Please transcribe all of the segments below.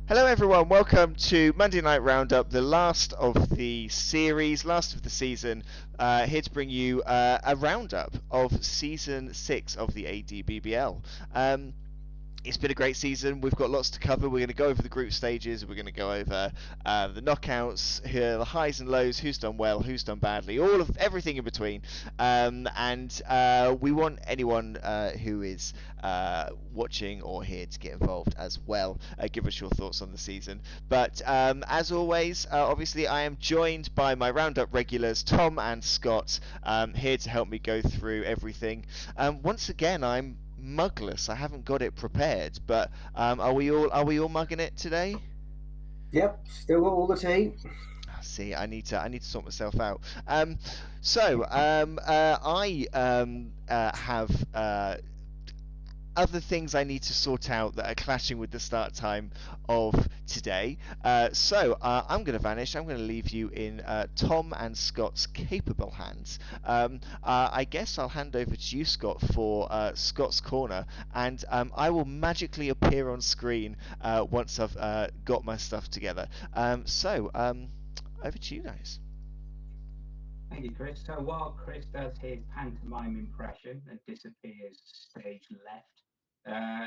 Hello, everyone. Welcome to Monday Night Roundup, the last of the series, last of the season. Here to bring you a roundup of season 6 of the ADBBL. It's been a great season. We've got lots to cover. We're going to go over the group stages. We're going to go over the knockouts, the highs and lows, who's done well, who's done badly, all of everything in between. And we want anyone who is watching or here to get involved as well. Give us your thoughts on the season. But as always, obviously, I am joined by my Roundup regulars, Tom and Scott, here to help me go through everything. Once again, I'm mugless. I haven't got it prepared, but are we all mugging it today? Yep, still got all the tea. See, I need to sort myself out. I have other things I need to sort out that are clashing with the start time of today. I'm going to vanish. I'm going to leave you in Tom and Scott's capable hands. I guess I'll hand over to you, Scott, for Scott's corner, and I will magically appear on screen once I've got my stuff together. Over to you guys. Thank you, Chris. So while Chris does his pantomime impression and disappears stage left,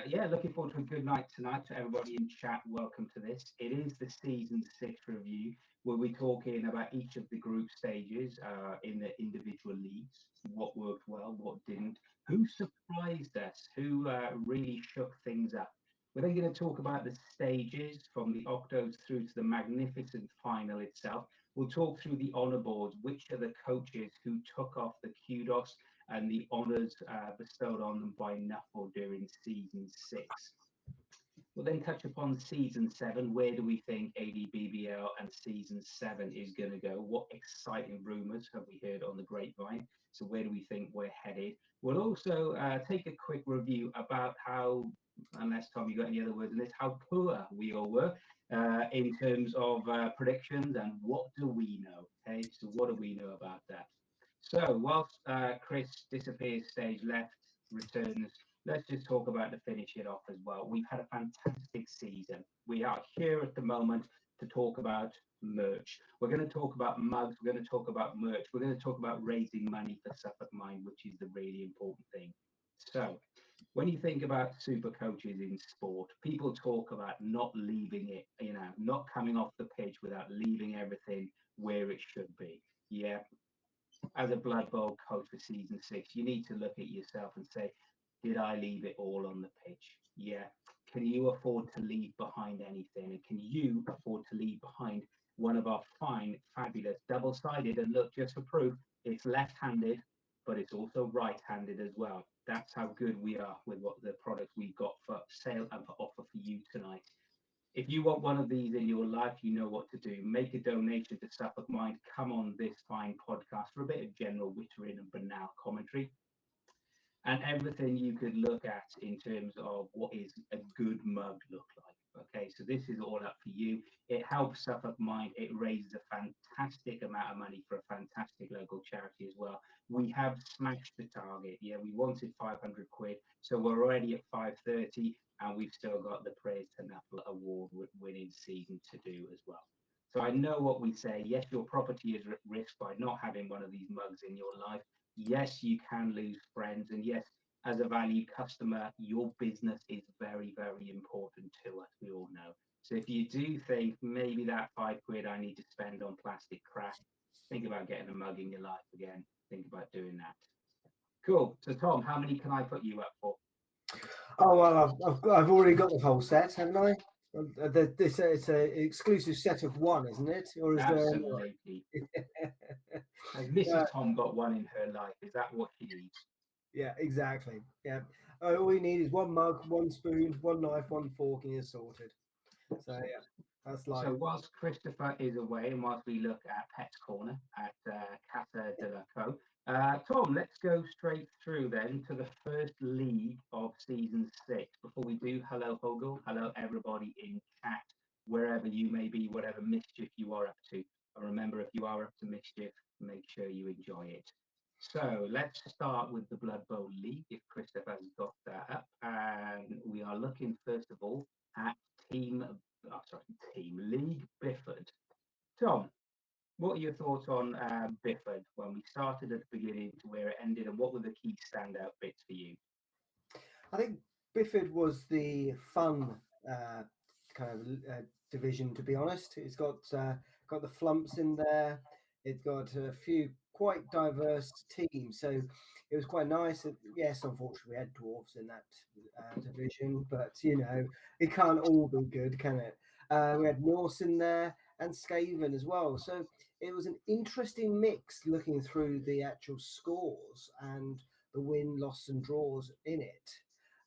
yeah, looking forward to a good night tonight. To everybody in chat, welcome to this. It is the season 6 review where we're talking about each of the group stages in the individual leagues, what worked well, what didn't, who surprised us, who really shook things up. We're then going to talk about the stages from the octos through to the magnificent final itself. We'll talk through the honour boards, which are the coaches who took off the kudos and the honours bestowed on them by Nuffle during season 6. We'll then touch upon season 7. Where do we think ADBBL and season 7 is going to go? What exciting rumours have we heard on the grapevine? So, where do we think we're headed? We'll also take a quick review about how, unless Tom, you got any other words on this, how poor we all were in terms of predictions and what do we know? Okay, so what do we know about that? So, whilst Chris disappears stage left, returns, let's just talk about the finish it off as well. We've had a fantastic season. We are here at the moment to talk about merch. We're going to talk about mugs. We're going to talk about merch. We're going to talk about raising money for Suffolk Mind, which is the really important thing. So, when you think about super coaches in sport, people talk about not leaving it, not coming off the pitch without leaving everything where it should be. Yeah, as a Blood Bowl coach for season 6, you need to look at yourself and say, did I leave it all on the pitch? Yeah. Can you afford to leave behind anything? And can you afford to leave behind one of our fine, fabulous, double sided? And look, just for proof, it's left handed, but it's also right handed as well. That's how good we are with what the products we've got for sale and for offer for you tonight. If you want one of these in your life, you know what to do. Make a donation to Suffolk Mind. Come on this fine podcast for a bit of general wittering and banal commentary and everything you could look at in terms of what is a good mug look like. Okay, so this is all up for you. It helps Suffolk Mind. It raises a fantastic amount of money for a fantastic local charity as well. We have smashed the target. Yeah, we wanted 500 quid, so we're already at 530, and we've still got the Praise to Nuffle award winning season to do as well. So I know what we say. Yes, your property is at risk by not having one of these mugs in your life. Yes, you can lose friends. And yes, as a valued customer, your business is very, very important to us. We all know. So if you do think maybe that 5 quid I need to spend on plastic crap, think about getting a mug in your life again. Think about doing that. Cool. So Tom, how many can I put you up for? Oh well, I've already got the whole set, haven't I? This it's an exclusive set of one, isn't it? Or is there? Absolutely. Has Mrs. Tom got one in her life? Is that what she needs? Yeah, exactly. Yeah, all we need is one mug, one spoon, one knife, one fork, and you're sorted. So yeah, that's life. So whilst Christopher is away and whilst we look at Pet's Corner at Casa de la Co, Tom, let's go straight through then to the first league of season 6. Before we do, hello Hogle, hello everybody in chat, wherever you may be, whatever mischief you are up to. And remember, if you are up to mischief, make sure you enjoy it. So let's start with the Blood Bowl League, if Christopher has got that up. And we are looking, first of all, at Team League Bifford. Tom, what are your thoughts on Bifford when we started at the beginning to where it ended, and what were the key standout bits for you? I think Bifford was the fun kind of division, to be honest. It's got the flumps in there. It's got a few quite diverse teams, so it was quite nice. Yes, unfortunately, we had dwarfs in that division, but it can't all be good, can it? We had Norse in there and Skaven as well, so it was an interesting mix looking through the actual scores and the win, loss, and draws in it.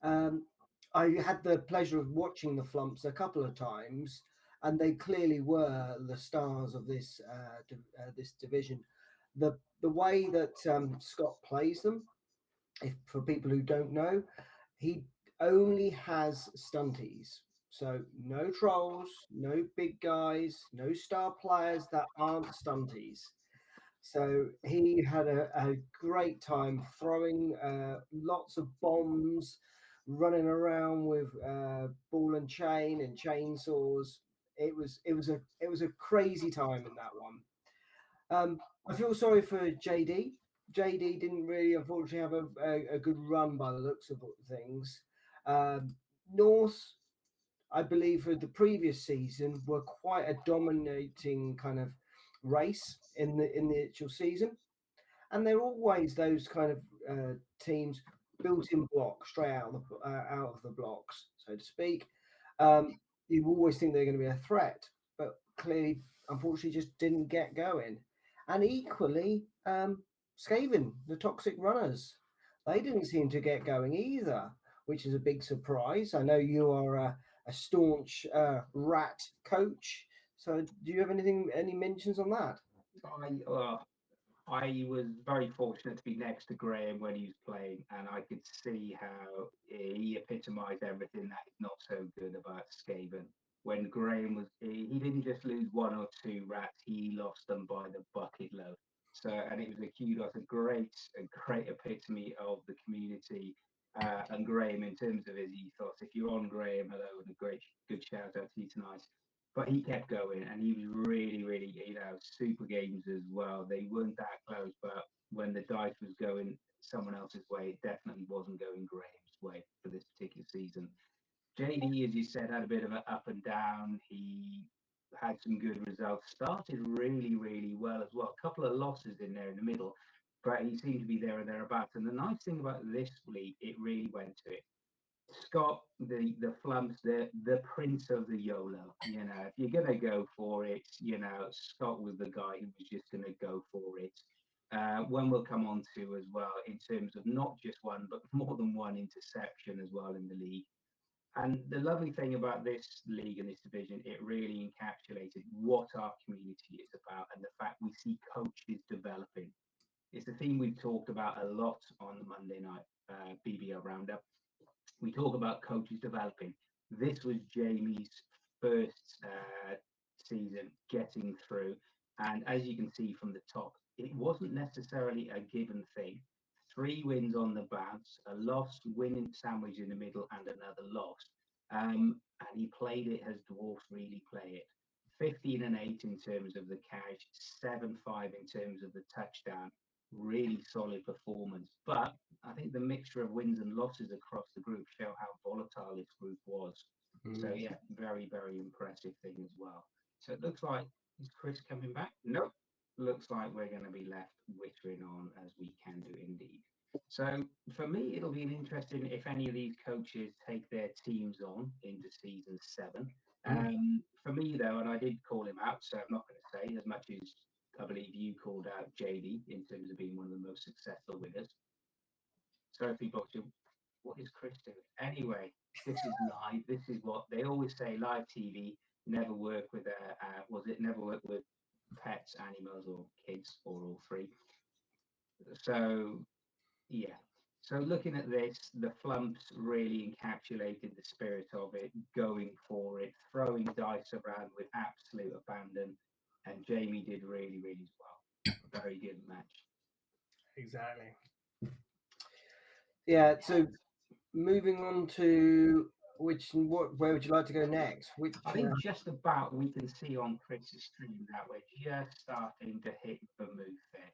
Um, I had the pleasure of watching the Flumps a couple of times, and they clearly were the stars of this division. The way that Scott plays them, if for people who don't know, he only has stunties. So no trolls, no big guys, no star players that aren't stunties. So he had a great time throwing lots of bombs, running around with ball and chain and chainsaws. It was a crazy time in that one. I feel sorry for JD. JD didn't really, unfortunately, have a good run by the looks of things. Um, North, I believe, for the previous season, were quite a dominating kind of race in the actual season, and they're always those kind of teams built in blocks straight out of the blocks, so to speak. Um, you always think they're going to be a threat, but clearly, unfortunately, just didn't get going. And equally, Skaven, the toxic runners, they didn't seem to get going either, which is a big surprise. I know you are a staunch rat coach, so do you have any mentions on that? I was very fortunate to be next to Graham when he was playing, and I could see how he epitomised everything that is not so good about Skaven. When Graham was, he didn't just lose one or two rats; he lost them by the bucket load. So, and it was a kudos, a great epitome of the community and Graham in terms of his ethos. If you're on Graham, hello, and a great, good shout out to you tonight. But he kept going, and he was really, really, super games as well. They weren't that close, but when the dice was going someone else's way, it definitely wasn't going Graham's way for this particular season. JD, as you said, had a bit of an up and down. He had some good results. Started really, really well as well. A couple of losses in there in the middle, but he seemed to be there and thereabouts. And the nice thing about this league, it really went to it. Scott, the flumps, the prince of the YOLO. If you're gonna go for it, Scott was the guy who was just gonna go for it. When we'll come on to as well in terms of not just one, but more than one interception as well in the league. And the lovely thing about this league and this division, it really encapsulated what our community is about and the fact we see coaches developing. It's a theme we've talked about a lot on the Monday night BBL roundup. We talk about coaches developing. This was Jamie's first season getting through. And as you can see from the top, it wasn't necessarily a given thing. 3 wins on the bounce, a loss, winning sandwich in the middle, and another loss. And he played it as dwarfs really play it. 15-8 in terms of the cash, 7-5 in terms of the touchdown. Really solid performance. But I think the mixture of wins and losses across the group show how volatile this group was. So yeah, very, very impressive thing as well. So it looks like, is Chris coming back? Nope. Looks like we're going to be left wittering on as we can do indeed. So for me, it'll be an interesting if any of these coaches take their teams on into season 7. For me though, and I did call him out, so I'm not going to say as much as I believe you called out JD in terms of being one of the most successful winners. So people say, what is Chris doing? Anyway, this is live. This is what they always say, live TV, never work with, never work with pets, animals, or kids, or all three. So, yeah. So looking at this, the flumps really encapsulated the spirit of it, going for it, throwing dice around with absolute abandon. And Jamie did really, really well. Very good match. Exactly. Yeah. So moving on to Where would you like to go next? Which I think just about we can see on Chris's stream that we're just starting to hit Vermouth there.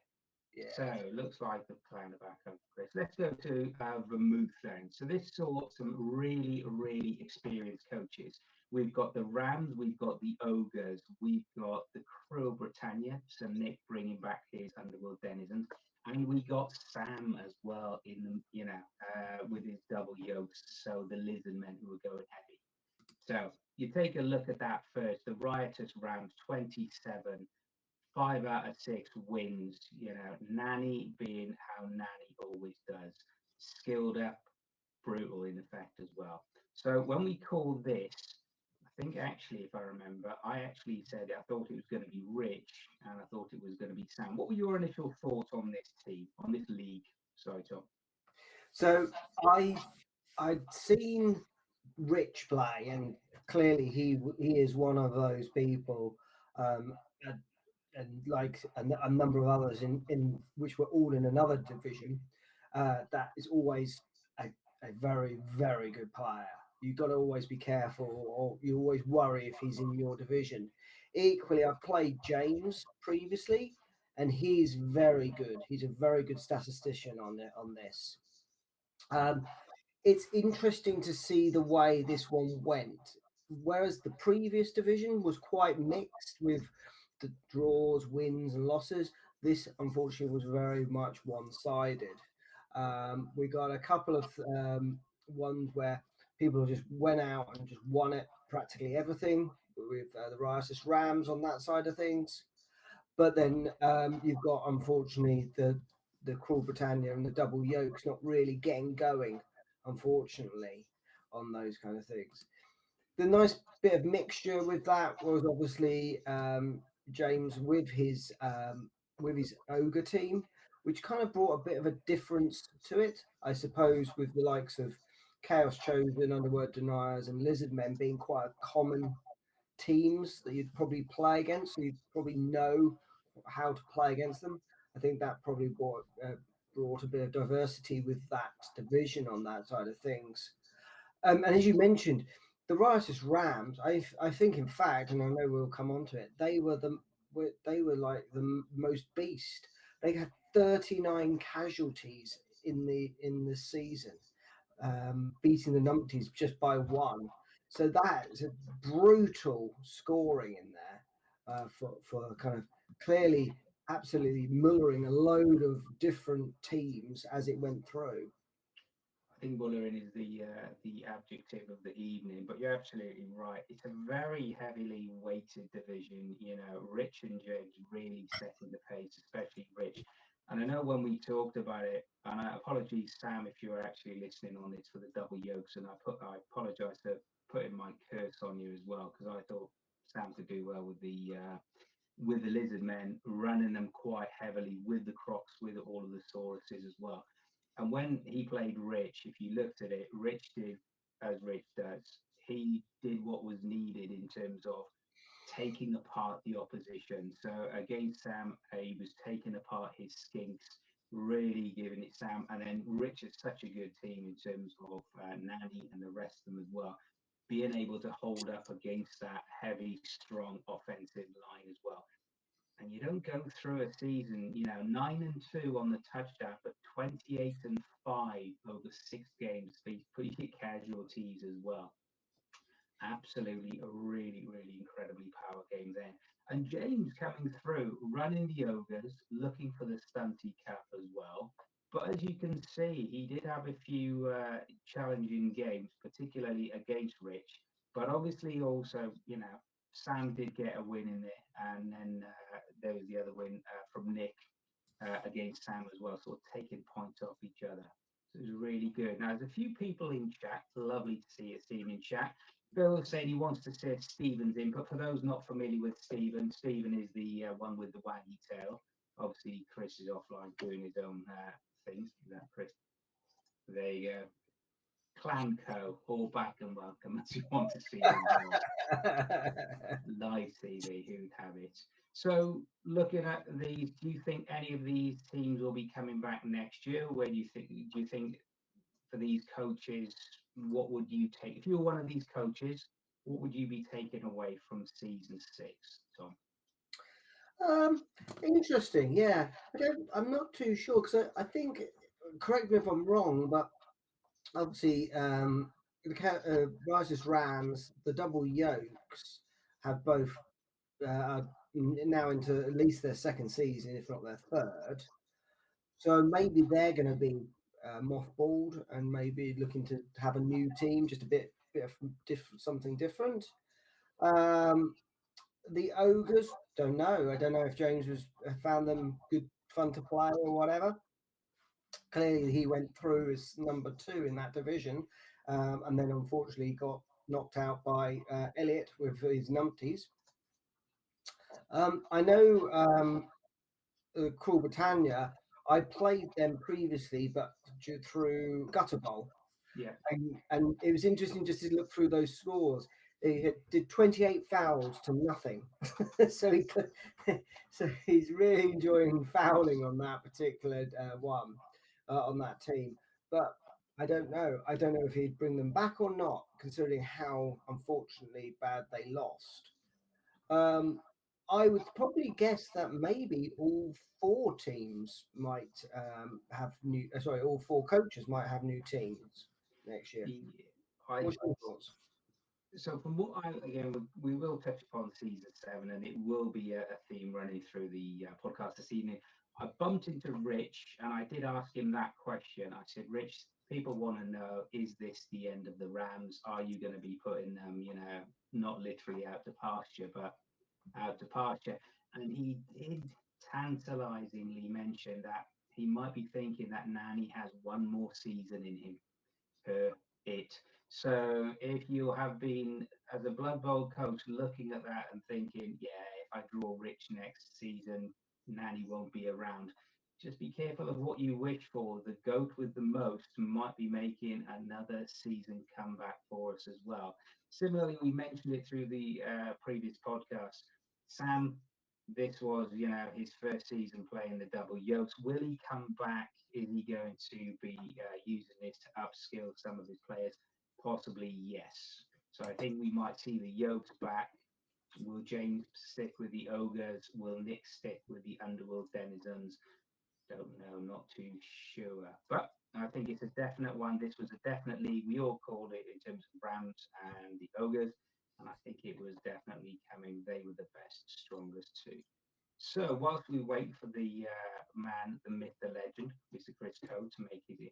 yeah. So looks like the plan back up, Chris. Let's go to Vermouth then. So this saw some really, really experienced coaches. We've got the Rams, we've got the Ogres, we've got the Crew of Britannia. So Nick bringing back his Underworld denizens, and we got Sam as well in the, with his double yokes. So the Lizard Men who are going heavy. So you take a look at that first. The Riotous Rams, 27. 5 out of 6 wins, Nanny being how Nanny always does, skilled up, brutal in effect as well. So when we call this, I think actually, if I remember, I actually said I thought it was going to be Rich and I thought it was going to be Sam. What were your initial thoughts on this team, on this league? Sorry, Tom. So I'd seen Rich play, and clearly he is one of those people, and like a number of others in which were all in another division. That is always a very, very good player. You've got to always be careful, or you always worry if he's in your division. Equally, I've played James previously, and he's very good. He's a very good statistician on this. It's interesting to see the way this one went. Whereas the previous division was quite mixed with the draws, wins, and losses, this unfortunately was very much one-sided. We got a couple of ones where people just went out and just won it, practically everything, with the Riotous Rams on that side of things. But then you've got, unfortunately, the Cruel Britannia and the double yokes not really getting going, unfortunately, on those kind of things. The nice bit of mixture with that was obviously James with his ogre team, which kind of brought a bit of a difference to it, I suppose, with the likes of Chaos Chosen, Underworld Deniers, and Lizard Men being quite a common teams that you'd probably play against, so you'd probably know how to play against them. I think that probably brought a bit of diversity with that division on that side of things. And as you mentioned, the Riotous Rams, I think in fact, and I know we'll come on to it, they were like the most beast. They had 39 casualties in the season, beating the numpties just by one. So that is a brutal scoring in there for kind of clearly absolutely mullering a load of different teams as it went through. I think bullering is the adjective of the evening, but you're absolutely right. It's a very heavily weighted division. Rich and James really setting the pace, especially Rich. And I know when we talked about it, and I apologize, Sam, if you're actually listening on this for the double yokes, and I apologize for putting my curse on you as well, because I thought Sam could do well with the Lizard Men, running them quite heavily with the Crocs, with all of the Sauruses as well. And when he played Rich, if you looked at it, Rich did as Rich does. He did what was needed in terms of taking apart the opposition. So against Sam, he was taking apart his skinks, really giving it Sam. And then Rich is such a good team in terms of Nanny and the rest of them as well, being able to hold up against that heavy, strong offensive line as well. And you don't go through a season, 9-2 on the touchdown, but 28-5 over 6 games for pretty casualties as well. Absolutely a really, really incredibly power game there. And James coming through, running the ogres, looking for the stunty cap as well. But as you can see, he did have a few challenging games, particularly against Rich. But obviously also, Sam did get a win in there. And then there was the other win from Nick against Sam as well, sort of taking points off each other. So it was really good. Now, there's a few people in chat. Lovely to see him in chat. Bill saying he wants to see Stephen's input. For those not familiar with Stephen is the one with the waggy tail. Obviously, Chris is offline doing his own things. Is that Chris? There you go. Clanco, all back and welcome as you want to see him. Live TV, who'd have it? So, looking at these, do you think any of these teams will be coming back next year? Where do you think? Do you think for these coaches, what would you take if you were one of these coaches? What would you be taking away from season 6, Tom? Interesting. Yeah, I'm not too sure because I think, correct me if I'm wrong, but obviously, the Rises Rams, the double yolks have both are now into at least their second season, if not their third. So maybe they're going to be mothballed and maybe looking to have a new team, just a bit of something different. Um, the ogres, don't know. I don't know if James was found them good fun to play or whatever. Clearly, he went through as number 2 in that division, and then unfortunately got knocked out by Elliot with his numpties. I know Cruel Britannia. I played them previously, but through Gutter Bowl. Yeah. And it was interesting just to look through those scores. He did 28 fouls to nothing, so he's really enjoying fouling on that particular one on that team. But I don't know. I don't know if he'd bring them back or not, considering how unfortunately bad they lost. I would probably guess that maybe all 4 teams might have new. Sorry, all 4 coaches might have new teams next year. What's your thoughts? So from what again, we will touch upon season 7, and it will be a theme running through the podcast this evening. I bumped into Rich, and I did ask him that question. I said, Rich, people want to know, is this the end of the Rams? Are you going to be putting them, not literally out to pasture, but out to pasture? And he did tantalizingly mention that he might be thinking that Nanny has one more season in him per it. So if you have been, as a Blood Bowl coach, looking at that and thinking, yeah, if I draw Rich next season, Nanny won't be around. Just be careful of what you wish for. The goat with the most might be making another season comeback for us as well. Similarly, we mentioned it through the previous podcast. Sam, this was, his first season playing the double yokes. Will he come back? Is he going to be using this to upskill some of his players? Possibly, yes. So I think we might see the yokes back. Will James stick with the ogres? Will Nick stick with the underworld denizens? Don't know, not too sure. But I think it's a definite one. This was a definite league. We all called it in terms of Rams and the ogres. And I think it was definitely coming. They were the best, strongest 2. So whilst we wait for the man, the myth, the legend, Mr. Chris Code, to make his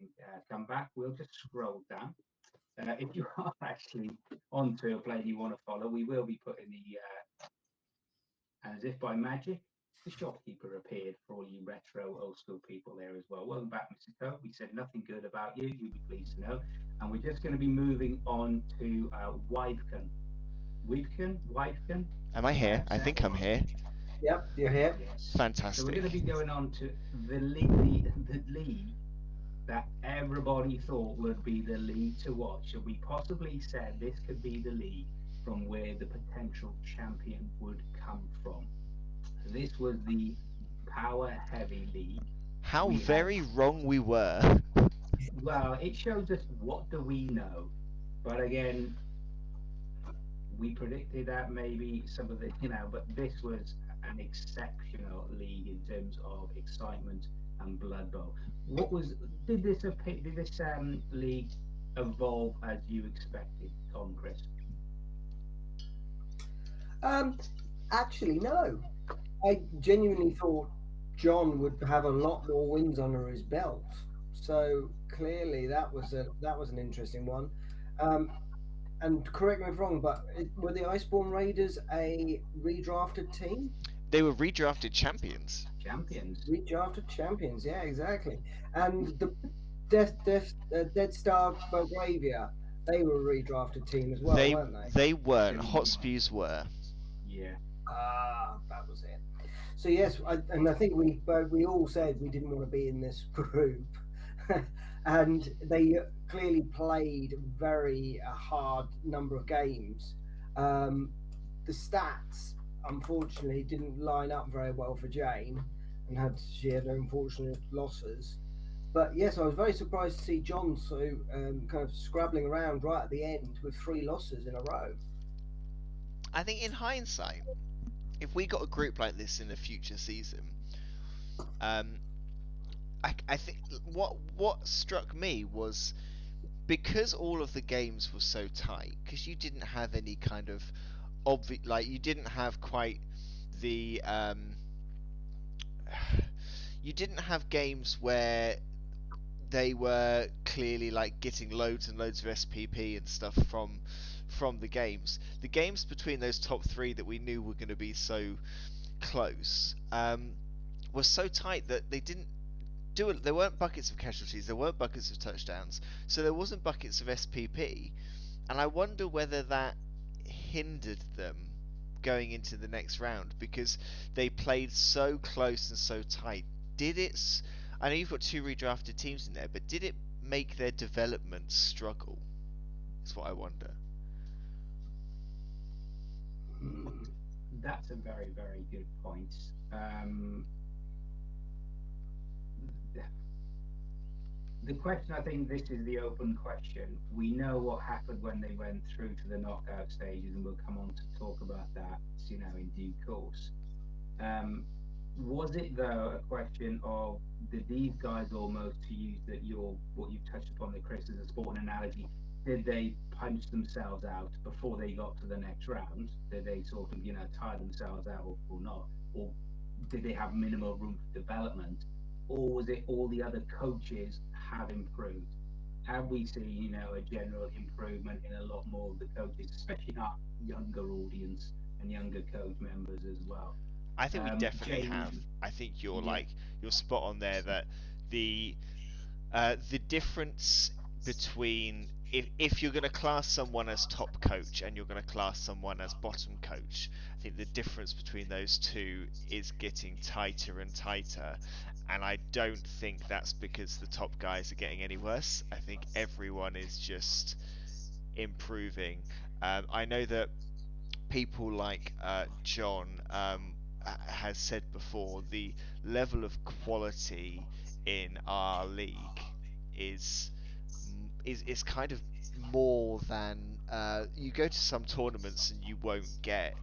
comeback, we'll just scroll down. If you are actually onto a plane you want to follow, we will be putting the, as if by magic, the shopkeeper appeared for all you retro old school people there as well. Welcome back, Mr. Code. We said nothing good about you. You'll be pleased to know. And we're just going to be moving on to Weibken. Weibken? Am I here? I think I'm here. Yep, you're here. Yes. Fantastic. So we're going to be going on to the league that everybody thought would be the league to watch. So we possibly said this could be the league from where the potential champion would come from. This was the power heavy league. How very wrong we were. Well, it shows us what do we know. But again, we predicted that maybe some of the, but this was an exceptional league in terms of excitement and Blood Bowl. Did this league evolve as you expected, Tom, Chris? Actually, no. I genuinely thought John would have a lot more wins under his belt. So clearly, that was an interesting one. And correct me if I'm wrong, but were the Iceborne Raiders a redrafted team? They were redrafted champions. Redrafted champions, yeah, exactly. And the Dead Star Belgravia, they were a redrafted team as well, weren't they? They weren't. Hot Spews were. Yeah. That was it. So yes, I think we all said we didn't want to be in this group. And they clearly played very hard number of games. The stats, unfortunately, didn't line up very well for Jane, and she had unfortunate losses. But yes, I was very surprised to see John so kind of scrabbling around right at the end with 3 losses in a row. I think in hindsight, if we got a group like this in a future season, um, I think what struck me was because all of the games were so tight, because you didn't have any kind of you didn't have quite the you didn't have games where they were clearly like getting loads and loads of SPP and stuff from the games. The games between those top three that we knew were going to be so close were so tight that they didn't do it. There weren't buckets of casualties, there weren't buckets of touchdowns, so there wasn't buckets of SPP, and I wonder whether that hindered them going into the next round because they played so close and so tight. Did it? I know you've got 2 redrafted teams in there, but did it make their development struggle? Is what I wonder. That's a very, very good point. The question, I think this is the open question. We know what happened when they went through to the knockout stages, and we'll come on to talk about that, in due course. Was it though a question of did these guys almost, to use what you've touched upon, the Chris, as a sporting analogy, did they punch themselves out before they got to the next round? Did they sort of tire themselves out or not, or did they have minimal room for development, or was it all the other coaches have improved? Have we seen a general improvement in a lot more of the coaches, especially in our younger audience and younger coach members as well? I think we definitely James, have. I think you're yeah, you're spot on there that the difference between if you're going to class someone as top coach and you're going to class someone as bottom coach, I think the difference between those two is getting tighter and tighter. And I don't think that's because the top guys are getting any worse. I think everyone is just improving. I know that people like John has said before, the level of quality in our league is is kind of more than you go to some tournaments and you won't get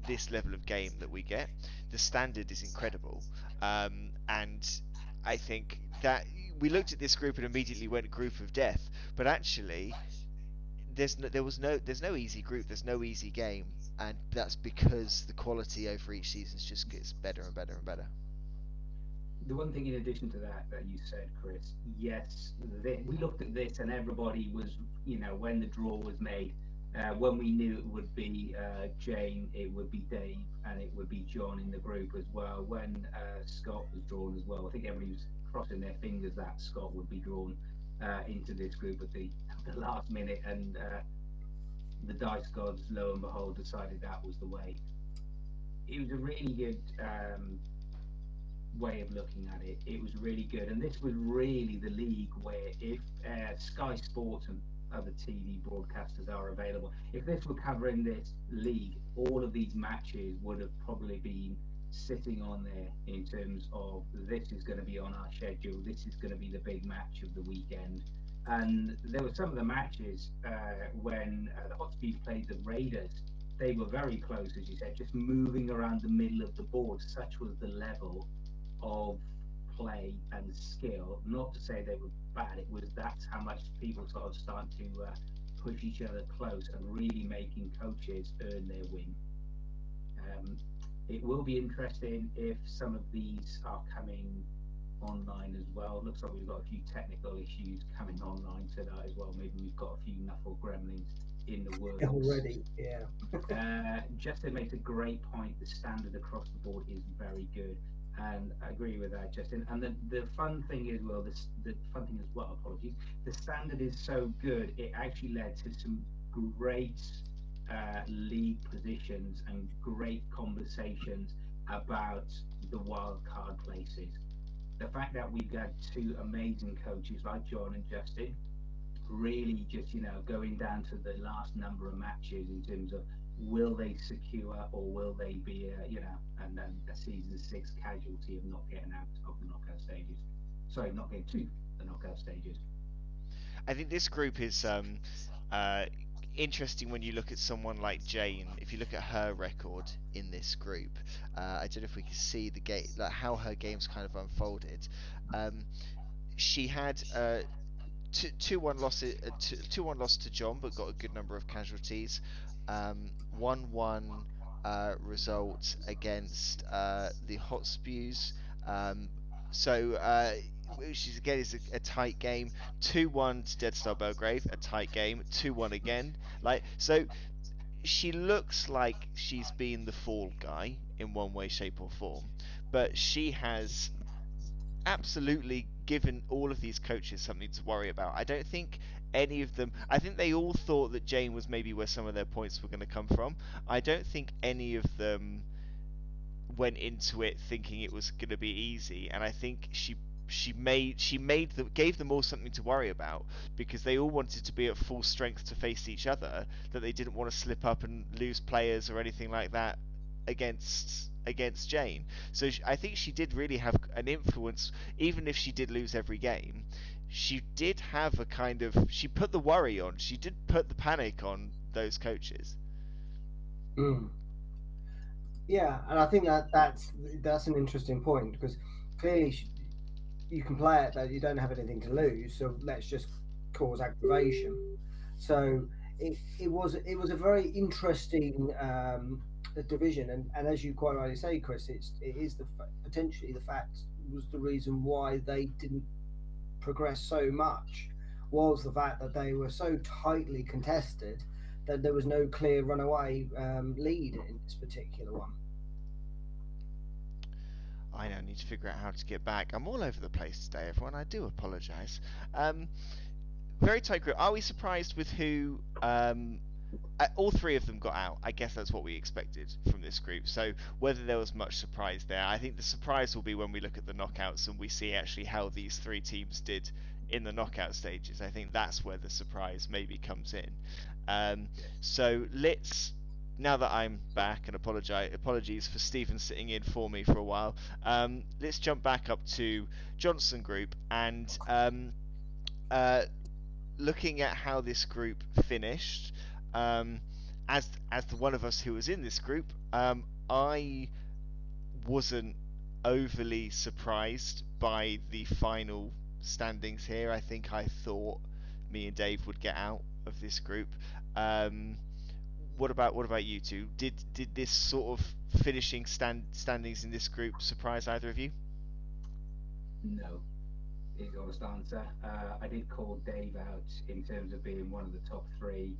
this level of game that we get. The standard is incredible, and I think that we looked at this group and immediately went group of death, but actually there's no easy group, there's no easy game, and that's because the quality over each season just gets better and better and better. the one thing in addition to that you said, Chris, yes, we looked at this and everybody was, when the draw was made, when we knew it would be Jane, it would be Dave, and it would be John in the group as well. When Scott was drawn as well, I think everybody was crossing their fingers that Scott would be drawn into this group at the last minute, and the dice gods, lo and behold, decided that was the way. It was a really good way of looking at it. It was really good, and this was really the league where if Sky Sports and other TV broadcasters are available, if this were covering this league, all of these matches would have probably been sitting on there in terms of this is going to be on our schedule, this is going to be the big match of the weekend. And there were some of the matches when the Hotspeeds played the Raiders. They were very close, as you said, just moving around the middle of the board. Such was the level of play and skill. Not to say they were bad, it was that's how much people sort of start to push each other close and really making coaches earn their win. It will be interesting if some of these are coming online as well. Looks like we've got a few technical issues coming online tonight as well. Maybe we've got a few knuckle gremlins in the works already. Yeah. Justin makes a great point. The standard across the board is very good, and I agree with that, Justin. And the fun thing is, well, the fun thing as well, apologies, the standard is so good, it actually led to some great league positions and great conversations about the wild card places. The fact that we've got 2 amazing coaches like John and Justin really just going down to the last number of matches in terms of will they secure or will they be a season 6 casualty of not getting out of the knockout stages. sorry, not getting to the knockout stages. I think this group is uh, interesting when you look at someone like Jane. If you look at her record in this group, I don't know if we can see the game, like how her games kind of unfolded. She had two-one loss, two-one loss to John, but got a good number of casualties. 1-1 result against the Hot Spews. So which is again is a tight game. 2-1 to Dead Star Belgrave, a tight game. 2-1 again. Like so, she looks like she's been the fall guy in one way, shape, or form, but she has absolutely given all of these coaches something to worry about. I don't think any of them. I think they all thought that Jane was maybe where some of their points were going to come from. I don't think any of them went into it thinking it was going to be easy, and I think gave them all something to worry about because they all wanted to be at full strength to face each other. That they didn't want to slip up and lose players or anything like that against Jane. So I think she did really have an influence, even if she did lose every game. She did have a kind of she put the worry on. She did put the panic on those coaches. Mm. Yeah, and I think that's an interesting point because clearly you can play it that you don't have anything to lose, so let's just cause aggravation. So it was a very interesting division, and as you quite rightly say, Chris, it is potentially the fact was the reason why they didn't progress so much was the fact that they were so tightly contested that there was no clear runaway lead in this particular one. I now need to figure out how to get back. I'm all over the place today, everyone. I do apologise. Very tight group. Are we surprised with who? All three of them got out. I guess that's what we expected from this group. So whether there was much surprise there, I think the surprise will be when we look at the knockouts and we see actually how these three teams did in the knockout stages. I think that's where the surprise maybe comes in. So let's. Now that I'm back, and apologies for Stephen sitting in for me for a while. Let's jump back up to Johnson Group and looking at how this group finished. As the one of us who was in this group, I wasn't overly surprised by the final standings here. I think I thought me and Dave would get out of this group. What about you two? Did this sort of finishing standings in this group surprise either of you? No, is the honest answer. I did call Dave out in terms of being one of the top three.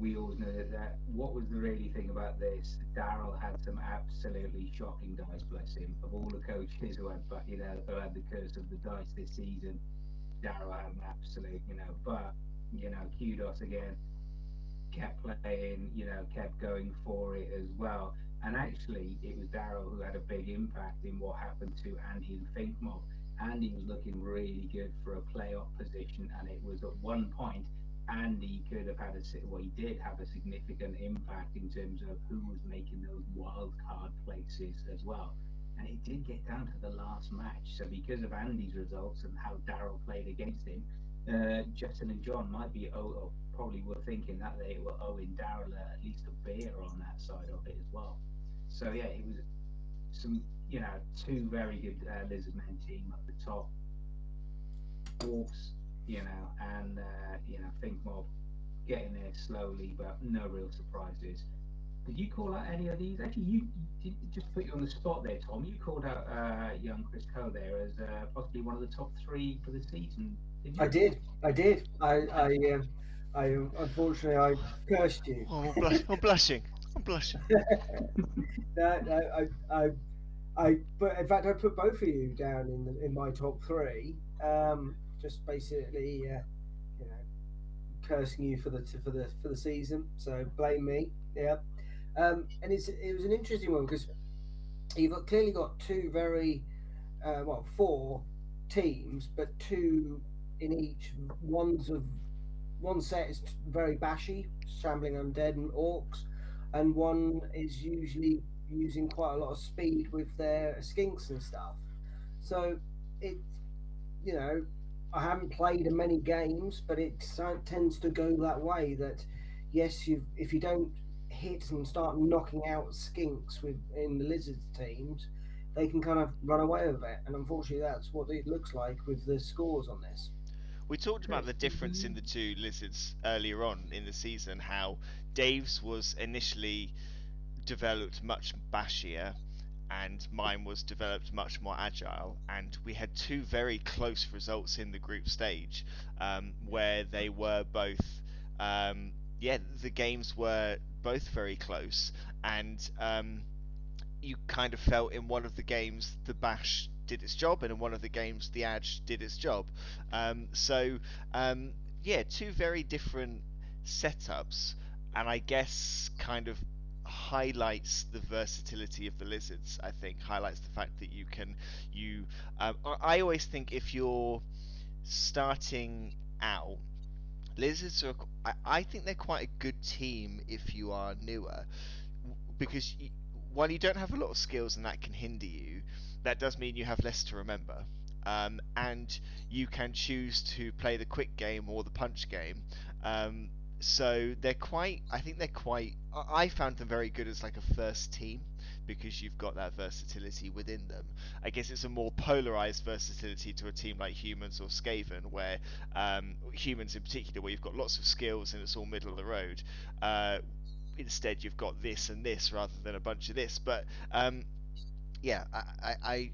We all know that. What was the really thing about this? Daryl had some absolutely shocking dice, bless him. Of all the coaches who had, who had the curse of the dice this season, Daryl had an absolute, But kudos again. Kept playing, kept going for it as well. And actually, it was Daryl who had a big impact in what happened to Andy and Finkmob. Andy was looking really good for a playoff position, and it was at one point Andy could have had he did have a significant impact in terms of who was making those wild card places as well. And it did get down to the last match. So because of Andy's results and how Daryl played against him, Justin and John might be probably were thinking that they were owing Daryl at least a beer on that side of it as well. So yeah, it was some two very good Lizardmen team at the top. Orcs, and Finkmob getting there slowly, but no real surprises. Did you call out any of these? Actually, you just put you on the spot there, Tom. You called out young Chris Coe there as possibly one of the top three for the season. Didn't you? I did. I unfortunately I cursed you. Oh, I'm blushing. I'm blushing. No, but in fact I put both of you down in my top three. Just basically, cursing you for the season. So blame me. Yeah. And it was an interesting one because you've clearly got two very four teams, but two in each. One set is very bashy, shambling undead and orcs, and one is usually using quite a lot of speed with their skinks and stuff. So it, you know, I haven't played in many games, but it tends to go that way. That yes, if you don't hit and start knocking out skinks with in the lizards teams, they can kind of run away with it. And unfortunately, that's what it looks like with the scores on this. We talked about Chris, the difference in the two lizards earlier on in the season, how Dave's was initially developed much bashier and mine was developed much more agile, and we had two very close results in the group stage, where they were both yeah, the games were both very close, and you kind of felt in one of the games the bash did its job, and in one of the games the edge did its job. So yeah, two very different setups, and I guess kind of highlights the versatility of the lizards. I think highlights the fact that you I always think if you're starting out, lizards are I think they're quite a good team if you are newer, because while you don't have a lot of skills and that can hinder you, that does mean you have less to remember. And you can choose to play the quick game or the punch game. So they're quite, I think they're quite, I found them very good as like a first team, because you've got that versatility within them. I guess it's a more polarized versatility to a team like Humans or Skaven, where Humans in particular, where you've got lots of skills and it's all middle of the road. Instead, you've got this and this rather than a bunch of this. But yeah, I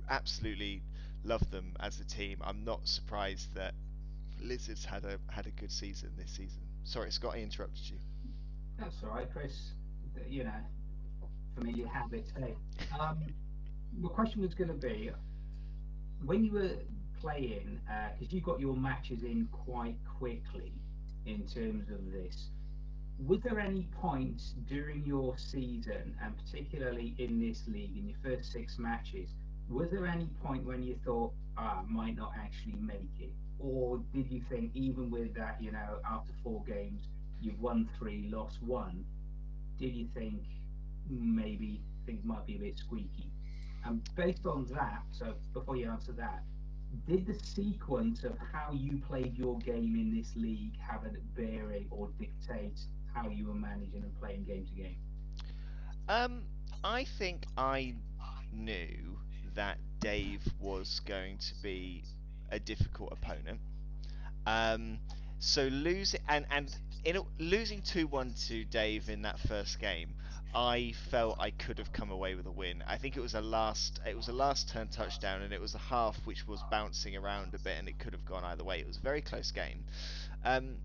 absolutely love them as a team. I'm not surprised that Lizards had a good season this season. Sorry, Scott, I interrupted you. that's all right, Chris. You know, familiar habits. Hey, the question was going to be, when you were playing, because you got your matches in quite quickly in terms of this. Was there any points during your season, and particularly in this league, in your first 6 matches, was there any point when you thought, I might not actually make it? Or did you think, even with that, you know, after 4 games, you've won 3, lost 1, did you think maybe things might be a bit squeaky? And based on that, so before you answer that, did the sequence of how you played your game in this league have a bearing or dictate how you were managing and playing game to game? I think I knew that Dave was going to be a difficult opponent. Um, so losing 2-1 to Dave in that first game, I felt I could have come away with a win. I think it was a last turn touchdown, and it was a half which was bouncing around a bit, and it could have gone either way. It was a very close game, and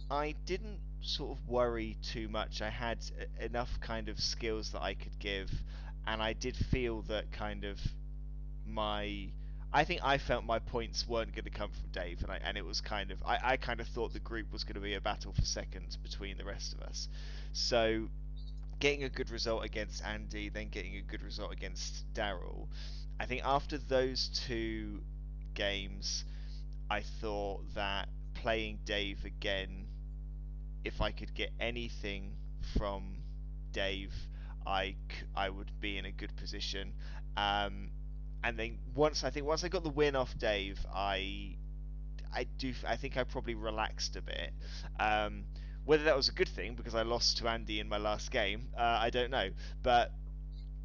I didn't sort of worry too much. I had enough kind of skills that I could give, and I did feel that kind of my I think I felt my points weren't going to come from Dave, and it was kind of I kind of thought the group was going to be a battle for seconds between the rest of us. So getting a good result against Andy, then getting a good result against Daryl, I think after those 2 games, I thought that playing Dave again, if I could get anything from Dave, I would be in a good position. Um, and then once I got the win off Dave, I think I probably relaxed a bit. Whether that was a good thing because I lost to Andy in my last game, I don't know. But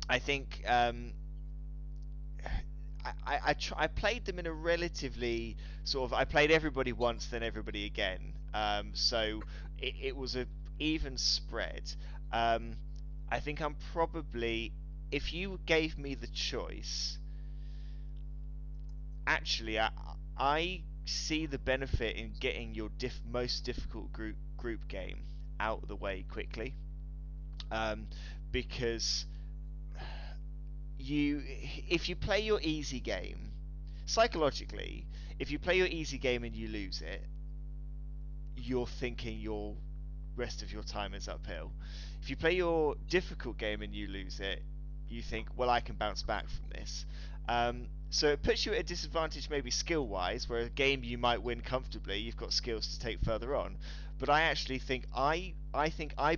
I think I played them in a relatively sort of, I played everybody once, then everybody again. So it was a even spread. I think I'm probably, if you gave me the choice, actually I see the benefit in getting your most difficult group game out of the way quickly, because if you play your easy game, psychologically, if you play your easy game and you lose it, you're thinking your rest of your time is uphill. If you play your difficult game and you lose it, you think, well, I can bounce back from this. So it puts you at a disadvantage, maybe skill-wise, where a game you might win comfortably, you've got skills to take further on. but I actually think I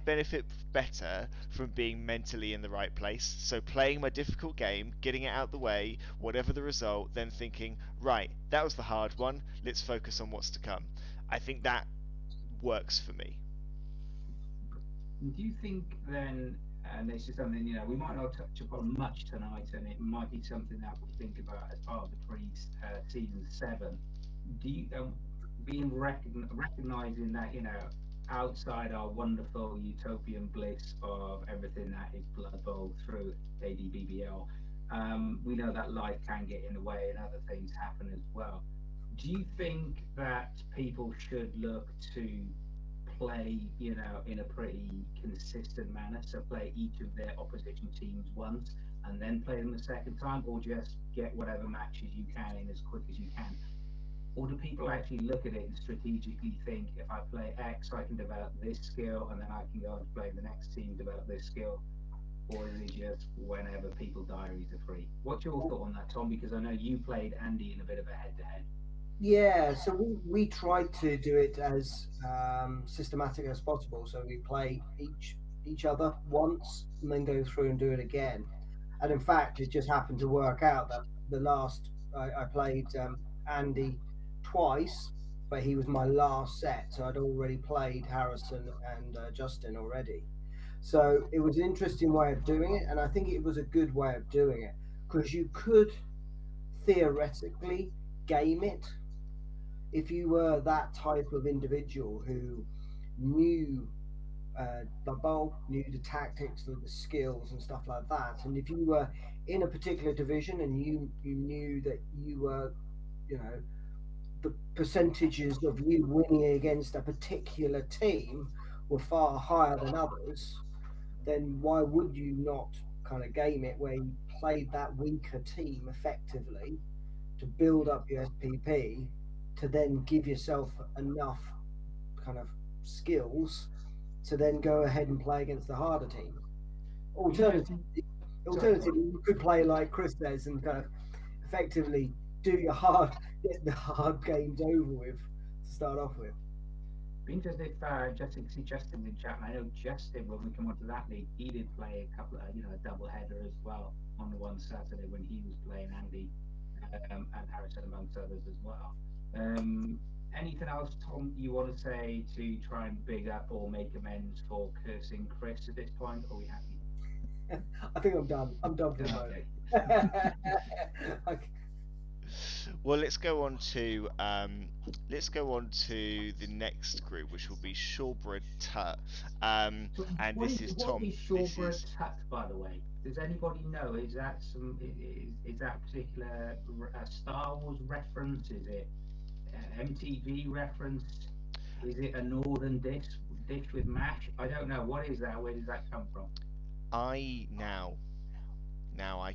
benefit better from being mentally in the right place. So playing my difficult game, getting it out the way, whatever the result, then thinking, right, that was the hard one. Let's focus on what's to come. I think that works for me. Do you think then, and this is something we might not touch upon much tonight, and it might be something that we think about as part of the season 7? Do you being recognizing that outside our wonderful utopian bliss of everything that is Blood Bowl through ADBBL, we know that life can get in the way and other things happen as well. Do you think that people should look to play, in a pretty consistent manner? So play each of their opposition teams once and then play them the second time, or just get whatever matches you can in as quick as you can? Or do people actually look at it and strategically think, if I play X, I can develop this skill, and then I can go and play the next team, develop this skill? Or is it just whenever people's diaries are free? What's your thought on that, Tom? Because I know you played Andy in a bit of a head-to-head. Yeah, so we tried to do it as systematic as possible. So we play each other once and then go through and do it again. And in fact, it just happened to work out that the last I played Andy twice, but he was my last set. So I'd already played Harrison and Justin already. So it was an interesting way of doing it, and I think it was a good way of doing it because you could theoretically game it if you were that type of individual who knew the bowl, knew the tactics, the skills, and stuff like that, and if you were in a particular division and you knew that you were, the percentages of you winning against a particular team were far higher than others, then why would you not kind of game it where you played that weaker team effectively to build up your SPP to then give yourself enough kind of skills to then go ahead and play against the harder teams. Alternatively, you could play like Chris says and kind of effectively get the hard games over with to start off with. Be interested if Justin, see Justin in chat. And I know Justin, when we come onto that league, he did play a couple of, a double header as well on the one Saturday when he was playing Andy and Harrison amongst others as well. Anything else, Tom, you want to say to try and big up or make amends for cursing Chris at this point, or are we happy? I think I'm done. I'm done for the moment. Okay. Well, let's go on to the next group, which will be Shawbread Tut. And this is Tom. What is Shawbread Tut, by the way? Does anybody know? Is that is that particular Star Wars reference? Is it MTV reference? Is it a northern dish with mash? I don't know. What is that? Where does that come from? Now I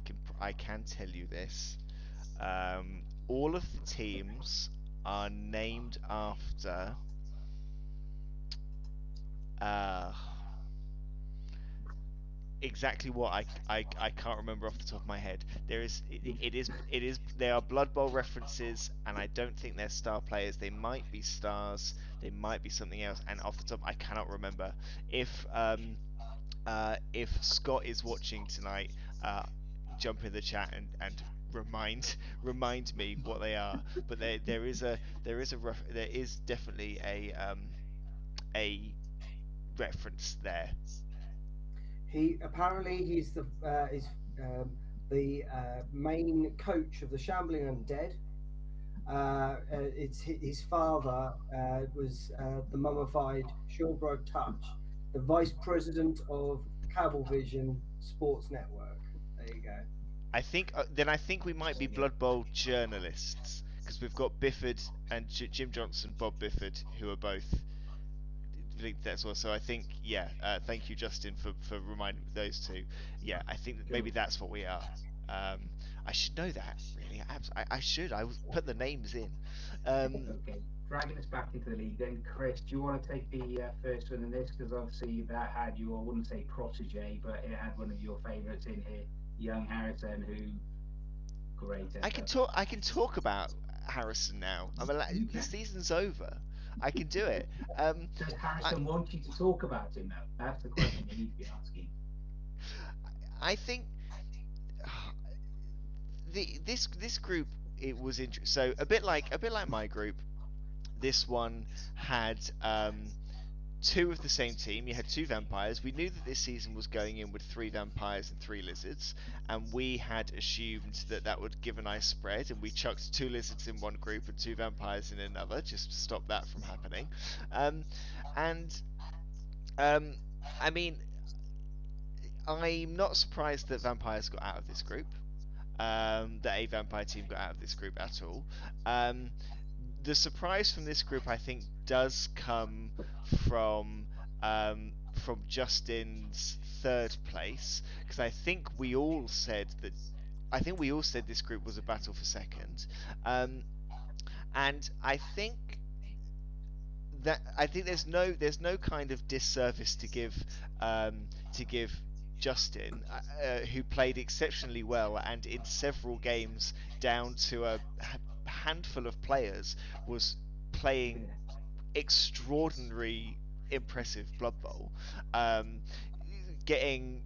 can tell you this. All of the teams are named after exactly what I can't remember off the top of my head. They are Blood Bowl references, and I don't think they're star players. They might be stars, they might be something else, and off the top I cannot remember. If Scott is watching tonight, jump in the chat and remind me what they are. But there is definitely a reference there. He's the main coach of the Shambling Undead. It's his father was the mummified Shawbread Touch, the vice president of Cablevision Sports Network. There you go. I think we might be Blood Bowl journalists, because we've got Bifford and Jim Johnson, Bob Bifford, who are both linked there as well. So I think, thank you, Justin, for reminding those two. Yeah, I think that maybe that's what we are. I should know that, really. I should. I would put the names in. Okay, dragging us back into the league then, Chris, do you want to take the first one in this? Because obviously that had I wouldn't say protege, but it had one of your favourites in here, young Harrison, who great. I can talk about Harrison now. The season's over. I can do it. Does I, Harrison want you to talk about him, though? That's the question you need to be asking. I think this group, it was interesting. So a bit like my group. This one had two of the same team. You had two vampires. We knew that this season was going in with three vampires and three lizards, and we had assumed that that would give a nice spread, and we chucked two lizards in one group and two vampires in another just to stop that from happening. Um, and um, I mean, I'm not surprised that vampires got out of this group. That a vampire team got out of this group at all. Um, the surprise from this group, I think, does come from Justin's third place, because I think we all said this group was a battle for second, and I think there's no kind of disservice to give Justin, who played exceptionally well and in several games down to a handful of players was playing extraordinary impressive Blood Bowl, um, getting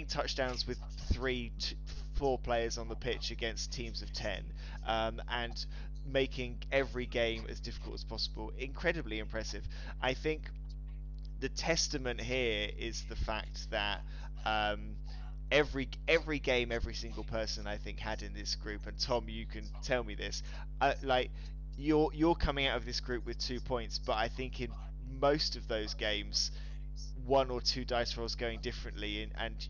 touchdowns with four players on the pitch against teams of 10, and making every game as difficult as possible. Incredibly impressive. I think the testament here is the fact that every game, every single person I think had in this group, and Tom, you can tell me this, like you're coming out of this group with 2 points, but I think in most of those games, one or two dice rolls going differently, and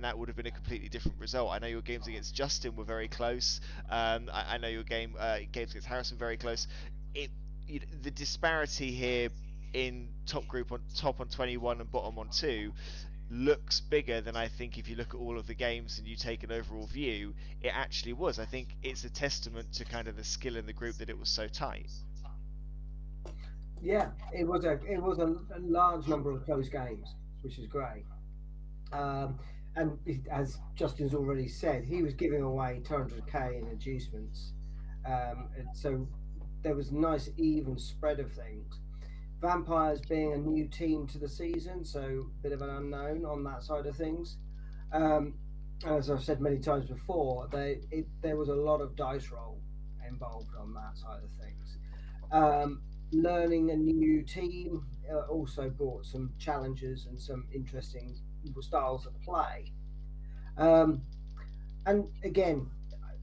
that would have been a completely different result. I know your games against Justin were very close. I know your games against Harrison very close. The disparity here in top on 21 and bottom on 2 looks bigger than I think if you look at all of the games and you take an overall view, it actually was. I think it's a testament to kind of the skill in the group that it was so tight. Yeah, it was a large number of close games, which is great. And as Justin's already said, he was giving away 200k in inducements, and so there was a nice even spread of things. Vampires being a new team to the season, so a bit of an unknown on that side of things. As I've said many times before, there was a lot of dice roll involved on that side of things. Learning a new team also brought some challenges and some interesting styles of play. And again,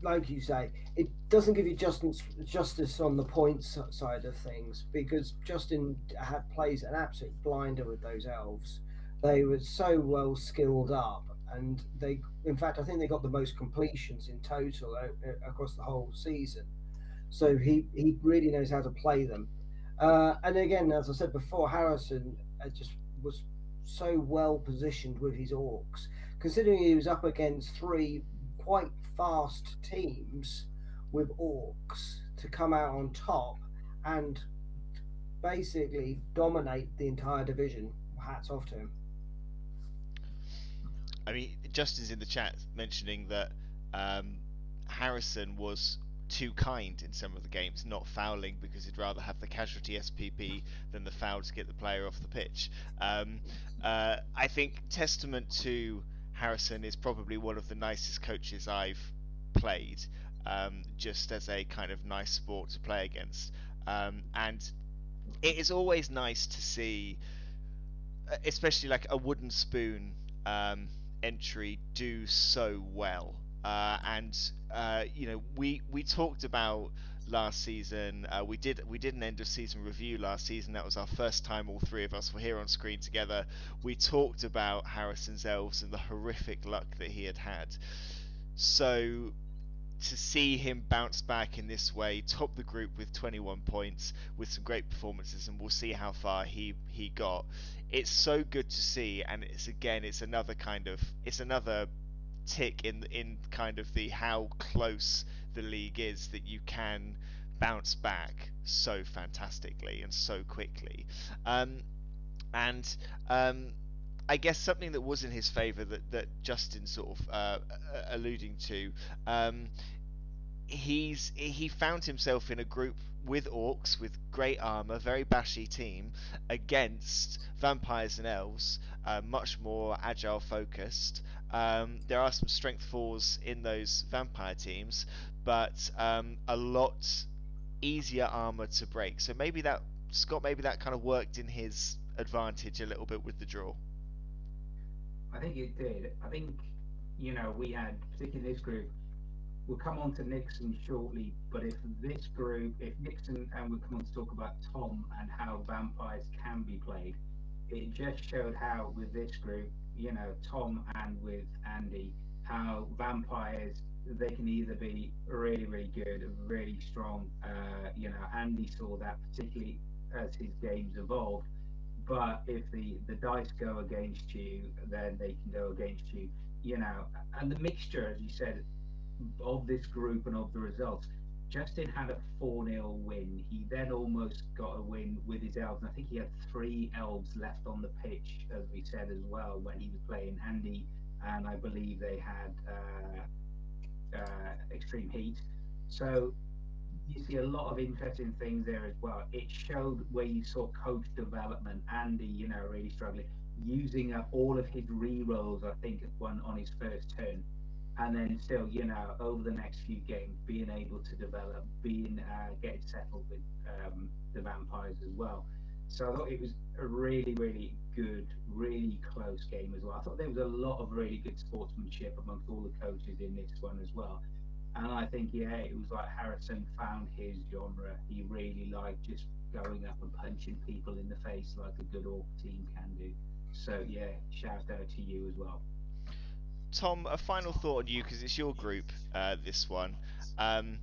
like you say, it doesn't give you justice on the points side of things, because Justin had plays an absolute blinder with those elves. They were so well skilled up, and in fact, I think they got the most completions in total across the whole season. So he really knows how to play them. And again, as I said before, Harrison just was so well positioned with his orcs, considering he was up against three quite fast teams with orcs, to come out on top and basically dominate the entire division. Hats off to him. I mean, Justin's in the chat mentioning that Harrison was too kind in some of the games, not fouling because he'd rather have the casualty SPP than the foul to get the player off the pitch. I think testament to Harrison is probably one of the nicest coaches I've played, just as a kind of nice sport to play against. And it is always nice to see, especially like a wooden spoon entry, do so well. We talked about last season. We did an end of season review last season. That was our first time all three of us were here on screen together. We talked about Harrison's elves and the horrific luck that he had had. So to see him bounce back in this way, top the group with 21 points with some great performances, and we'll see how far he got. It's so good to see, and it's another tick in kind of the how close the league is, that you can bounce back so fantastically and so quickly. And I guess something that was in his favour that Justin sort of alluding to, he found himself in a group with orcs, with great armor, very bashy team, against vampires and elves, much more agile focused. There are some strength fours in those vampire teams, but a lot easier armor to break. So maybe that Scott, maybe that kind of worked in his advantage a little bit with the draw. I think it did. I think, we had, particularly this group, we'll come on to Nixon shortly, but if Nixon, and we'll come on to talk about Tom and how vampires can be played, it just showed how with this group, Tom and with Andy, how vampires, they can either be really, really good and really strong. Andy saw that particularly as his games evolved. But if the dice go against you, then they can go against you, and the mixture, as you said, of this group and of the results. Justin had a 4-0 win. He then almost got a win with his elves. And I think he had 3 elves left on the pitch, as we said as well, when he was playing Andy. And I believe they had extreme heat. So you see a lot of interesting things there as well. It showed where you saw coach development. Andy, really struggling, using up all of his re-rolls, I think, one on his first turn. And then still, over the next few games, being able to develop, getting settled with the vampires as well. So I thought it was a really, really good, really close game as well. I thought there was a lot of really good sportsmanship amongst all the coaches in this one as well. And I think, it was like Harrison found his genre. He really liked just going up and punching people in the face like a good orc team can do. So, shout out to you as well. Tom, a final thought on you because it's your group. This one, from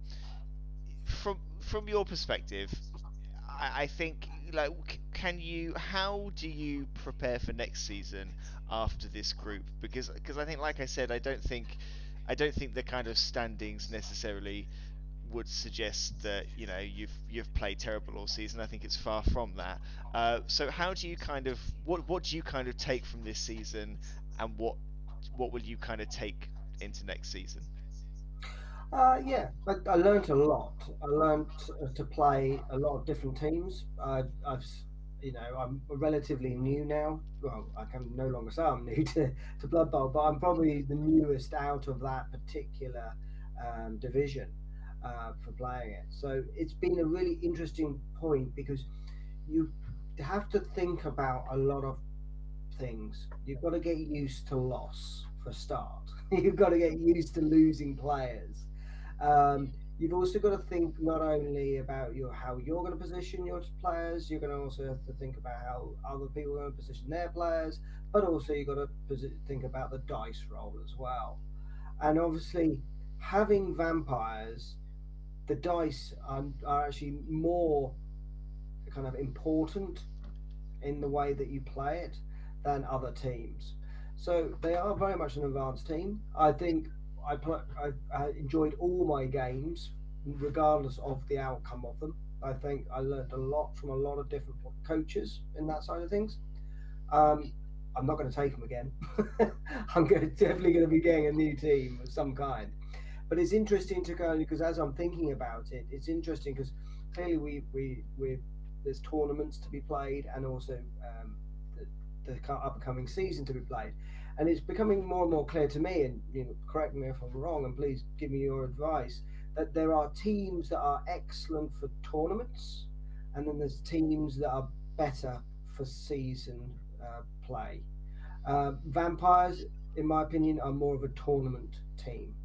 your perspective, I think how do you prepare for next season after this group? Because I think, like I said, I don't think the kind of standings necessarily would suggest that you've played terrible all season. I think it's far from that. So how do you what do you kind of take from this season, and what will you kind of take into next season? I learned a lot. I learned to play a lot of different teams. I'm relatively new now. Well, I can no longer say I'm new to Blood Bowl, but I'm probably the newest out of that particular division for playing it. So it's been a really interesting point because you have to think about a lot of things. You've got to get used to loss for a start. You've got to get used to losing players. You've also got to think not only about how you're going to position your players, you're going to also have to think about how other people are going to position their players, but also you've got to think about the dice roll as well. And obviously, having vampires, the dice are actually more kind of important in the way that you play it than other teams. So they are very much an advanced team. I think I enjoyed all my games, regardless of the outcome of them. I think I learned a lot from a lot of different coaches in that side of things. I'm not going to take them again. Definitely going to be getting a new team of some kind. But it's interesting to go because as I'm thinking about it, it's interesting because clearly there's tournaments to be played and also the upcoming season to be played, and it's becoming more and more clear to me. And correct me if I'm wrong, and please give me your advice. That there are teams that are excellent for tournaments, and then there's teams that are better for season play. Vampires, in my opinion, are more of a tournament team.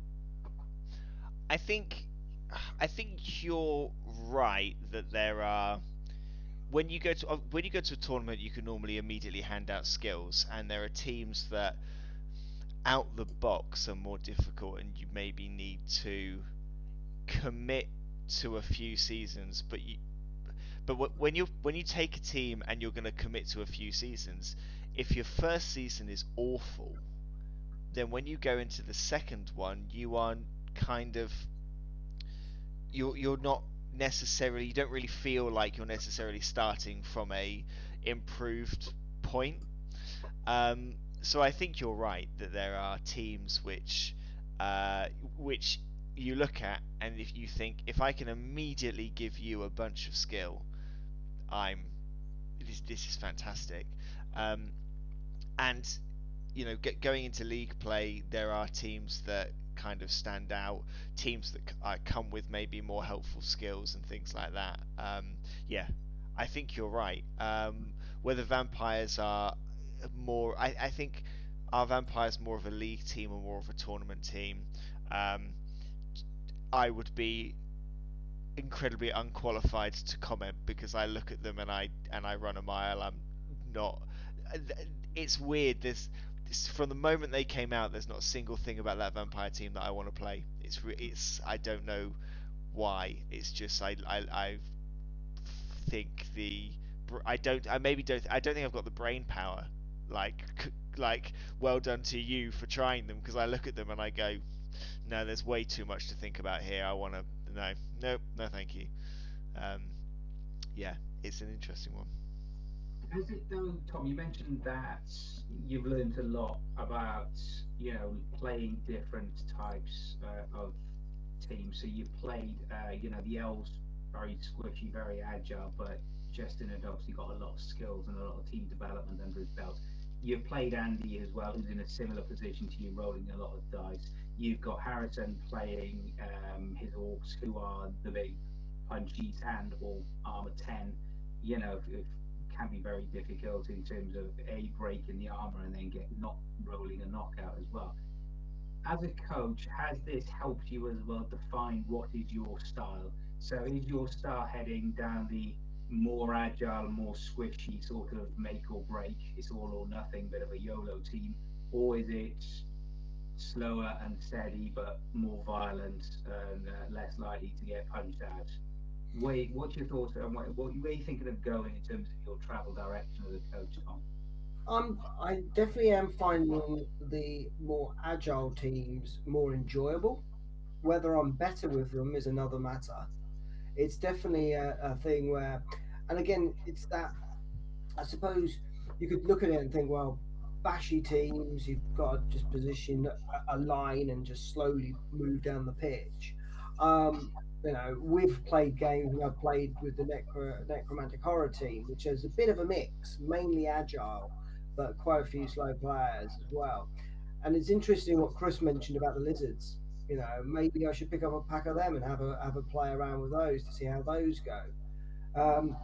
I think you're right that there are when you go to a tournament, you can normally immediately hand out skills, and there are teams that out the box are more difficult, and you maybe need to commit to a few seasons. But when you take a team and you're going to commit to a few seasons, if your first season is awful, then when you go into the second one, you are kind of you're not necessarily, you don't really feel like you're necessarily starting from a improved point. So I think you're right that there are teams which you look at, and if you think, if I can immediately give you a bunch of skill, I'm this is fantastic. Um, and going into league play, there are teams that kind of stand out, teams that come with maybe more helpful skills and things like that. Yeah, I think you're right. Whether vampires are more, I think, are vampires more of a league team or more of a tournament team? Um, I would be incredibly unqualified to comment because I look at them and I run a mile. I'm not. It's weird. From the moment they came out, there's not a single thing about that vampire team that I want to play. It's I don't know why. It's just I think I maybe don't I don't think I've got the brain power. Like like well done to you for trying them, because I look at them and I go, no, there's way too much to think about here. I want to no, thank you. Um, yeah, it's an interesting one. Has it though, Tom? You mentioned that you've learned a lot about, playing different types of teams. So you've played, the elves, very squishy, very agile, but Justin had obviously got a lot of skills and a lot of team development under his belt. You've played Andy as well, who's in a similar position to you, rolling a lot of dice. You've got Harrison playing his orcs, who are the big punchies and or armor 10. If can be very difficult in terms of a breaking the armor and then get not rolling a knockout as well. As a coach, has this helped you as well define what is your style? So is your style heading down the more agile, more squishy sort of make or break, it's all or nothing bit of a YOLO team, or is it slower and steady but more violent and less likely to get punched out? What's your thoughts on where are you thinking of going in terms of your travel direction as a coach, Tom? I definitely am finding the more agile teams more enjoyable. Whether I'm better with them is another matter. It's definitely a thing where, and again, it's that I suppose you could look at it and think, well, bashy teams, you've got to just position a line and just slowly move down the pitch. We've played games, and I've played with the Necromantic Horror team, which is a bit of a mix, mainly agile, but quite a few slow players as well. And it's interesting what Chris mentioned about the lizards. Maybe I should pick up a pack of them and have a play around with those to see how those go. Um,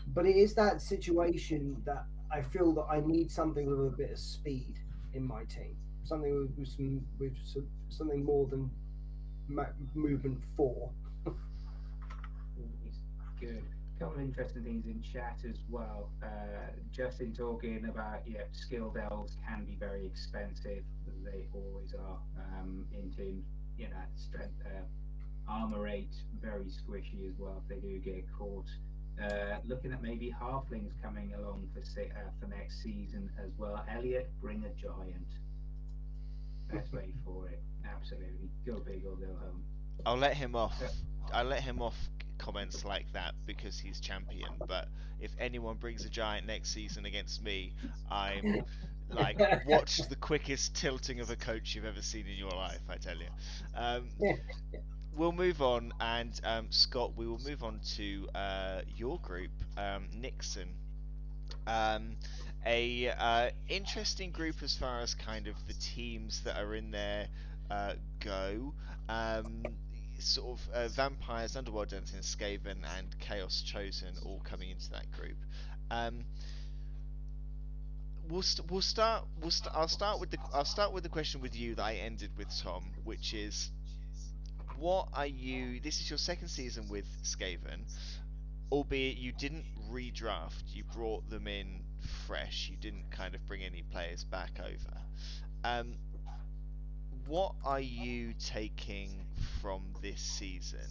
but it is that situation that I feel that I need something with a bit of speed in my team, something something more than movement four. Always good. A couple of interesting things in chat as well. Justin talking about, skilled elves can be very expensive. They always are. In terms, strength, armor 8, very squishy as well if they do get caught. Looking at maybe halflings coming along for next season as well. Elliot, bring a giant. Best way for it. Absolutely. Go big or go home. I'll let him off. So, I'll let him off comments like that because he's champion. But if anyone brings a giant next season against me, I'm like, watch the quickest tilting of a coach you've ever seen in your life. I tell you. Um, we'll move on, and Scott, we will move on to your group, Nixon. Um, a interesting group as far as kind of the teams that are in there go. Um, sort of vampires, underworld dancing, Skaven, and Chaos Chosen all coming into that group. Um, I'll start with the question with you that I ended with, Tom, which is, what are you? This is your second season with Skaven, albeit you didn't redraft. You brought them in fresh. You didn't kind of bring any players back over. Um, what are you taking from this season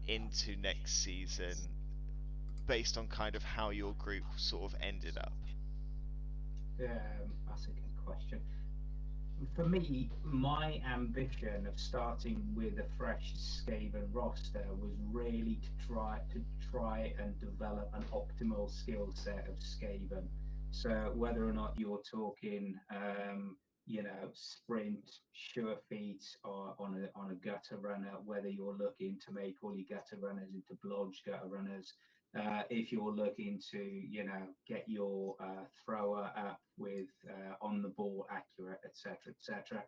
into next season, based on kind of how your group sort of ended up? that's a good question. For me, my ambition of starting with a fresh Skaven roster was really to try and develop an optimal skill set of Skaven. So whether or not you're talking sprint, sure feet or on a gutter runner, whether you're looking to make all your gutter runners into blodge gutter runners, if you're looking to, get your thrower up with on the ball accurate, etc., etc.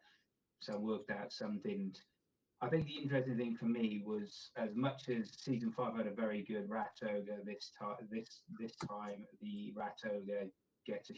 So I worked out something. I think the interesting thing for me was, as much as season 5 had a very good rat ogre, this time the rat ogre gets a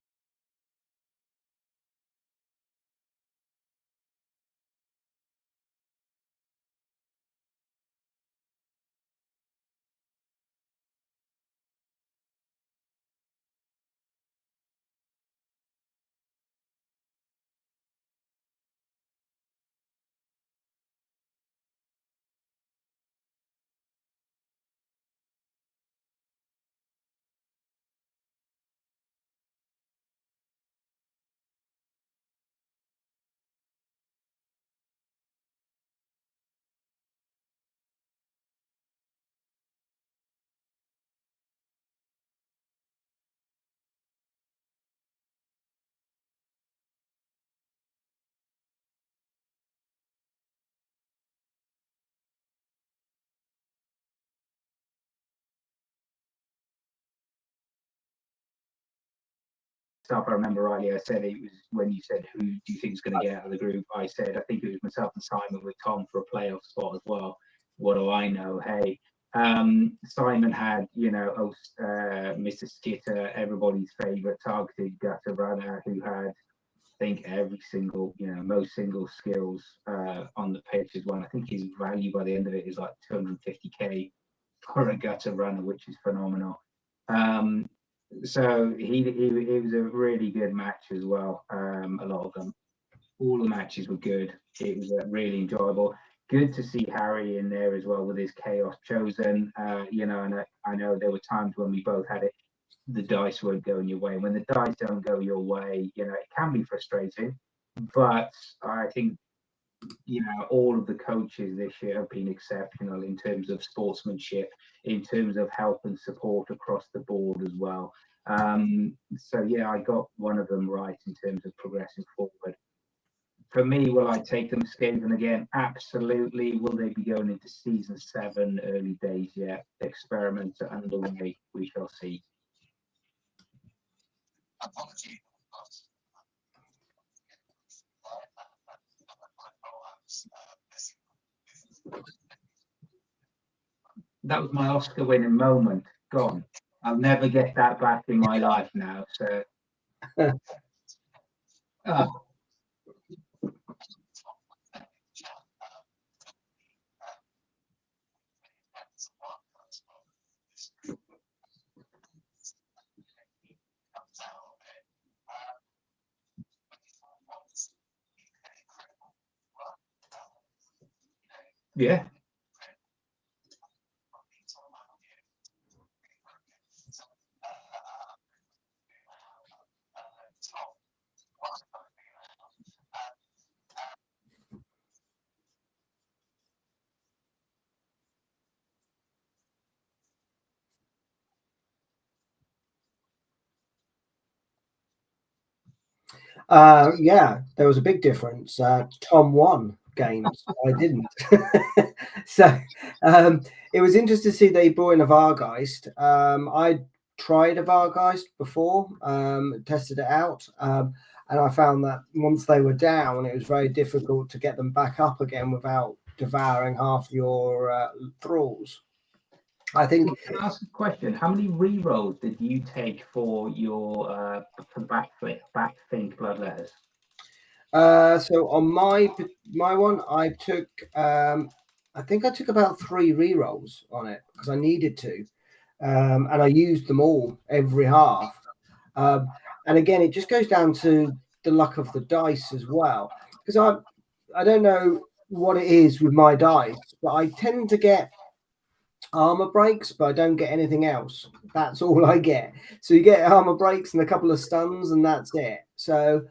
stuff. I remember rightly, I said it was when you said, who do you think is going to get out of the group? I said, I think it was myself and Simon with Tom for a playoff spot as well. What do I know? Hey, Simon had, Mr. Skitter, everybody's favorite targeted gutter runner, who had, I think, every single, most single skills on the pitch as well. I think his value by the end of it is like 250k for a gutter runner, which is phenomenal. So it was a really good match as well. A lot of them, all the matches were good. It was really enjoyable. Good to see Harry in there as well with his chaos chosen. And I know there were times when we both had it. The dice won't go in your way. When the dice don't go your way, it can be frustrating. But I think all of the coaches this year have been exceptional in terms of sportsmanship, in terms of help and support across the board as well. So yeah, I got one of them right in terms of progressing forward. For me, will I take them Skaven again? Absolutely. Will they be going into season 7? Early days yet. Experiments are underway. We shall see. That was my Oscar winning moment. Gone. I'll never get that back in my life now. So, yeah. Yeah, there was a big difference. Tom won games, I didn't. So it was interesting to see they brought in a Vargeist. I tried a Vargeist before, tested it out, and I found that once they were down, it was very difficult to get them back up again without devouring half your thralls. I think. Can I ask a question? How many rerolls did you take for your backthink bloodletters? So on my one, I took I think I took about 3 rerolls on it because I needed to, and I used them all every half. And again, it just goes down to the luck of the dice as well, because I don't know what it is with my dice, but I tend to get armor breaks, but I don't get anything else. That's all I get. So you get armor breaks and a couple of stuns, and that's it. So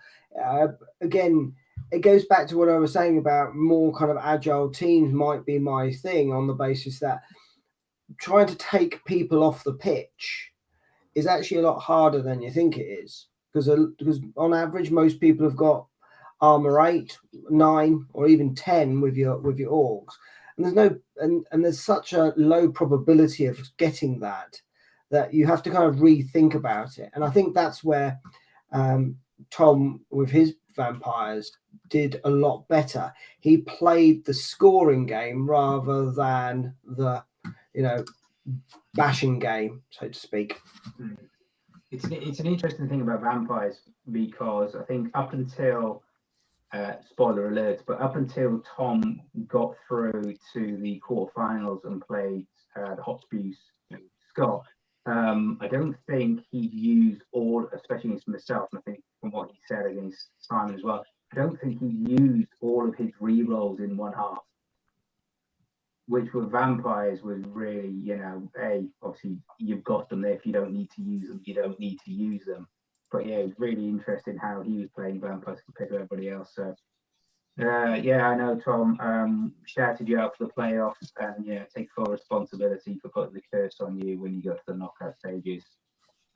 again, it goes back to what I was saying about more kind of agile teams might be my thing, on the basis that trying to take people off the pitch is actually a lot harder than you think it is, because on average most people have got armor 8, 9, or even 10 with your orcs, and there's no and there's such a low probability of getting that you have to kind of rethink about it. And I think that's where Tom with his vampires did a lot better. He played the scoring game rather than the bashing game, so to speak. It's an interesting thing about vampires, because I think up until spoiler alert, but up until Tom got through to the quarterfinals and played the Hot Spuse Scott, I don't think he'd used all, especially against himself, and I think from what he said against Simon as well, I don't think he used all of his re-rolls in one half, which with vampires was really, obviously you've got them there. If you don't need to use them, you don't need to use them. But yeah, it was really interesting how he was playing vampires compared to everybody else. So I know Tom shouted you out for the playoffs, and take full responsibility for putting the curse on you when you go to the knockout stages,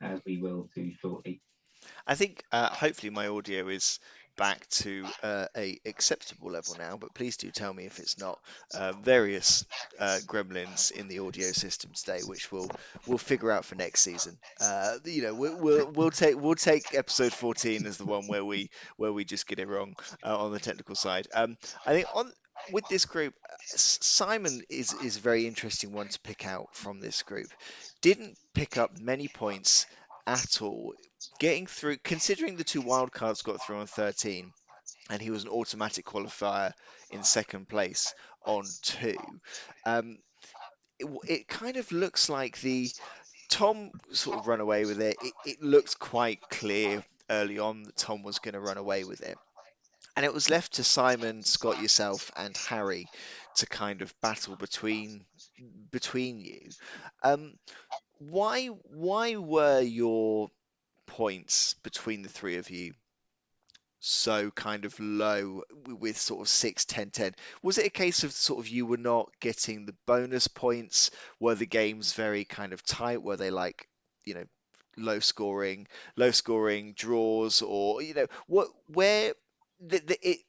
as we will do shortly. I think hopefully my audio is back to a acceptable level now, but please do tell me if it's not. Various gremlins in the audio system today, which we'll figure out for next season. We'll take episode 14 as the one where we just get it wrong on the technical side. I think with this group, Simon is a very interesting one to pick out from this group. Didn't pick up many points at all. Getting through, considering the 2 wildcards got through on 13, and he was an automatic qualifier in second place on 2. It kind of looks like the Tom sort of run away with it. It looked quite clear early on that Tom was going to run away with it. And it was left to Simon, Scott, yourself, and Harry to kind of battle between you. Why were your points between the 3 of you so kind of low with sort of 6, 10, 10? Was it a case of sort of you were not getting the bonus points? Were the games very kind of tight? Were they like, low scoring draws, or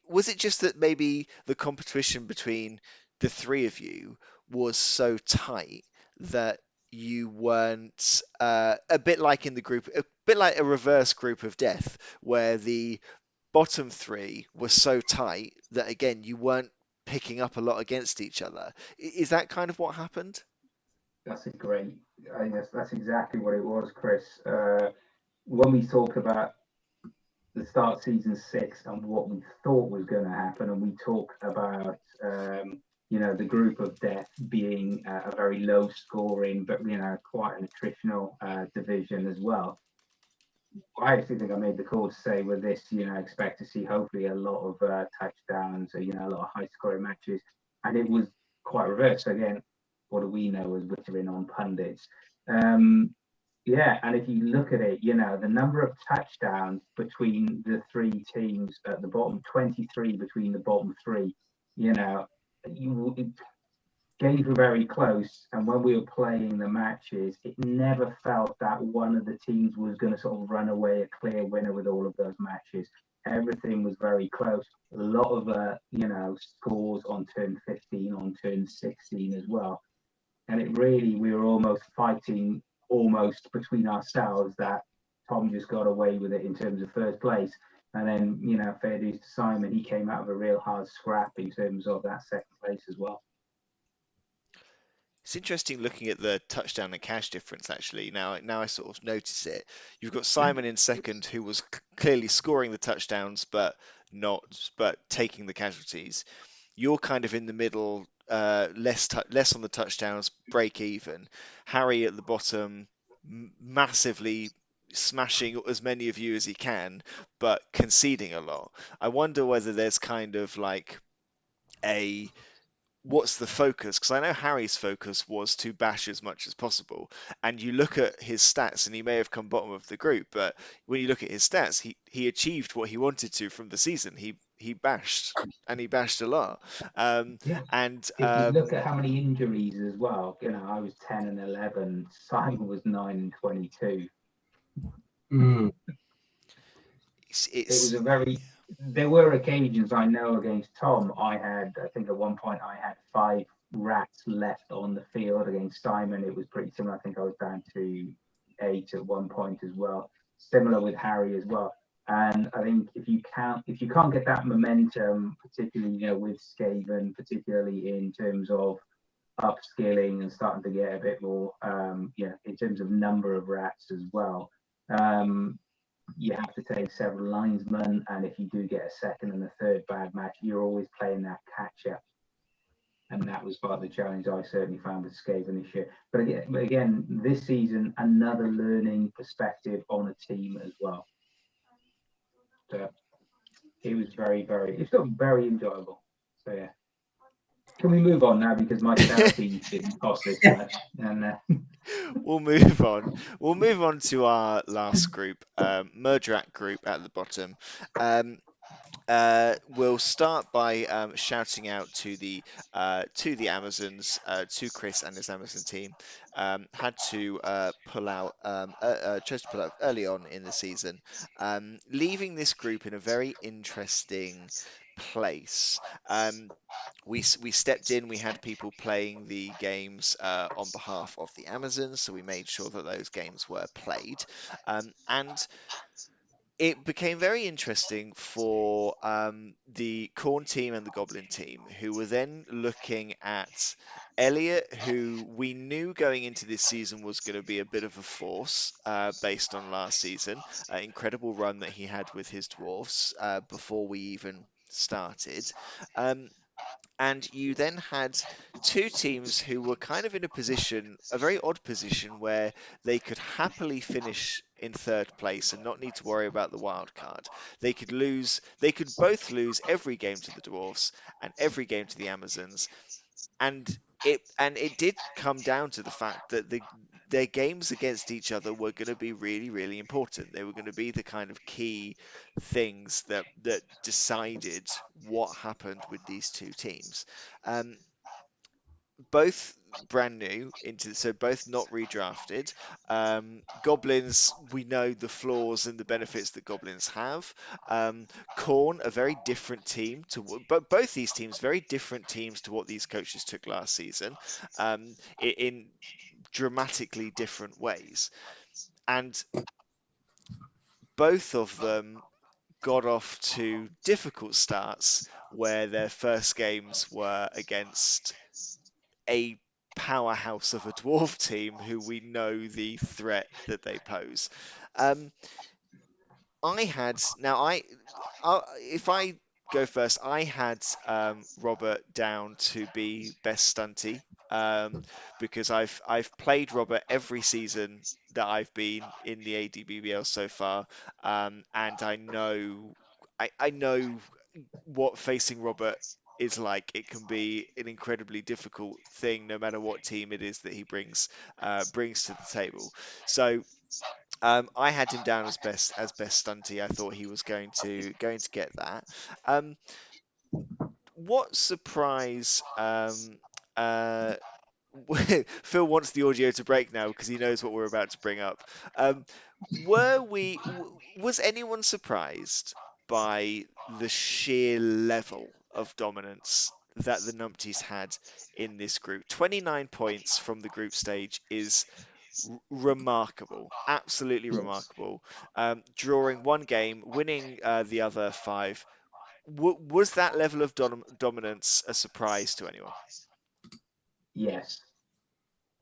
was it just that maybe the competition between the 3 of you was so tight that you weren't a bit like in the group, a bit like a reverse group of death, where the bottom 3 were so tight that again you weren't picking up a lot against each other? Is that kind of what happened? I think that's exactly what it was, Chris. When we talk about the start of season 6 and what we thought was going to happen, and we talk about the group of death being a very low scoring but quite an attritional division as well. I actually think I made the call to say with this, expect to see hopefully a lot of touchdowns, a lot of high scoring matches, and it was quite reversed. So again, what do we know as wittering on pundits? And if you look at it, the number of touchdowns between the 3 teams at the bottom, 23 between the bottom 3, games were very close, and when we were playing the matches, it never felt that one of the teams was going to sort of run away a clear winner with all of those matches. Everything was very close. A lot of scores on turn 15, on turn 16 as well. And it really, we were almost fighting between ourselves that Tom just got away with it in terms of first place. And then, fair dues to Simon, he came out of a real hard scrap in terms of that second place as well. It's interesting looking at the touchdown and cash difference, actually. Now I sort of notice it. You've got Simon in second, who was clearly scoring the touchdowns, but taking the casualties. You're kind of in the middle, less on the touchdowns, break even. Harry at the bottom, massively smashing as many of you as he can, but conceding a lot. I wonder whether there's kind of like what's the focus? Because I know Harry's focus was to bash as much as possible, and you look at his stats, and he may have come bottom of the group, but when you look at his stats, he achieved what he wanted to from the season. He bashed, and he bashed a lot. And if you look at how many injuries as well, I was 10 and 11, Simon was 9 and 22. Mm. It was a very there were occasions I know against Tom, I think at one point I had 5 rats left on the field. Against Simon, it was pretty similar. I think I was down to 8 at one point as well. Similar with Harry as well. And I think if you can't get that momentum, particularly with Skaven, particularly in terms of upskilling and starting to get a bit more, in terms of number of rats as well. You have to take several linesmen, and if you do get a second and a third bad match, you're always playing that catch up. And that was part of the challenge I certainly found with Skaven this year. But again, this season, another learning perspective on a team as well. So it was it's still very enjoyable. So yeah. Can we move on now, because my therapy didn't cost this much? And We'll move on. We'll move on to our last group, Murderat group at the bottom. We'll start by shouting out to the Amazons, to Chris and his Amazon team. Had to chose to pull out early on in the season, leaving this group in a very interesting place. We stepped in. We had people playing the games on behalf of the Amazons, so we made sure that those games were played, and it became very interesting for the Corn team and the Goblin team, who were then looking at Elliot, who we knew going into this season was going to be a bit of a force based on last season. Incredible run that he had with his dwarfs before we even started. And you then had two teams who were kind of in a very odd position, where they could happily finish in third place and not need to worry about the wild card. They could both lose every game to the Dwarfs and every game to the Amazons, and it did come down to the fact that their games against each other were going to be really, really important. They were going to be the kind of key things that decided what happened with these two teams. Both brand new so both not redrafted. Goblins, we know the flaws and the benefits that Goblins have. Khorne, a very different team but both these teams, very different teams to what these coaches took last season, in dramatically different ways. And both of them got off to difficult starts, where their first games were against a powerhouse of a dwarf team who we know the threat that they pose. If I go first, I had Robert down to be best stunty, because I've played Robert every season that I've been in the ADBBL so far, and I know what facing Robert is like. It can be an incredibly difficult thing, no matter what team it is that he brings to the table. So I had him down as best stunty. I thought he was going to get that. What surprise? Phil wants the audio to break now because he knows what we're about to bring up. Was anyone surprised by the sheer level of dominance that the Numpties had in this group? 29 points from the group stage is remarkable, absolutely remarkable. Drawing one game, winning the other 5. Was that level of dominance a surprise to anyone? yes,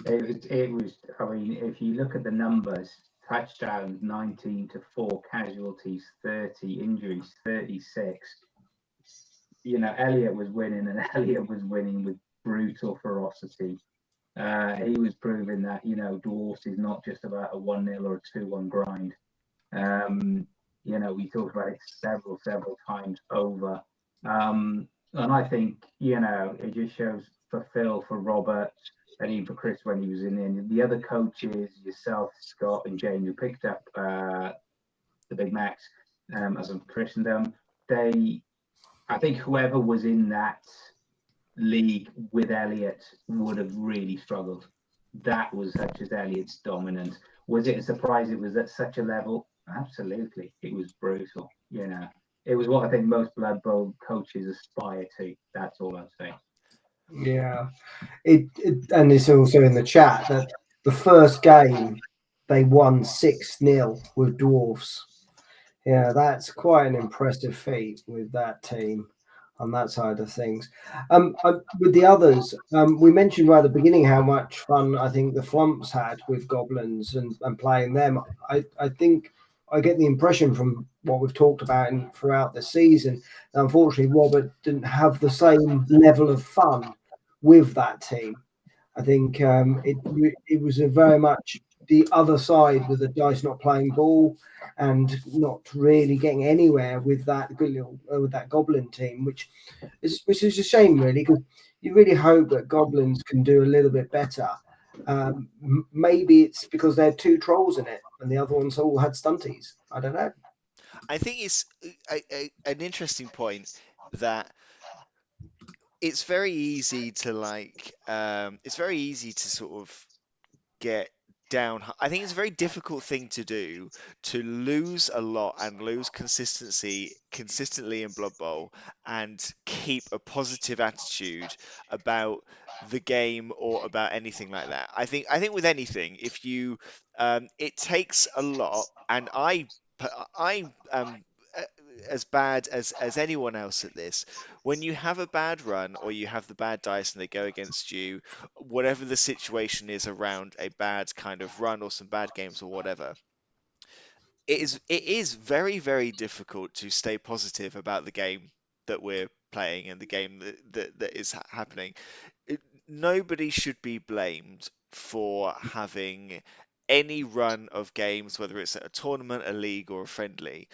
it was. I mean, if you look at the numbers, touchdowns 19 to 4, casualties 30, injuries 36. Elliot was winning, and Elliot was winning with brutal ferocity. He was proving that Dwarfs is not just about a 1-0 or a 2-1 grind. We talked about it several times over, and I think it just shows for Phil, for Robert, and even for Chris when he was in the other coaches, yourself, Scott, and Jane, who picked up the Big Macs, as in Christendom. I think whoever was in that league with Elliot would have really struggled. That was such as Elliot's dominance. Was it a surprise it was at such a level? Absolutely. It was brutal. it was what I think most Blood Bowl coaches aspire to. That's all I'll say. Yeah, and it's also in the chat that the first game they won 6-0 with dwarfs. Yeah, that's quite an impressive feat with that team on that side of things. With the others, we mentioned right at the beginning how much fun I think the Flumps had with goblins and playing them. I think I get the impression from what we've talked about throughout the season. Unfortunately, Robert didn't have the same level of fun with that team. I think it was a very much the other side with the dice not playing ball and not really getting anywhere with that goblin team, which is a shame really, because you really hope that goblins can do a little bit better. Maybe it's because they had 2 trolls in it and the other ones all had stunties. I don't know. I think it's an interesting point that it's very easy to it's very easy to sort of get down. I think it's a very difficult thing to do, to lose a lot and lose consistently in Blood Bowl and keep a positive attitude about the game or about anything like that. I think with anything, if you it takes a lot, and I am uh, as bad as anyone else at this. When you have a bad run or you have the bad dice and they go against you, whatever the situation is around a bad kind of run or some bad games or whatever, it is very, very difficult to stay positive about the game that we're playing and the game that is happening. Nobody should be blamed for having any run of games, whether it's at a tournament, a league, or a friendly,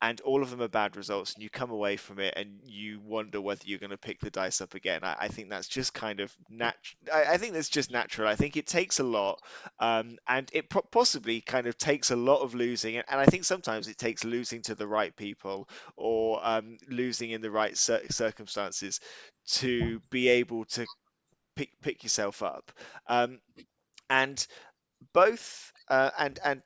and all of them are bad results, and you come away from it and you wonder whether you're going to pick the dice up again. I think that's just kind of I think that's just natural. I think it takes a lot, and it possibly kind of takes a lot of losing, and I think sometimes it takes losing to the right people or losing in the right circumstances to be able to pick yourself up. Um, and both and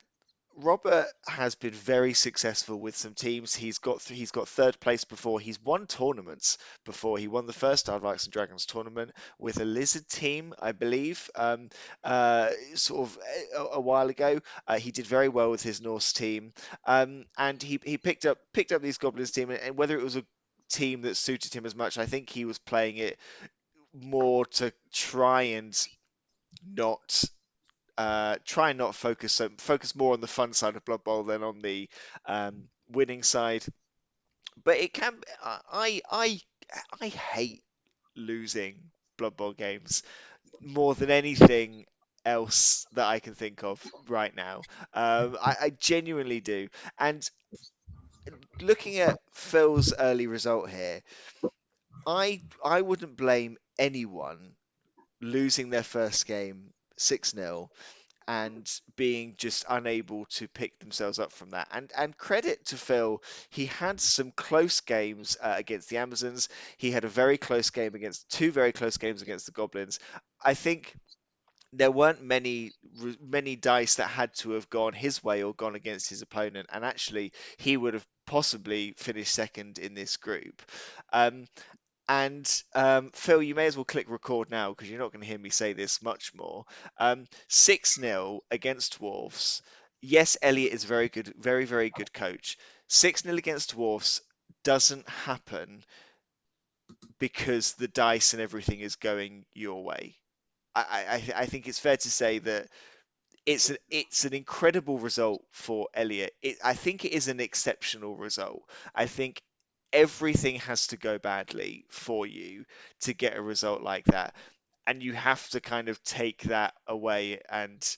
Robert has been very successful with some teams. He's got third place before. He's won tournaments before. He won the first Starbucks and Dragons tournament with a lizard team, I believe, sort of a while ago. He did very well with his Norse team, and he picked up these goblins team, and whether it was a team that suited him as much, I think he was playing it more to not try and not focus more on the fun side of Blood Bowl than on the winning side. But it can. I hate losing Blood Bowl games more than anything else that I can think of right now. I genuinely do. And looking at Phil's early result here, I wouldn't blame anyone losing their first game 6-0 and being just unable to pick themselves up from that. And credit to Phil, he had some close games against the Amazons. He had a very close game against two very close games against the Goblins. I think there weren't many dice that had to have gone his way or gone against his opponent, and actually he would have possibly finished second in this group. Um, and Phil, you may as well click record now because you're not going to hear me say this much more. 6-0 against Dwarfs. Yes, Elliot is very good, very, very good coach. 6-0 against Dwarfs doesn't happen because the dice and everything is going your way. I think it's fair to say that it's an incredible result for Elliot. I think it is an exceptional result. I think everything has to go badly for you to get a result like that, and you have to kind of take that away and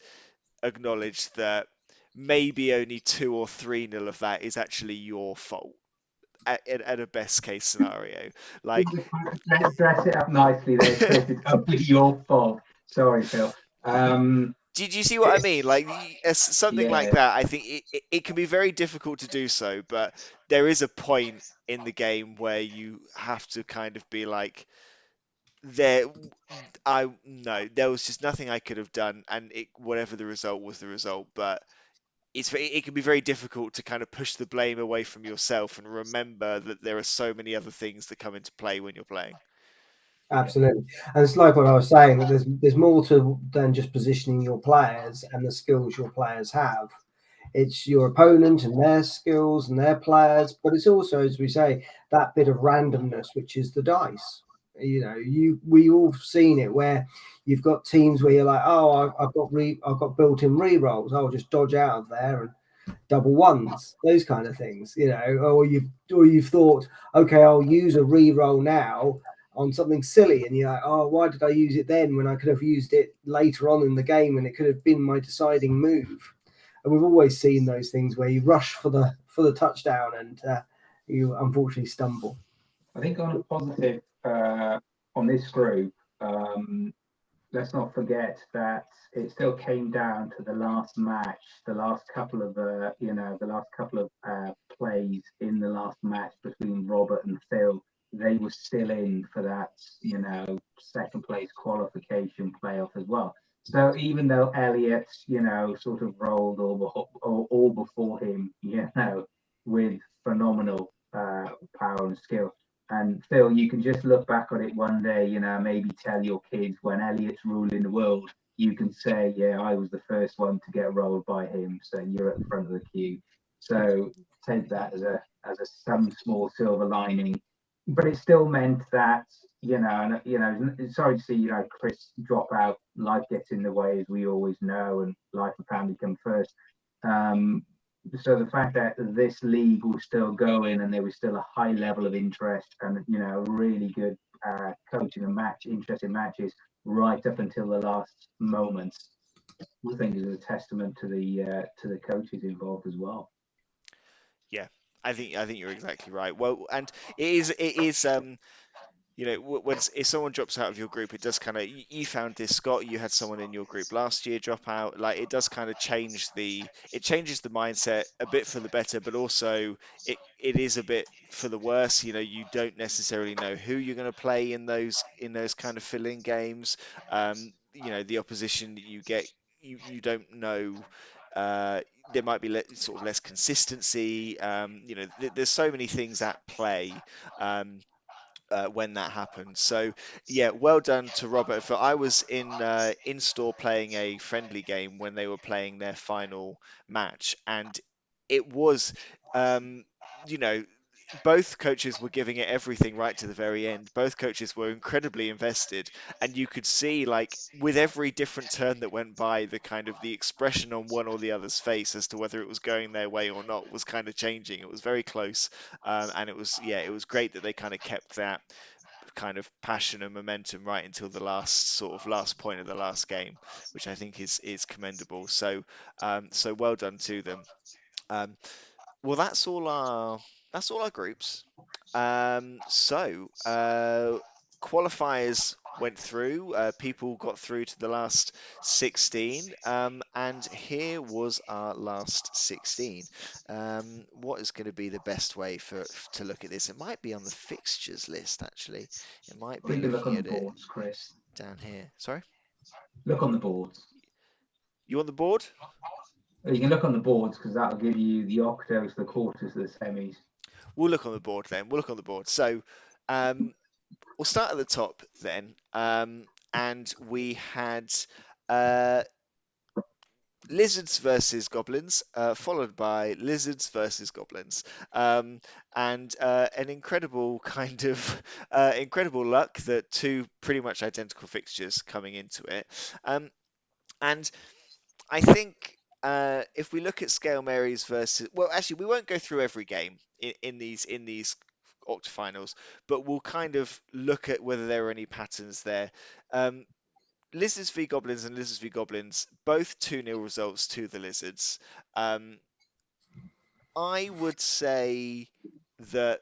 acknowledge that maybe only 2 or 3 nil of that is actually your fault at a best case scenario. Like, Let's dress it up nicely there, Chris. It's only your fault. Sorry, Phil. did you see what I mean? Like something like Yeah, that, I think it can be very difficult to do so, but there is a point in the game where you have to kind of be like, there, no, there was just nothing I could have done, and whatever the result was the result. But it can be very difficult to kind of push the blame away from yourself and remember that there are so many other things that come into play when you're playing. Absolutely, and it's like what I was saying, that there's more to than just positioning your players and the skills your players have. It's your opponent and their skills and their players, but it's also, as we say, that bit of randomness, which is the dice. We all seen it where you've got teams where you're like, oh, I've got built-in re-rolls. I'll just dodge out of there and double ones, those kind of things, or you've thought, okay, I'll use a re-roll now on something silly, and you're like, oh, why did I use it then when I could have used it later on in the game and it could have been my deciding move? And we've always seen those things where you rush for the touchdown and you unfortunately stumble. I think on a positive on this group, let's not forget that it still came down to the last match, the last couple of plays in the last match between Robert and Phil. They were still in for that, second place qualification playoff as well. So even though Elliot, sort of rolled all before him, with phenomenal power and skill. And Phil, you can just look back on it one day, maybe tell your kids when Elliot's ruling the world, you can say, yeah, I was the first one to get rolled by him. So you're at the front of the queue. So take that as some small silver lining. But it still meant that, sorry to see, Chris drop out. Life gets in the way, as we always know, and life and family come first. So the fact that this league was still going and there was still a high level of interest and really good coaching and interesting matches right up until the last moments, I think is a testament to the coaches involved as well. Yeah, I think you're exactly right. Well, and it is when if someone drops out of your group, it does kind of, you found this, Scott, you had someone in your group last year drop out, like it does kind of changes the mindset a bit for the better, but also it is a bit for the worse. You don't necessarily know who you're going to play in those kind of fill-in games. The opposition that you get, you don't know. There might be sort of less consistency. There's so many things at play. When that happened. So yeah, well done to Robert. For I was in store playing a friendly game when they were playing their final match, and it was, um, you know. Both coaches were giving it everything right to the very end. Both coaches were incredibly invested, and you could see, like, with every different turn that went by, the kind of the expression on one or the other's face as to whether it was going their way or not was kind of changing. It was very close, and it was great that they kind of kept that kind of passion and momentum right until the last point of the last game, which I think is commendable. So so well done to them. Um, well, that's all our groups. Qualifiers went through. People got through to the last 16, and here was our last 16. What is going to be the best way to look at this? It might be on the fixtures list, actually. It might Or be you can look on looking the at it boards, Chris. down here. Sorry, Look on the boards. you on the board? Or you can look on the boards because that'll give you the octaves, the quarters, the semis. We'll look on the board then. We'll look on the board. So, we'll start at the top then. And we had uh, lizards versus goblins, followed by lizards versus goblins, and an incredible kind of incredible luck that two pretty much identical fixtures coming into it. And I think if we look at Scale Marys versus, well, actually, we won't go through every game in these octafinals, but we'll kind of look at whether there are any patterns there. Lizards v Goblins and Lizards v Goblins, both 2-0 results to the Lizards. I would say that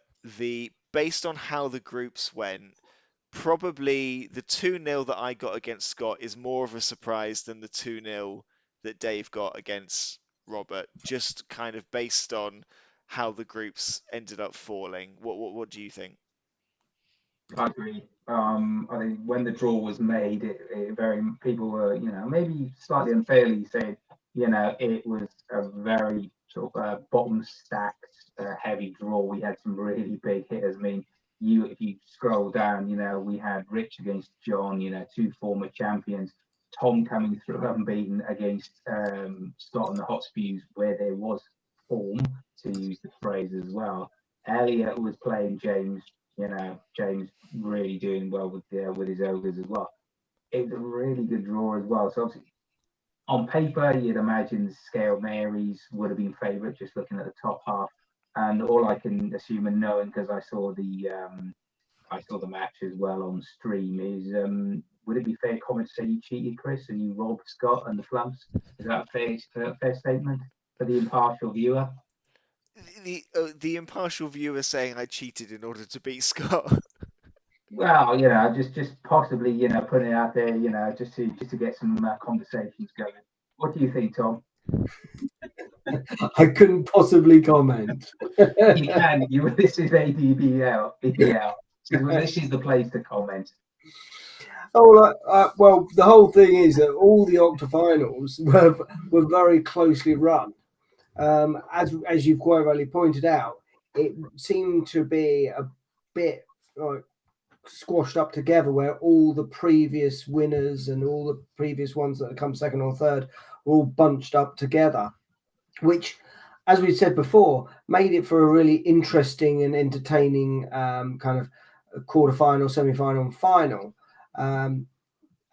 based on how the groups went, probably the 2-0 that I got against Scott is more of a surprise than the 2-0 that Dave got against Robert, just kind of based on how the groups ended up falling. What do you think? I agree. I think when the draw was made, it very people were, maybe slightly unfairly saying, it was a very sort of bottom stacked heavy draw. We had some really big hitters. I mean, if you scroll down, we had Rich against John, two former champions. Tom coming through unbeaten against Scott and the Hot Spews, where there was form, to use the phrase as well. Elliot was playing James, James really doing well with his ogres as well. It was a really good draw as well. So obviously, on paper, you'd imagine Scale Marys would have been favourite, just looking at the top half. And all I can assume and knowing, because I saw the match as well on stream, is would it be fair comment to say you cheated, Chris, and you robbed Scott and the Flumps? Is that a fair statement for the impartial viewer? The impartial viewer saying I cheated in order to beat Scott. Well, just possibly, putting it out there, just to get some conversations going. What do you think, Tom? I couldn't possibly comment. You can. This is ADBL. This is the place to comment. Oh, well, the whole thing is that all the octafinals were very closely run. As you've quite rightly pointed out, it seemed to be a bit like squashed up together, where all the previous winners and all the previous ones that have come second or third were all bunched up together, which, as we said before, made it for a really interesting and entertaining kind of quarterfinal, semi-final, and final. And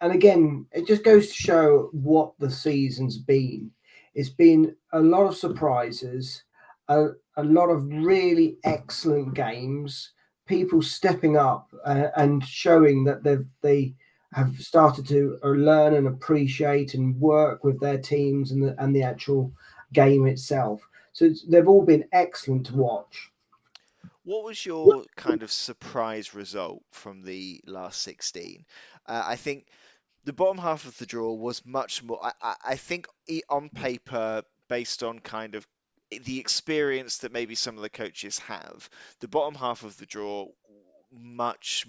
again, it just goes to show what the season's been. It's been a lot of surprises, a lot of really excellent games, people stepping up and showing that they have started to learn and appreciate and work with their teams and the actual game itself. So they've all been excellent to watch. What was your kind of surprise result from the last 16? I think the bottom half of the draw was much more. I think on paper, based on kind of the experience that maybe some of the coaches have, the bottom half of the draw looked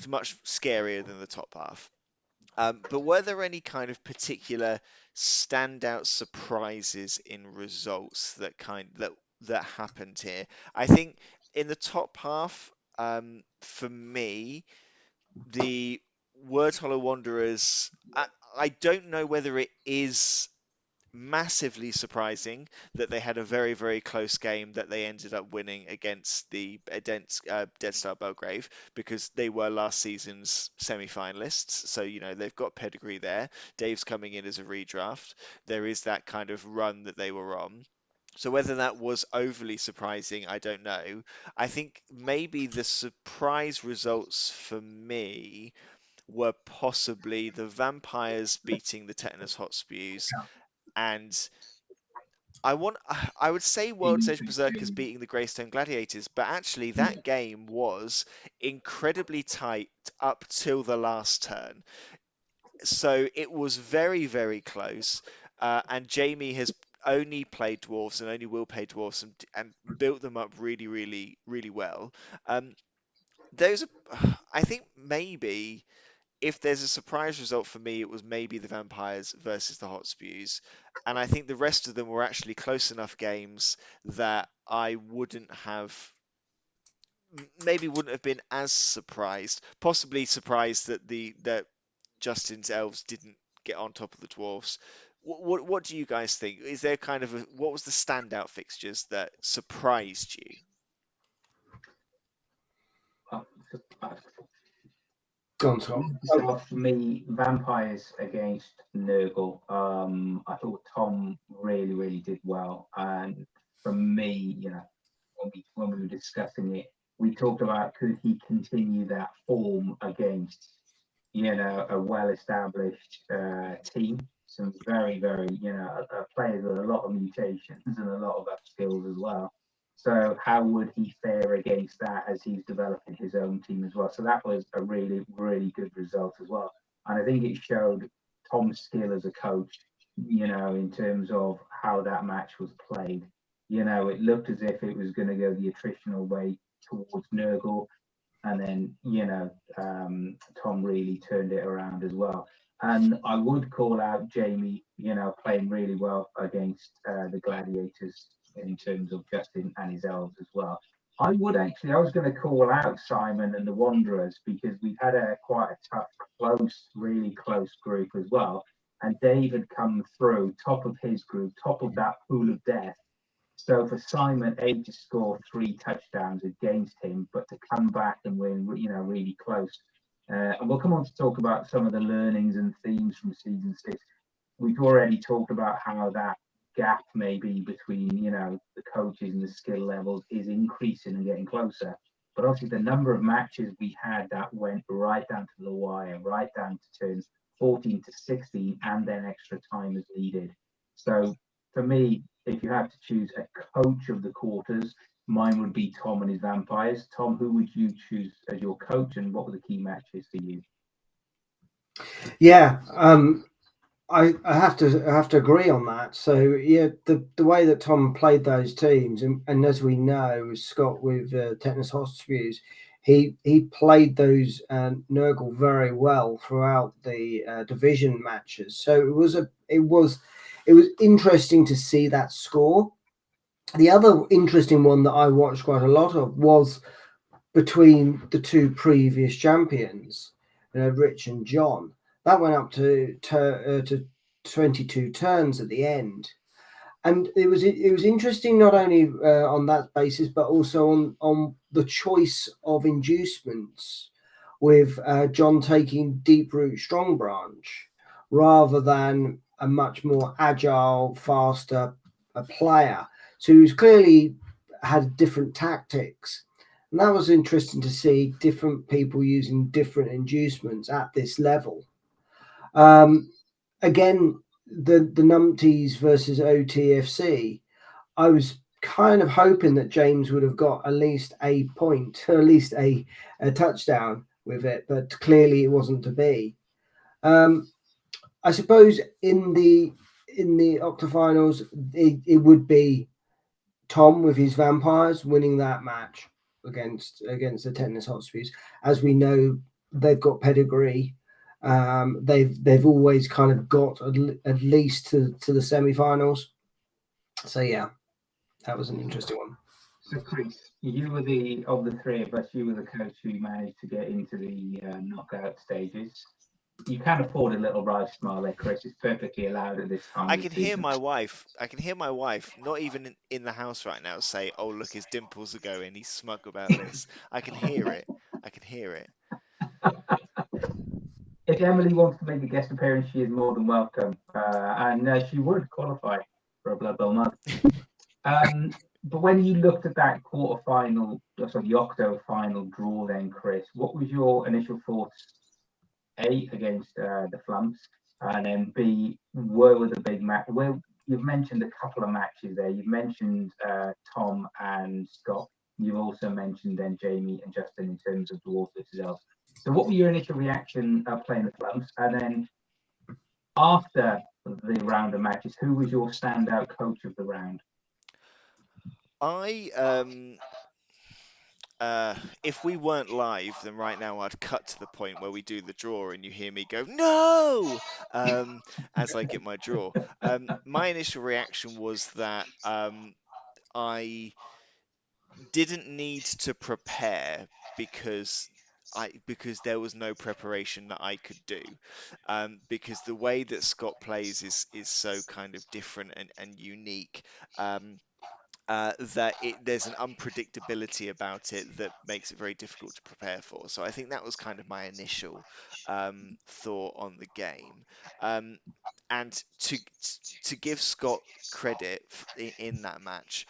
much scarier than the top half. But were there any kind of particular standout surprises in results that happened here? I think in the top half, for me, the Word Hollow Wanderers. I don't know whether it is massively surprising that they had a very, very close game that they ended up winning against the Dead Star Belgrave, because they were last season's semi-finalists. So, they've got pedigree there. Dave's coming in as a redraft. There is that kind of run that they were on. So whether that was overly surprising, I don't know. I think maybe the surprise results for me were possibly the Vampires beating the Tetanus Hot Spews, and I would say World's Edge Berserkers beating the Greystone Gladiators, but actually that game was incredibly tight up till the last turn. So it was very, very close. And Jamie has only played dwarves and only will play dwarves and built them up really, really, really well. Those are, I think maybe if there's a surprise result for me, it was maybe the Vampires versus the Hot Spews. And I think the rest of them were actually close enough games that I maybe wouldn't have been as surprised. Possibly surprised that Justin's elves didn't get on top of the dwarves. What do you guys think? Is there kind of what was the standout fixtures that surprised you? Go on, Scott. So for me, Vampires against Nurgle. I thought Tom really, really did well. And for me, when we were discussing it, we talked about could he continue that form against, a well-established team. Some very, very, players with a lot of mutations and a lot of upskills as well. So how would he fare against that as he's developing his own team as well? So that was a really, really good result as well. And I think it showed Tom's skill as a coach, in terms of how that match was played. It looked as if it was going to go the attritional way towards Nurgle. And then, Tom really turned it around as well. And I would call out Jamie, playing really well against the Gladiators in terms of Justin and his elves as well. I was going to call out Simon and the Wanderers because we've had quite a tough, really close group as well. And Dave had come through top of his group, top of that pool of death. So for Simon, to score 3 touchdowns against him, but to come back and win, really close. And we'll come on to talk about some of the learnings and themes from season 6. We've already talked about how that gap maybe between, the coaches and the skill levels is increasing and getting closer. But obviously the number of matches we had that went right down to the wire, right down to turns 14 to 16, and then extra time is needed. So for me, if you have to choose a coach of the quarters, mine would be Tom and his Vampires. Tom, who would you choose as your coach, and what were the key matches for you? Yeah, I have to agree on that. So yeah, the way that Tom played those teams, and as we know, Scott with Tetanus Hospice, he played those Nurgle very well throughout the division matches. So it was interesting to see that score. The other interesting one that I watched quite a lot of was between the 2 previous champions, Rich and John. That went up to 22 turns at the end, and it was interesting not only on that basis but also on the choice of inducements, with John taking Deep Root Strong Branch rather than a much more agile, faster player. So he's clearly had different tactics. And that was interesting to see different people using different inducements at this level. Again, the numpties versus OTFC, I was kind of hoping that James would have got at least a point, or at least a touchdown with it, but clearly it wasn't to be. I suppose in the octafinals, it would be Tom with his Vampires winning that match against the Tetanus Hospice. As we know, they've got pedigree. They've always kind of got at least to the semi-finals. So yeah, that was an interesting one. So Chris, you were of the 3 of us, you were the coach who managed to get into the knockout stages. You can afford a little wry smile there, Chris. It's perfectly allowed at this time. I can hear my wife. Not even in the house right now, say, "Oh, look, his dimples are going. He's smug about this." I can hear it. If Emily wants to make a guest appearance, she is more than welcome, and she would qualify for a Bloodbowl mug. But when you looked at that quarterfinal, the octo final draw, then Chris, what was your initial thoughts? A, against the Flumps, and then B, where were the big match? Well, you've mentioned a couple of matches there. You've mentioned Tom and Scott. You've also mentioned then Jamie and Justin in terms of Dwarves versus Elves. So what were your initial reaction playing the Flumps? And then after the round of matches, who was your standout coach of the round? If we weren't live, then right now I'd cut to the point where we do the draw and you hear me go, "No!" As I get my draw. My initial reaction was that I didn't need to prepare because there was no preparation that I could do, because the way that Scott plays is so kind of different and unique. That there's an unpredictability about it that makes it very difficult to prepare for. So I think that was kind of my initial thought on the game. And to give Scott credit in that match,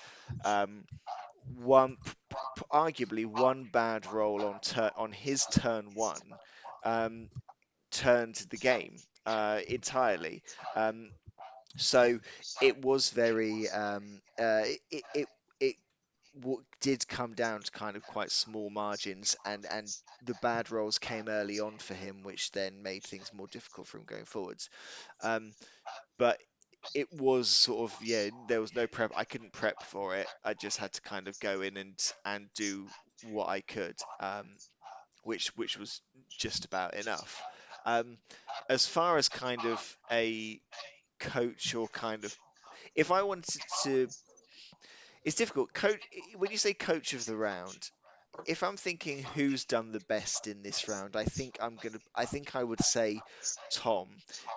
arguably one bad roll on his turn 1 turned the game entirely. So it was very it did come down to kind of quite small margins, and the bad rolls came early on for him, which then made things more difficult for him going forwards. But it was sort of, there was no prep. I couldn't prep for it. I just had to kind of go in and do what I could, which was just about enough. Um, as far as kind of a coach or kind of, if I wanted to, it's difficult. Coach, when you say coach of the round, if I'm thinking who's done the best in this round, I think I would say Tom,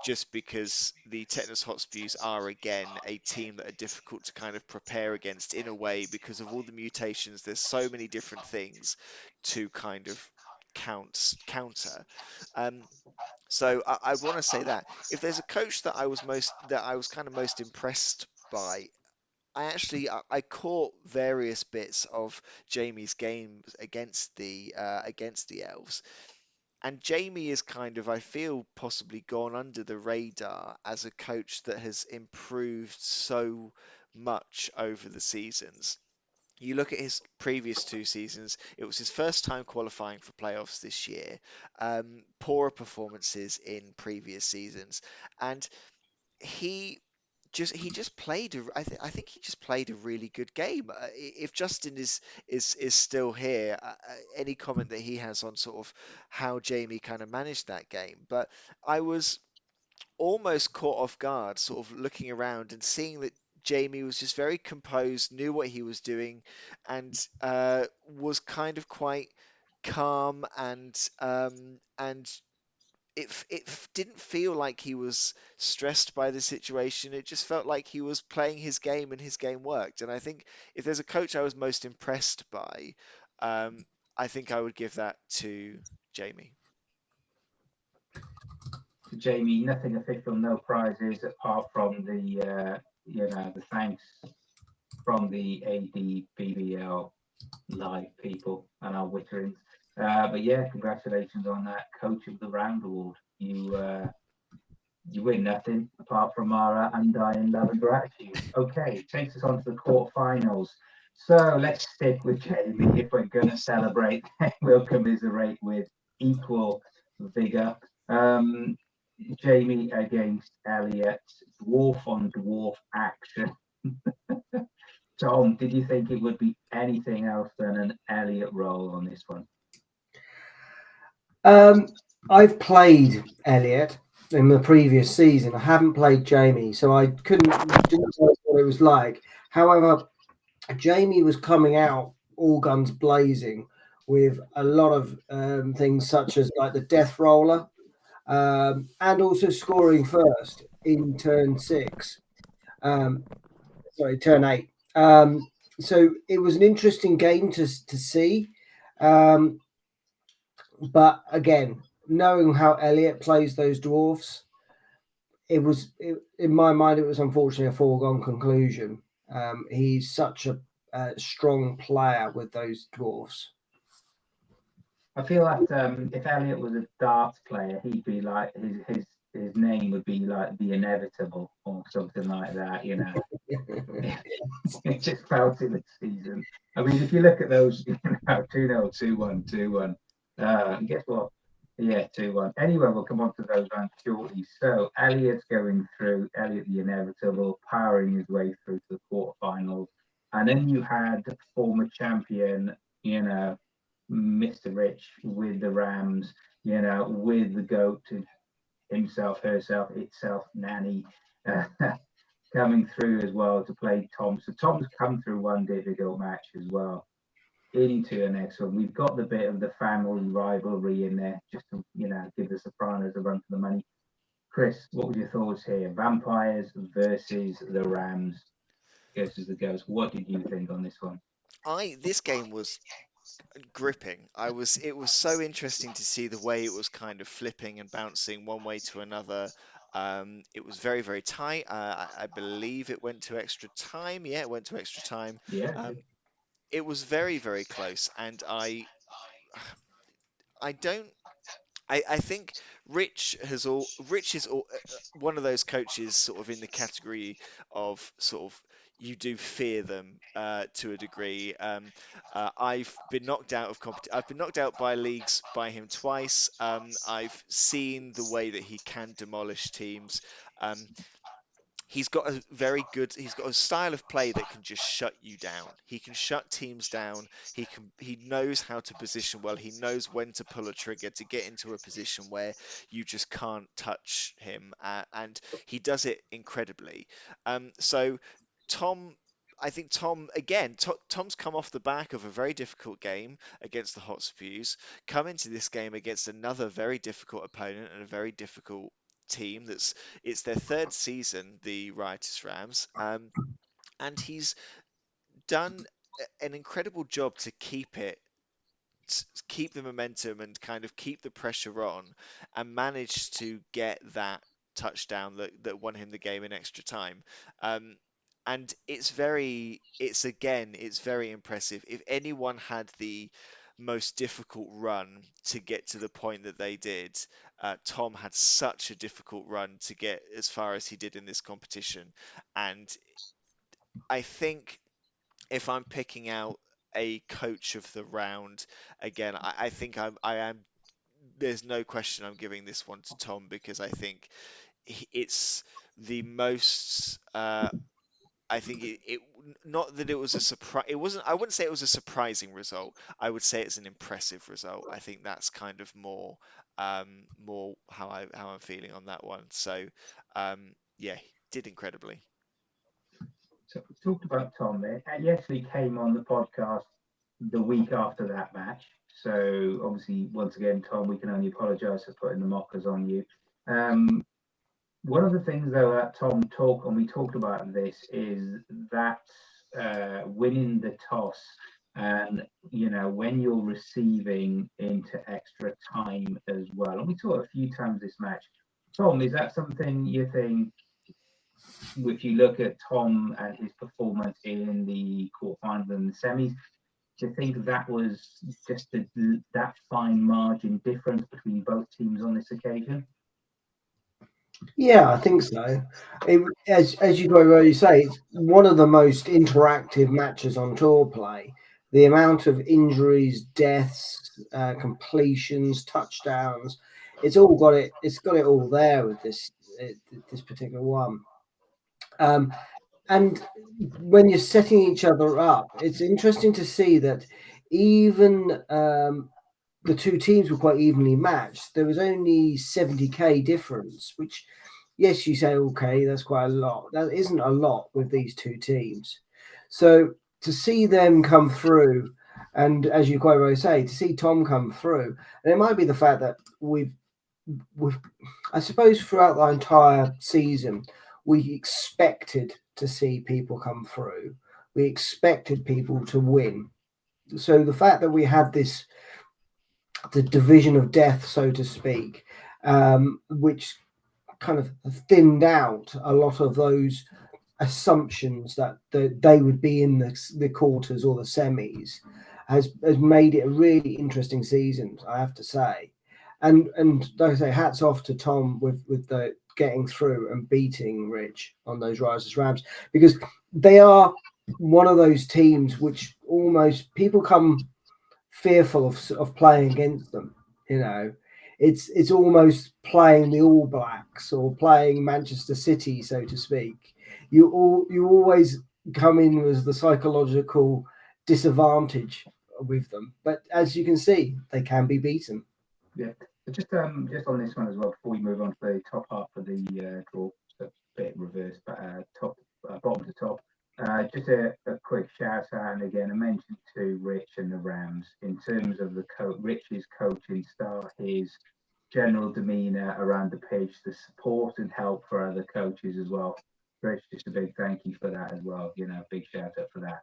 just because the Technos Hotspews are again a team that are difficult to kind of prepare against in a way because of all the mutations. There's so many different things to kind of counter. Um, so I'd want to say that if there's a coach that I was kind of most impressed by, I caught various bits of Jamie's games against the elves, and Jamie is kind of, I feel, possibly gone under the radar as a coach that has improved so much over the seasons. You look at his previous two seasons, it was his first time qualifying for playoffs this year, poorer performances in previous seasons, and he he just played I think he just played a really good game. If Justin is still here, any comment that he has on sort of how Jamie kind of managed that game, but I was almost caught off guard, sort of looking around and seeing that Jamie was just very composed, knew what he was doing, and was kind of quite calm and didn't feel like he was stressed by the situation. It just felt like he was playing his game and his game worked. And I think if there's a coach I was most impressed by, um, I think I would give that to Jamie. So Jamie, nothing official, no prizes apart from the the thanks from the ADBBL live people and our Witterings. But yeah, congratulations on that Coach of the Round award. You win nothing apart from our undying love and gratitude. Okay, takes us on to the quarterfinals. So let's stick with Jamie. If we're going to celebrate, we'll commiserate with equal vigor. Um, Jamie against Elliot, dwarf on dwarf action. Tom, did you think it would be anything else than an Elliot roll on this one? I've played Elliot in the previous season. I haven't played Jamie, so I didn't know what it was like. However, Jamie was coming out all guns blazing with a lot of things such as like the death roller, and also scoring first in turn 6. Um, sorry, turn 8. So it was an interesting game to see. Um, but again, knowing how Elliot plays those dwarfs, in my mind, it was unfortunately a foregone conclusion. He's such a strong player with those dwarfs. I feel that if Elliot was a darts player, he'd be like his name would be like the inevitable or something like that. You know, it just felt in the season. I mean, if you look at those, 2-0, 2-1, 2-1. Guess what? Yeah, 2-1. Anyway, we'll come on to those rounds shortly. So Elliot's going through, Elliot the inevitable, powering his way through to the quarterfinals. And then you had former champion, Mr. Rich with the Rams, with the GOAT himself, herself, itself, Nanny, coming through as well to play Tom. So Tom's come through one difficult match as well into the next one. We've got the bit of the family rivalry in there just to, give the Sopranos a run for the money. Chris, what were your thoughts here? Vampires versus the Rams versus the Ghosts. What did you think on this one? This game was gripping. It was so interesting to see the way it was kind of flipping and bouncing one way to another. It was very, very tight. I believe it went to extra time. Yeah, it went to extra time. Yeah. It was very, very close, and I don't. I think Rich is one of those coaches sort of in the category of sort of you do fear them to a degree. I've been knocked out by leagues by him twice. I've seen the way that he can demolish teams. Um, he's got a style of play that can just shut you down. He can shut teams down. He knows how to position well. He knows when to pull a trigger to get into a position where you just can't touch him, and he does it incredibly. So Tom. I think Tom again. Tom's come off the back of a very difficult game against the Hotspurs, come into this game against another very difficult opponent and a very difficult team that's it's their third season, the Riotous Rams, and he's done an incredible job to keep the momentum and kind of keep the pressure on, and manage to get that touchdown that won him the game in extra time. Um, and it's very impressive. If anyone had the most difficult run to get to the point that they did, Tom had such a difficult run to get as far as he did in this competition. And I think if I'm picking out a coach of the round, again, I think I am. There's no question I'm giving this one to Tom, because I think it's the most. I think not that it was a surprise. It wasn't. I wouldn't say it was a surprising result. I would say it's an impressive result. I think that's kind of more how I'm feeling on that one. So, yeah, he did incredibly. So we talked about Tom there. He actually came on the podcast the week after that match. So obviously, once again, Tom, we can only apologise for putting the mockers on you. Um, One of the things though that Tom talked, and we talked about this, is that winning the toss, and when you're receiving into extra time as well. And we saw it a few times this match. Tom, is that something you think, if you look at Tom and his performance in the quarterfinals and the semis, do you think that was just that fine margin difference between both teams on this occasion? Yeah, I think so. As you guys already say, it's one of the most interactive matches on tour play. The amount of injuries, deaths, completions, touchdowns, it's all got it. It's got it all there with this particular one. And when you're setting each other up, it's interesting to see that even the two teams were quite evenly matched. There was only 70k difference, which, yes, you say, okay, that's quite a lot. That isn't a lot with these two teams. So to see them come through, and as you quite rightly say, to see Tom come through, and it might be the fact that we've I suppose throughout the entire season, we expected to see people come through. We expected people to win. So the fact that we had the division of death, so to speak, which kind of thinned out a lot of those assumptions that they would be in the quarters or the semis, has made it a really interesting season, I have to say. And like I say, hats off to Tom with the getting through and beating Rich on those Rises Rams, because they are one of those teams which almost people come fearful of playing against them. You know, it's almost playing the All Blacks or playing Manchester City, so to speak. You always come in with the psychological disadvantage with them, but as you can see, they can be beaten. Yeah, but just on this one as well, before we move on to the top half of the draw, so a bit reversed, but top bottom to top. Just a quick shout out, and again a mention to Rich and the Rams in terms of Rich's coaching style, his general demeanour around the pitch, the support and help for other coaches as well. Rich, just a big thank you for that as well. Big shout out for that.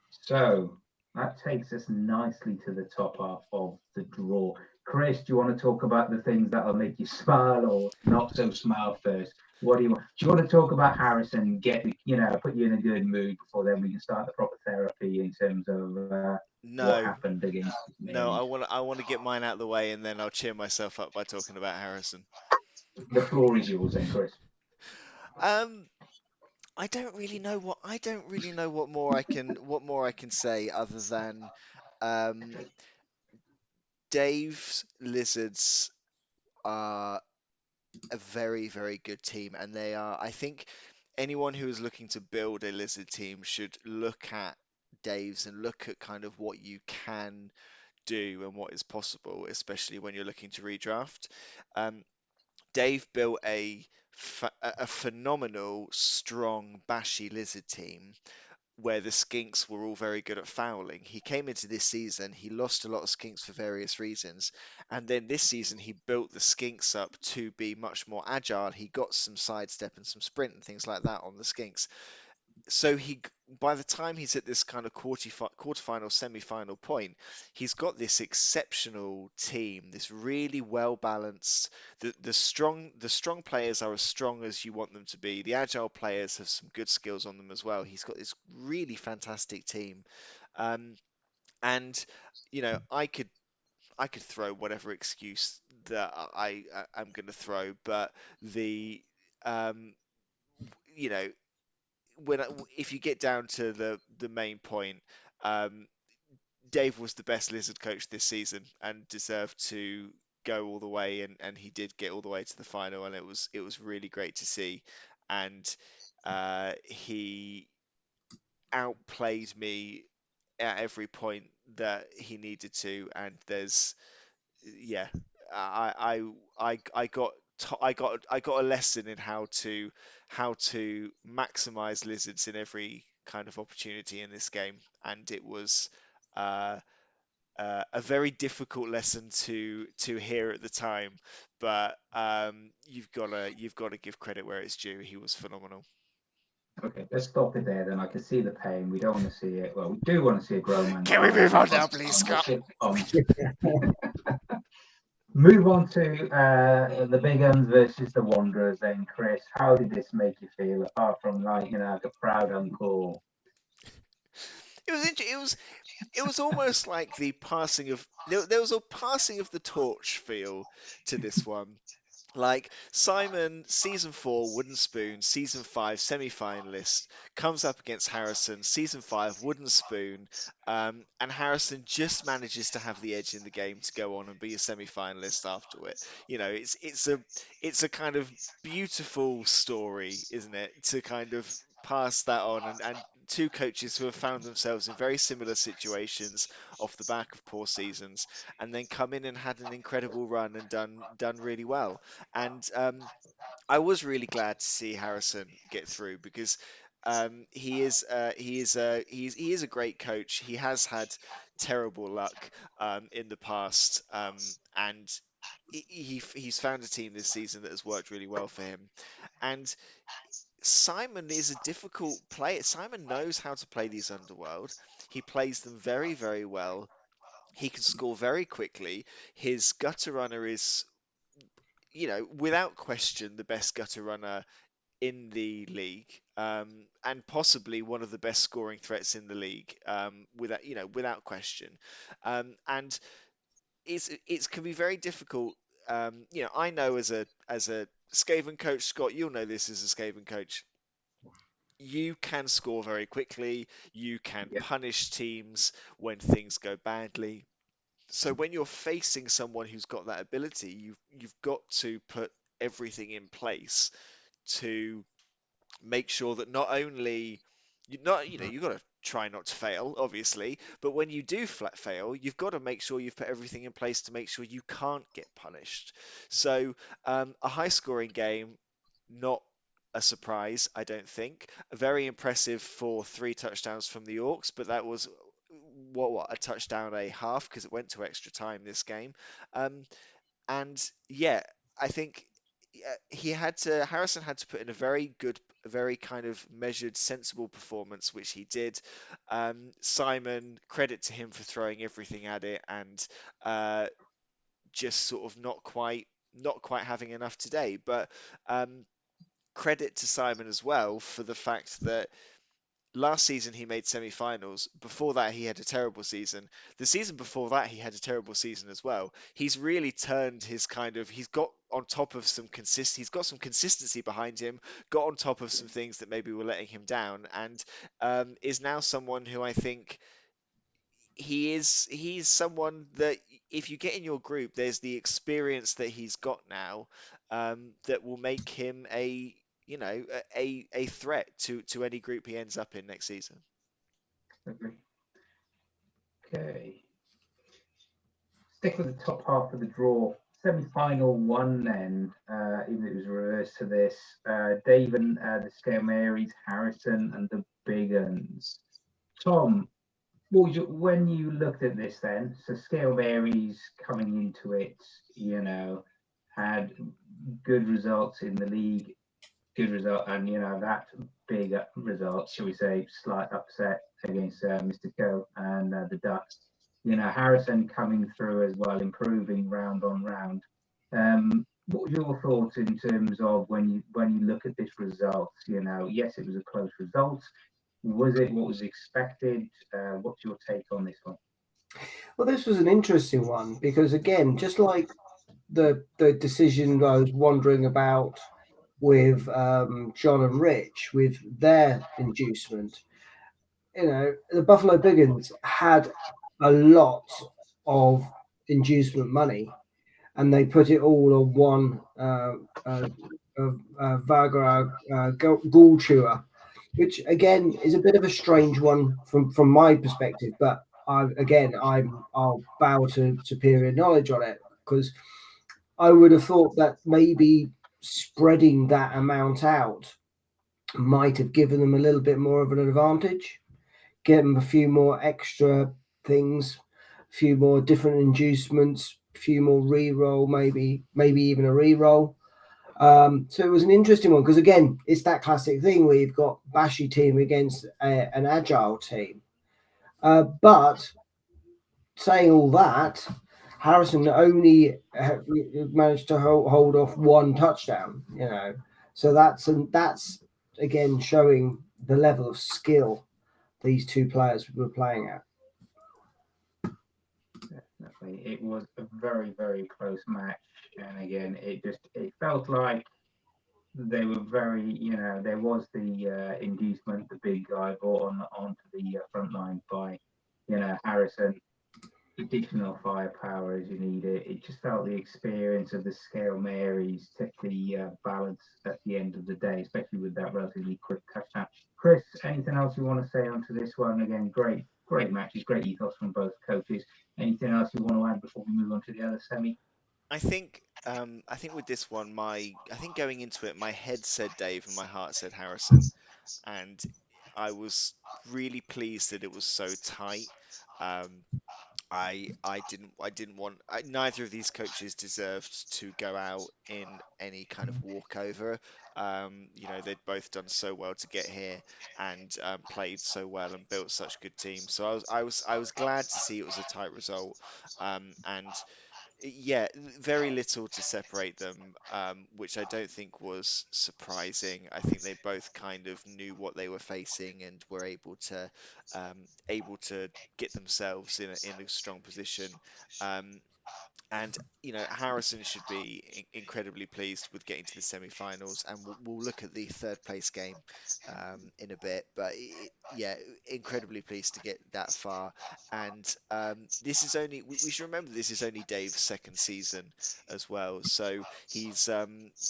So that takes us nicely to the top half of the draw. Chris, do you want to talk about the things that'll make you smile or not so smile first? What do you want? Do you want to talk about Harrison? Put you in a good mood before then we can start the proper therapy in terms of what No, happened against no, Maryland. I want to get mine out of the way, and then I'll cheer myself up by talking about Harrison. The floor is yours, then, Chris. Um, I don't really know what more I can say other than um, Dave's Lizards are a very, very good team, and they are, I think, anyone who is looking to build a Lizard team should look at Dave's and look at kind of what you can do and what is possible, especially when you're looking to redraft. Um, Dave built a phenomenal, strong, bashy Lizard team where the skinks were all very good at fouling. He came into this season, he lost a lot of skinks for various reasons, and then this season he built the skinks up to be much more agile. He got some sidestep and some sprint and things like that on the skinks. So by the time he's at this kind of quarterfinal, semi-final point, he's got this exceptional team, this really well balanced. The strong players are as strong as you want them to be. The agile players have some good skills on them as well. He's got this really fantastic team, um, and I could throw whatever excuse that I'm going to throw, but the um, you know if you get down to the main point, um, Dave was the best Lizard coach this season and deserved to go all the way, and he did get all the way to the final, and it was really great to see, and he outplayed me at every point that he needed to, and yeah, I got I got a lesson in how to maximize lizards in every kind of opportunity in this game, and it was uh, a very difficult lesson to hear at the time, but you've got to give credit where it's due. He was phenomenal. Okay, let's stop it there. Then I can see the pain. We don't want to see it. Well, we do want to see a grown man Can we cry. move on now, please, Scott? Move on to the big uns versus the Wanderers. Then, Chris, how did this make you feel? Apart from like a proud uncle. It was almost like the passing of there was a passing of the torch feel to this one. Like Simon, season 4, Wooden Spoon, season 5, semi-finalist, comes up against Harrison, season 5, Wooden Spoon, and Harrison just manages to have the edge in the game to go on and be a semi-finalist after it. It's a kind of beautiful story, isn't it? To kind of pass that on, and two coaches who have found themselves in very similar situations off the back of poor seasons, and then come in and had an incredible run and done really well. And I was really glad to see Harrison get through because he is a great coach. He has had terrible luck in the past, and he's found a team this season that has worked really well for him. And Simon is a difficult player. Simon knows how to play these underworld. He plays them very, very well. He can score very quickly. His gutter runner is without question, the best gutter runner in the league, and possibly one of the best scoring threats in the league, without question. And it can be very difficult. I know as a Skaven coach, Scott, you'll know this as a Skaven coach. You can score very quickly. You can Yep. punish teams when things go badly. So when you're facing someone who's got that ability, you've got to put everything in place to make sure that not only you've got to try not to fail, obviously, but when you do flat fail, you've got to make sure you've put everything in place to make sure you can't get punished. So a high scoring game, not a surprise, I don't think. Very impressive for 3 touchdowns from the Orcs, but that was what a touchdown a half because it went to extra time this game. Um, and yeah, I think Harrison had to put in a very good, a very kind of measured, sensible performance, which he did. Simon, credit to him for throwing everything at it and just sort of not quite having enough today. But credit to Simon as well for the fact that last season he made semi-finals. Before that, he had a terrible season. The season before that, he had a terrible season as well. He's really turned his kind of. He's got on top of some consist. He's got some consistency behind him. Got on top of some things that maybe were letting him down, and is now someone who I think he's someone that if you get in your group, there's the experience that he's got now that will make him a threat to any group he ends up in next season. Okay. Stick with the top half of the draw. Semi-final one then, even if it was reversed to this. Dave and the Scale Marys, Harrison and the Big Uns. Tom, when you looked at this then, so Scale Marys coming into it, had good results in the league, good result, and that big result, shall we say, slight upset against Mr. Co and the Ducks. Harrison coming through as well, improving round on round. What were your thoughts in terms of when you look at this result? Yes, it was a close result. Was it what was expected? What's your take on this one? Well, this was an interesting one because, again, just like the decision I was wondering about with John and Rich with their inducement, the Buffalo Biggins had a lot of inducement money, and they put it all on one Vagra Ghoul Chewer, which again is a bit of a strange one from my perspective. But I'll bow to superior knowledge on it, because I would have thought that maybe spreading that amount out might have given them a little bit more of an advantage, get them a few more extra things, a few more different inducements, a few more re-roll, maybe even a re-roll. So it was an interesting one because, again, it's that classic thing where you've got Bashy team against an agile team. But saying all that, Harrison only managed to hold off one touchdown. So that's again showing the level of skill these two players were playing at. Definitely, it was a very, very close match, and again, it felt like they were very, there was the inducement, the big guy brought onto the front line by, Harrison. Additional firepower as you need it. It just felt the experience of the Scale Marys took the balance at the end of the day, especially with that relatively quick touchdown. Chris, anything else you want to say onto this one? Again, great matches, great ethos from both coaches. Anything else you want to add before we move on to the other semi? I think with this one, I think going into it, my head said Dave and my heart said Harrison, and I was really pleased that it was so tight. Um, I didn't want neither of these coaches deserved to go out in any kind of walkover. They'd both done so well to get here and played so well and built such good teams. So I was glad to see it was a tight result. And yeah, very little to separate them, which I don't think was surprising. I think they both kind of knew what they were facing and were able to get themselves in a strong position. Um, and Harrison should be incredibly pleased with getting to the semi-finals, and we'll look at the third place game in a bit. But yeah, incredibly pleased to get that far. And this is only we should remember this is only Dave's second season as well. So he's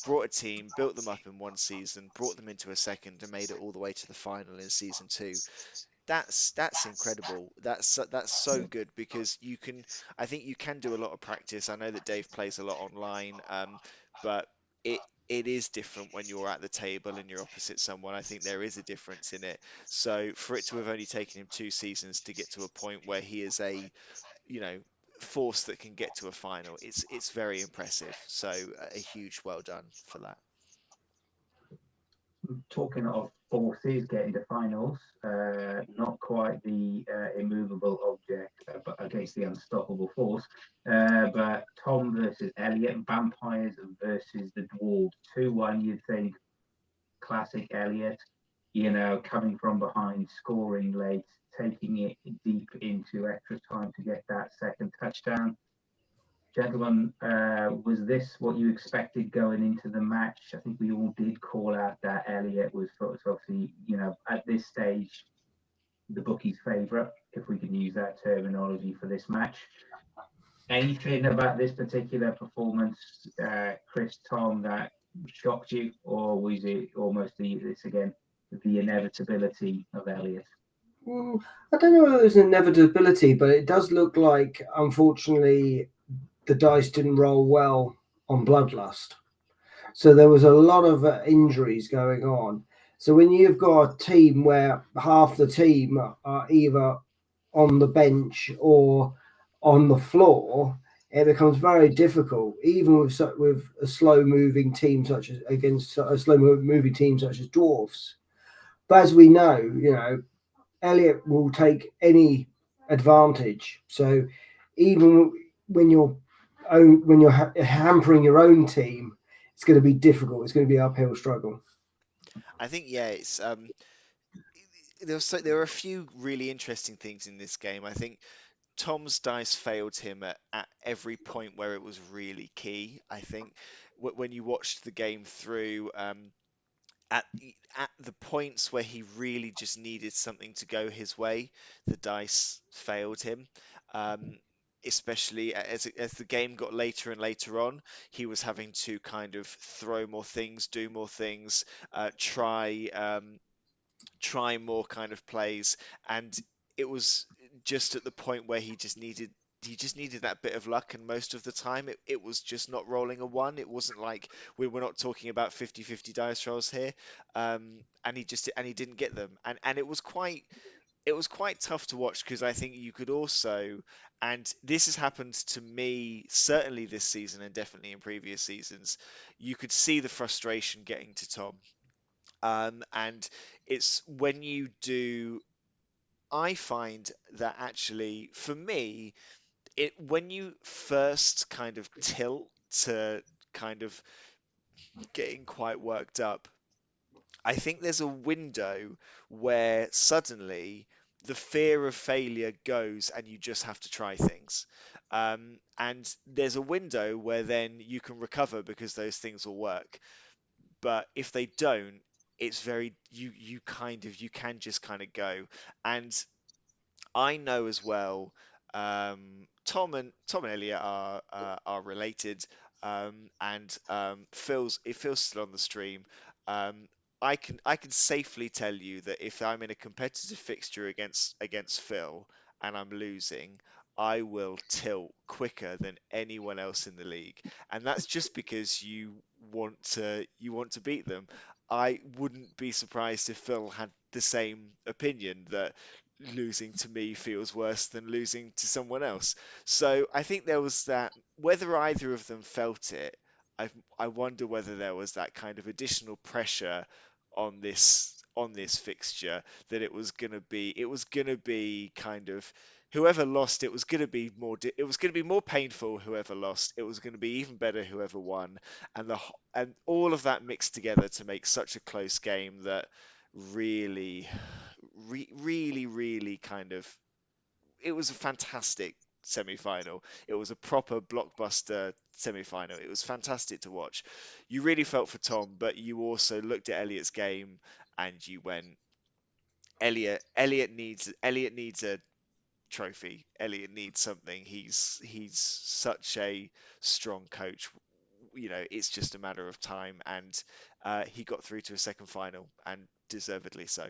brought a team, built them up in one season, brought them into a second, and made it all the way to the final in season two. That's incredible. That's so good because I think you can do a lot of practice. I know that Dave plays a lot online, but it is different when you're at the table and you're opposite someone. I think there is a difference in it. So for it to have only taken him 2 seasons to get to a point where he is force that can get to a final, it's very impressive. So a huge well done for that. Talking of forces getting to finals, not quite the immovable object, but against the unstoppable force. But Tom versus Elliot, Vampires versus the Dwarves, 2-1. You'd think classic Elliot, coming from behind, scoring late, taking it deep into extra time to get that second touchdown. Gentlemen, was this what you expected going into the match? I think we all did call out that Elliott was obviously, at this stage, the bookie's favourite, if we can use that terminology for this match. Anything about this particular performance, Chris, Tom, that shocked you, or was it almost this again, the inevitability of Elliot? I don't know whether there's an inevitability, but it does look like, unfortunately, the dice didn't roll well on Bloodlust. So there was a lot of injuries going on. So when you've got a team where half the team are either on the bench or on the floor, it becomes very difficult, even with a slow moving team such as against a slow moving team such as Dwarfs. But as we know, Elliot will take any advantage. So even when you're hampering your own team, it's going to be difficult. It's going to be an uphill struggle. I think it's there were a few really interesting things in this game. I think Tom's dice failed him at every point where it was really key. I think when you watched the game through, at the points where he really just needed something to go his way, the dice failed him. Um, Especially as the game got later and later on, he was having to kind of throw more things, do more things, try more kind of plays, and it was just at the point where he just needed that bit of luck, and most of the time it was just not rolling a one. It wasn't like we're not talking about 50-50 dice rolls here. And he didn't get them, and it was quite tough to watch, because I think you could also, and this has happened to me certainly this season and definitely in previous seasons, you could see the frustration getting to Tom. And it's when you do, I find that actually, for me, when you first kind of tilt to kind of getting quite worked up, I think there's a window where suddenly the fear of failure goes and you just have to try things. And there's a window where then you can recover because those things will work. But if they don't, it's very you can just kind of go. And I know as well. Tom and Elliot are related, and Phil's still on the stream. Um, I can safely tell you that if I'm in a competitive fixture against Phil and I'm losing, I will tilt quicker than anyone else in the league, and that's just because you want to beat them. I wouldn't be surprised if Phil had the same opinion, that losing to me feels worse than losing to someone else. So I think there was that. Whether either of them felt it, I wonder whether there was that kind of additional pressure on this fixture, that it was gonna be kind of, whoever lost, it was gonna be it was gonna be more painful whoever lost. It was gonna be even better whoever won, and all of that mixed together to make such a close game that really really, really kind of, it was a fantastic semi-final. It was a proper blockbuster semi-final. It was fantastic to watch. You really felt for Tom, but you also looked at Elliot's game and you went, Elliot needs a trophy. Elliot needs something. He's such a strong coach. It's just a matter of time, and he got through to a second final, and deservedly so.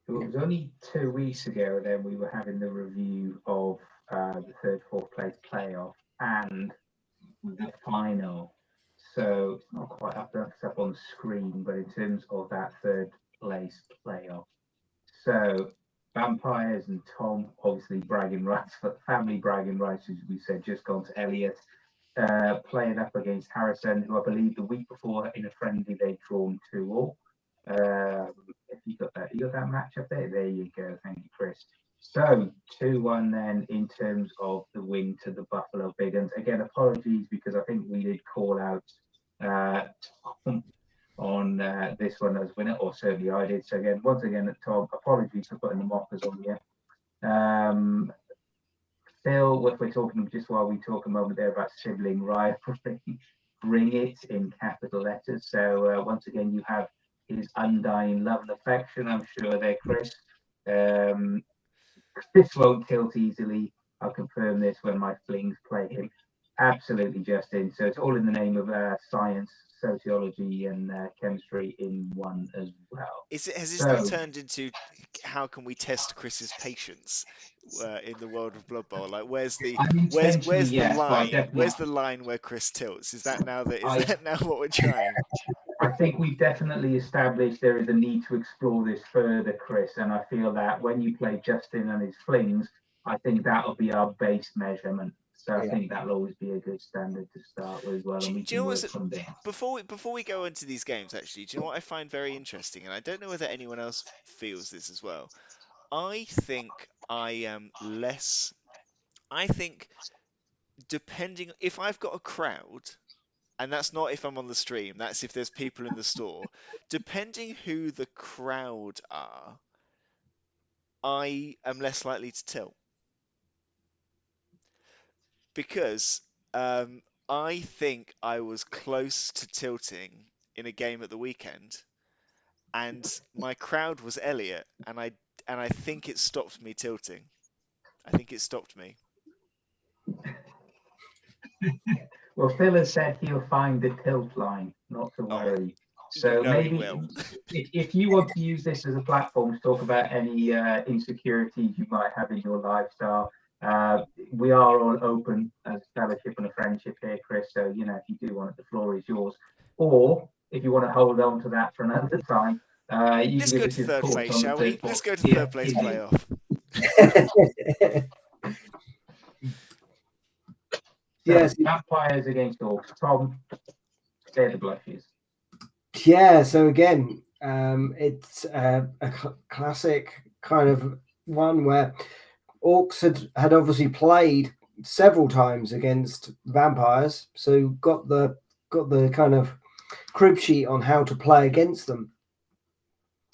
It was only 2 weeks ago then we were having the review of the third, fourth place playoff and the final. So it's not quite up on the screen, but in terms of that third place playoff. So Vampires and Tom, obviously bragging rights, but family bragging rights, as we said, just gone to Elliot. Playing up against Harrison, who I believe the week before in a friendly they'd drawn 2-2. If you got that match up there, there you go. Thank you, Chris. So 2-1 then in terms of the win to the Buffalo Big Guns. Again, apologies because I think we did call out Tom on this one as winner, or certainly I did. So again, once again, Tom, apologies for putting the mockers on you. Phil, if we're talking just while we talk a moment there about sibling rivalry, bring it in capital letters. So once again, you have his undying love and affection, I'm sure there, Chris. Chris won't tilt easily. I'll confirm this when my flings play him. Absolutely, Justin. So it's all in the name of science, sociology, and chemistry in one as well. Has this now So turned into how can we test Chris's patience in the world of Blood Bowl? Like, where's the unintentionally, where's the yes, but I line? definitely, Where's the line where Chris tilts? Is that now that is I, that now what we're trying? I think we've definitely established there is a need to explore this further, Chris. And I feel that when you play Justin and his flings, I think that'll be our base measurement. So I Yeah. think that'll always be a good standard to start with as well, and we Do you can know work what's from there. before we go into these games? Actually, do you know what I find very interesting? And I don't know whether anyone else feels this as well. I think I am less. I think depending if I've got a crowd, and that's not if I'm on the stream, that's if there's people in the store. Depending who the crowd are, I am less likely to tilt because I think I was close to tilting in a game at the weekend, and my crowd was Elliot, and I think it stopped me tilting. I think it stopped me. Well, Phil has said he'll find the tilt line, not to Oh, worry. you So know he maybe will. if you want to use this as a platform to talk about any insecurities you might have in your lifestyle, we are all open as fellowship and a friendship here, Chris. So, you know, if you do want it, the floor is yours. Or if you want to hold on to that for another time, you can Let's give go us to your third thoughts place, on the shall we? third Let's ball. go to Yeah, third place indeed. playoff. So, Yes. vampires against orcs. Tom, they're the blushes. Yeah. So again, it's a classic kind of one where orcs had obviously played several times against vampires, so got the kind of crib sheet on how to play against them,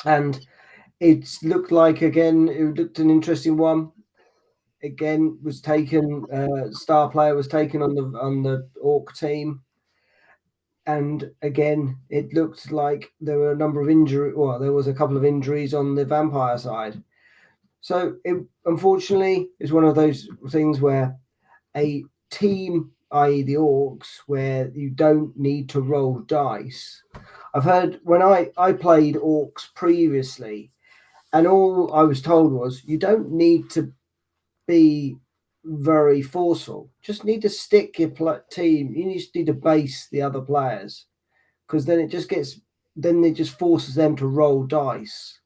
and it looked like again it looked an interesting one. Again, was taken star player was taken on the orc team, and again it looked like there were a number of injury. Well, there was a couple of injuries on the vampire side, so it unfortunately is one of those things where a team, i.e., the orcs, where you don't need to roll dice. I've heard when I played orcs previously, and all I was told was you don't need to be very forceful. Just need to stick your team. You just need to base the other players because then it just forces them to roll dice.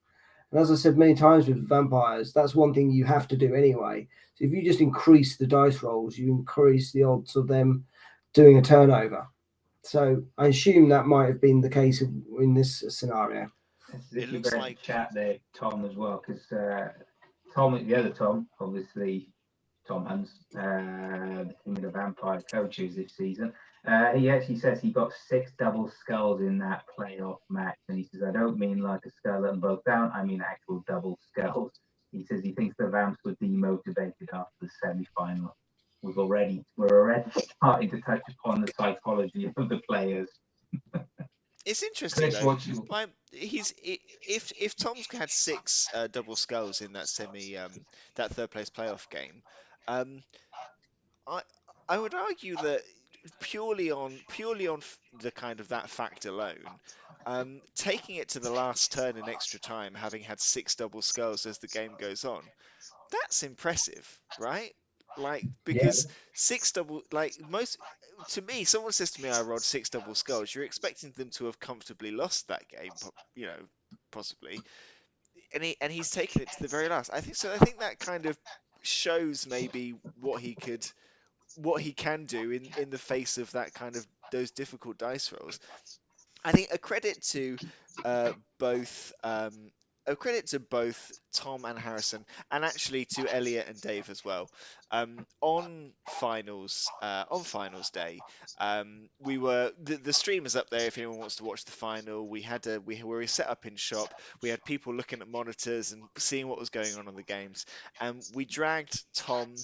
And as I said many times with vampires, that's one thing you have to do anyway. So if you just increase the dice rolls, you increase the odds of them doing a turnover. So I assume that might have been the case in this scenario. It's as It if you looks read the like chat there, Tom, as well, because Tom, the other Tom, obviously Tom Hunt's the King of the Vampire coaches this season. He actually says he got 6 double skulls in that playoff match, and he says, "I don't mean like a skull and both down. I mean actual double skulls." He says he thinks the Vamps were demotivated after the semi-final. We're already starting to touch upon the psychology of the players. it's interesting Chris, though. what's your Like if Tom's had six double skulls in that that third place playoff game, um, I I would argue that purely on the kind of that fact alone, taking it to the last turn in extra time, having had six double skulls as the game goes on, that's impressive, right? Like Yeah, because six double like most to me, someone says to me I rolled six double skulls, you're expecting them to have comfortably lost that game, you know, possibly, and he's taken it to the very last. I think so. I think that kind of shows maybe what he can do in the face of that kind of those difficult dice rolls. I think uh, both a credit to both Tom and Harrison, and actually to Elliot and Dave as well. On finals day, the stream is up there if anyone wants to watch the final. We were set up in shop. We had people looking at monitors and seeing what was going on the games, and we dragged Tom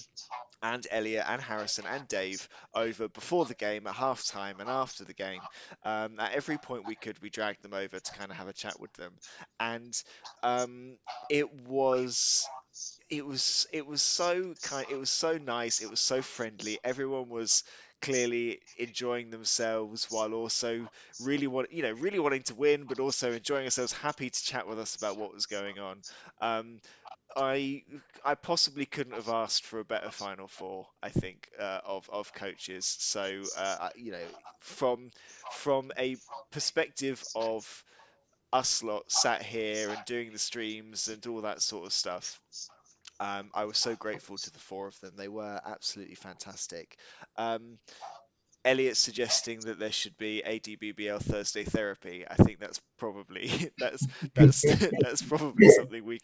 and Elliot and Harrison and Dave over before the game, at halftime, and after the game. At every point we could, we dragged them over to kind of have a chat with them, and um, it was it was so nice. It was so friendly. Everyone was clearly enjoying themselves while also really wanting to win, but also enjoying ourselves, happy to chat with us about what was going on. Um, I I possibly couldn't have asked for a better Final Four, I think, of coaches. So from a perspective of us lot sat here and doing the streams and all that sort of stuff, I was so grateful to the four of them. They were absolutely fantastic. Um, Elliot suggesting that there should be ADBBL Thursday therapy. I think that's probably that's that's probably something we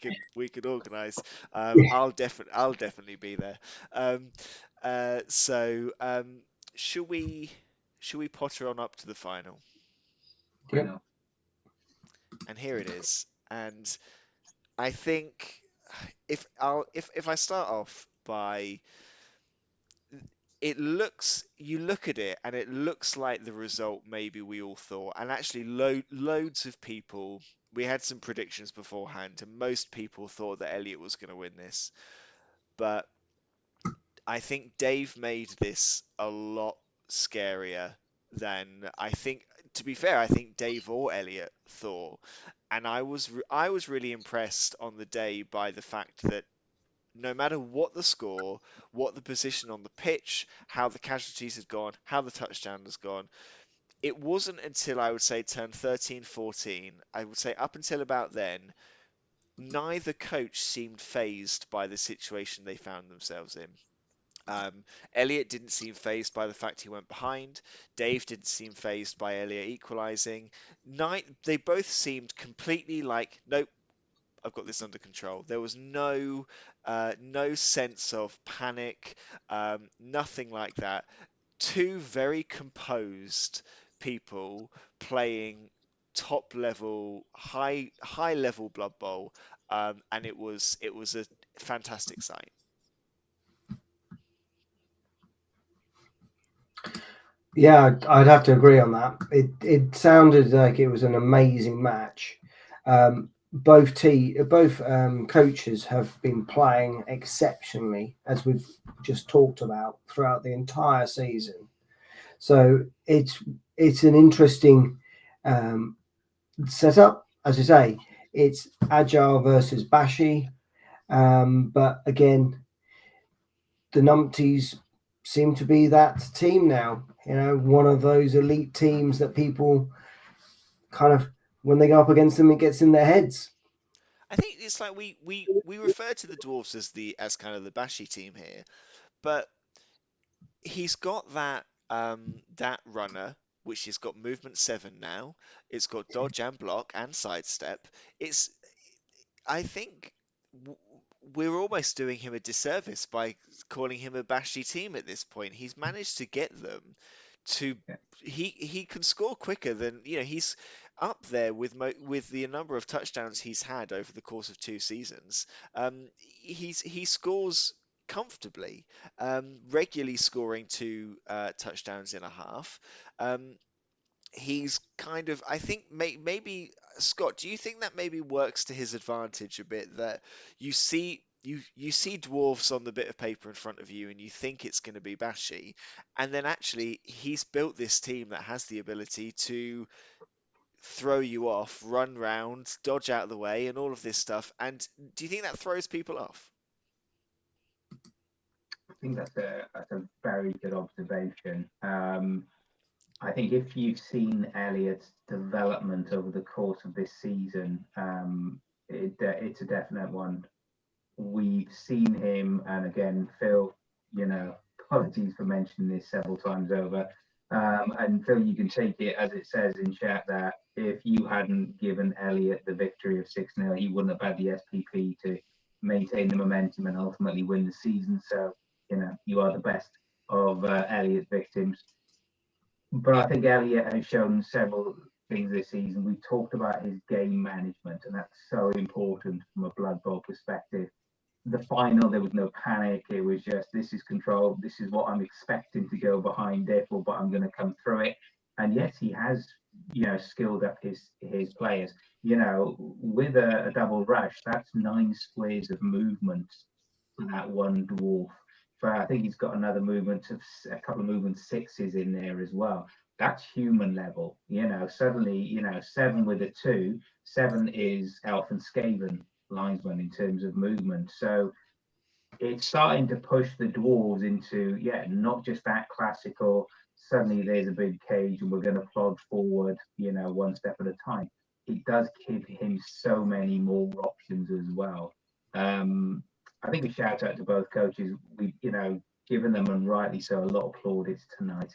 could organise. I'll definitely be there. Um, so should we potter on up to the final? Yep. And here it is. And I think if I start off by, you look at it and it looks like the result maybe we all thought, and actually loads of people, we had some predictions beforehand and most people thought that Elliot was going to win this, but I think Dave made this a lot scarier than, I think, to be fair, I think Dave or Elliot thought. And I was really impressed on the day by the fact that no matter what the score, what the position on the pitch, how the casualties had gone, how the touchdown has gone, it wasn't until I would say turn 13, 14, I would say up until about then, neither coach seemed phased by the situation they found themselves in. Elliot didn't seem phased by the fact he went behind. Dave didn't seem phased by Elliot equalising. They both seemed completely like, nope, I've got this under control. There was no sense of panic, nothing like that. Two very composed people playing top level, high level Blood Bowl, and it was a fantastic sight. Yeah, I'd have to agree on that. It sounded like it was an amazing match. Both coaches have been playing exceptionally, as we've just talked about throughout the entire season. So it's an interesting um, setup, as I say. It's agile versus bashy, but again, the numpties seem to be that team now. You know, one of those elite teams that people kind of, when they go up against them, it gets in their heads. I think it's like we refer to the dwarves as kind of the bashy team here, but he's got that runner, which has got movement 7 now. It's got dodge and block and sidestep. It's I think w- we're almost doing him a disservice by calling him a bashy team at this point. He's managed to get them to Yeah. he can score quicker than, he's up there with the number of touchdowns he's had over the course of 2 seasons. He scores comfortably, regularly scoring 2 touchdowns in a half. He's kind of, I think, maybe Scott, do you think that maybe works to his advantage a bit, that you see dwarfs on the bit of paper in front of you and you think it's going to be bashy, and then actually he's built this team that has the ability to throw you off, run round, dodge out of the way, and all of this stuff. And do you think that throws people off? I think that's a very good observation. I think if you've seen Elliot's development over the course of this season, it's a definite one. We've seen him, and again, Phil, apologies for mentioning this several times over. And Phil, you can take it as it says in chat that if you hadn't given Elliot the victory of 6-0, he wouldn't have had the SPP to maintain the momentum and ultimately win the season. So, you are the best of Elliot's victims. But I think Elliot has shown several things this season. We talked about his game management, and that's so important from a Blood Bowl perspective. The final, there was no panic. It was just, this is control. This is what I'm expecting to go behind, therefore, but I'm going to come through it. And yes, he has, skilled up his players. With a double rush, that's 9 squares of movement for that one dwarf. I think he's got another movement of a couple of movement sixes in there as well. That's human level. Suddenly, 7 with a 2, 7 is Elf and Skaven linesman in terms of movement. So it's starting to push the dwarves into, not just that classical, suddenly there's a big cage and we're going to plod forward, one step at a time. It does give him so many more options as well. I think a shout out to both coaches. We, given them, and rightly so, a lot of plaudits tonight.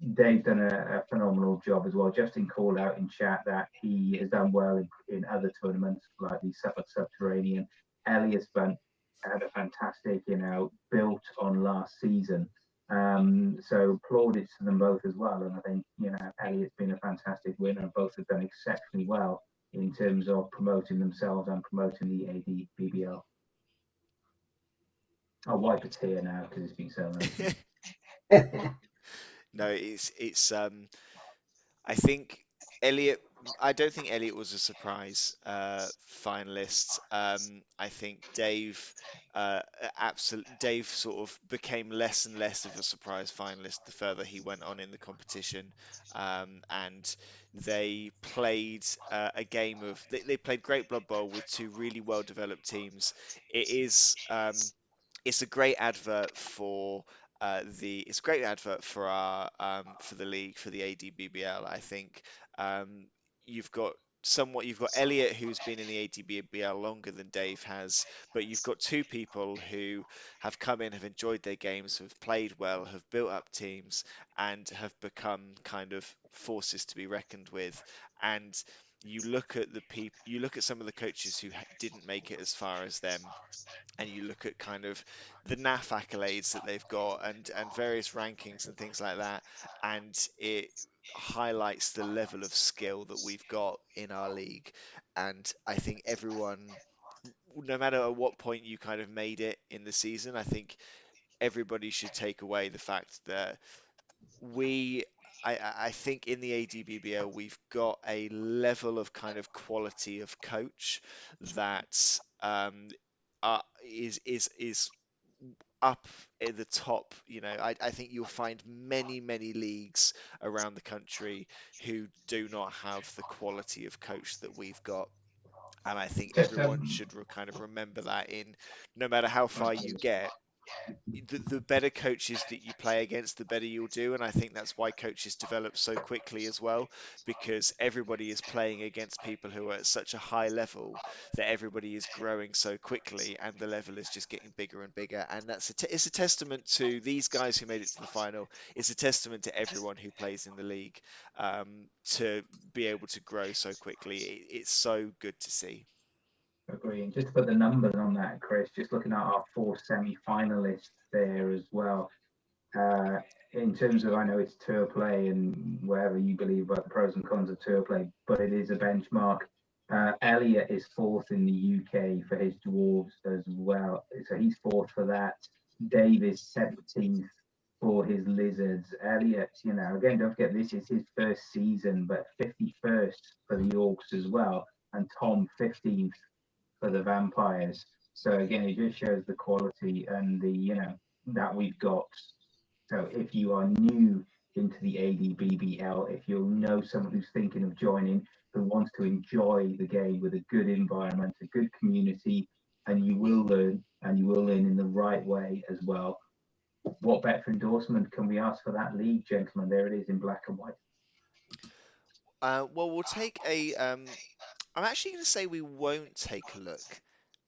They've done a phenomenal job as well. Justin called out in chat that he has done well in other tournaments like the Suffolk Subterranean. Elliot's had a fantastic, built on last season. So plaudits to them both as well. And I think, Elliot's been a fantastic winner. Both have done exceptionally well in terms of promoting themselves and promoting the ADBBL. I'll wipe a tear now because it's been so long. No, it's I think Elliot. I don't think Elliot was a surprise finalist. I think Dave, Dave sort of became less and less of a surprise finalist the further he went on in the competition, and they played a game of they played great Blood Bowl with two really well developed teams. It is. It's a great advert for it's a great advert for our for the league for the ADBBL. I think um, you've got Elliot who's been in the ADBBL longer than Dave has, but you've got two people who have come in, have enjoyed their games, have played well, have built up teams, and have become kind of forces to be reckoned with. And you look at some of the coaches who didn't make it as far as them, and you look at kind of the NAF accolades that they've got and various rankings and things like that, and it highlights the level of skill that we've got in our league. And I think everyone, no matter at what point you kind of made it in the season, I think everybody should take away the fact that we I think in the ADBBL we've got a level of kind of quality of coach that is up at the top. I think you'll find many leagues around the country who do not have the quality of coach that we've got. And I think Just everyone should kind of remember that in no matter how far you get, the better coaches that you play against, the better you'll do. And I think that's why coaches develop so quickly as well, because everybody is playing against people who are at such a high level that everybody is growing so quickly, and the level is just getting bigger and bigger. And it's a testament to these guys who made it to the final. It's a testament to everyone who plays in the league, to be able to grow so quickly. It's so good to see. agree. And just to put the numbers on that, Chris, just looking at our 4 semi-finalists there as well. In terms of, I know it's tour play and whatever you believe about the pros and cons of tour play, but it is a benchmark. Elliot is 4th in the UK for his dwarves as well, so he's 4th for that. Dave is 17th for his lizards. Elliot, again, don't forget this is his first season, but 51st for the orcs as well, and Tom 15th for the vampires. So again, it just shows the quality and the that we've got. So if you are new into the ADBBL, if you know someone who's thinking of joining, who wants to enjoy the game with a good environment, a good community, and you will learn, and you will learn in the right way as well. What better endorsement can we ask for that league, gentlemen? There it is in black and white. Well, we'll take a. I'm actually going to say we won't take a look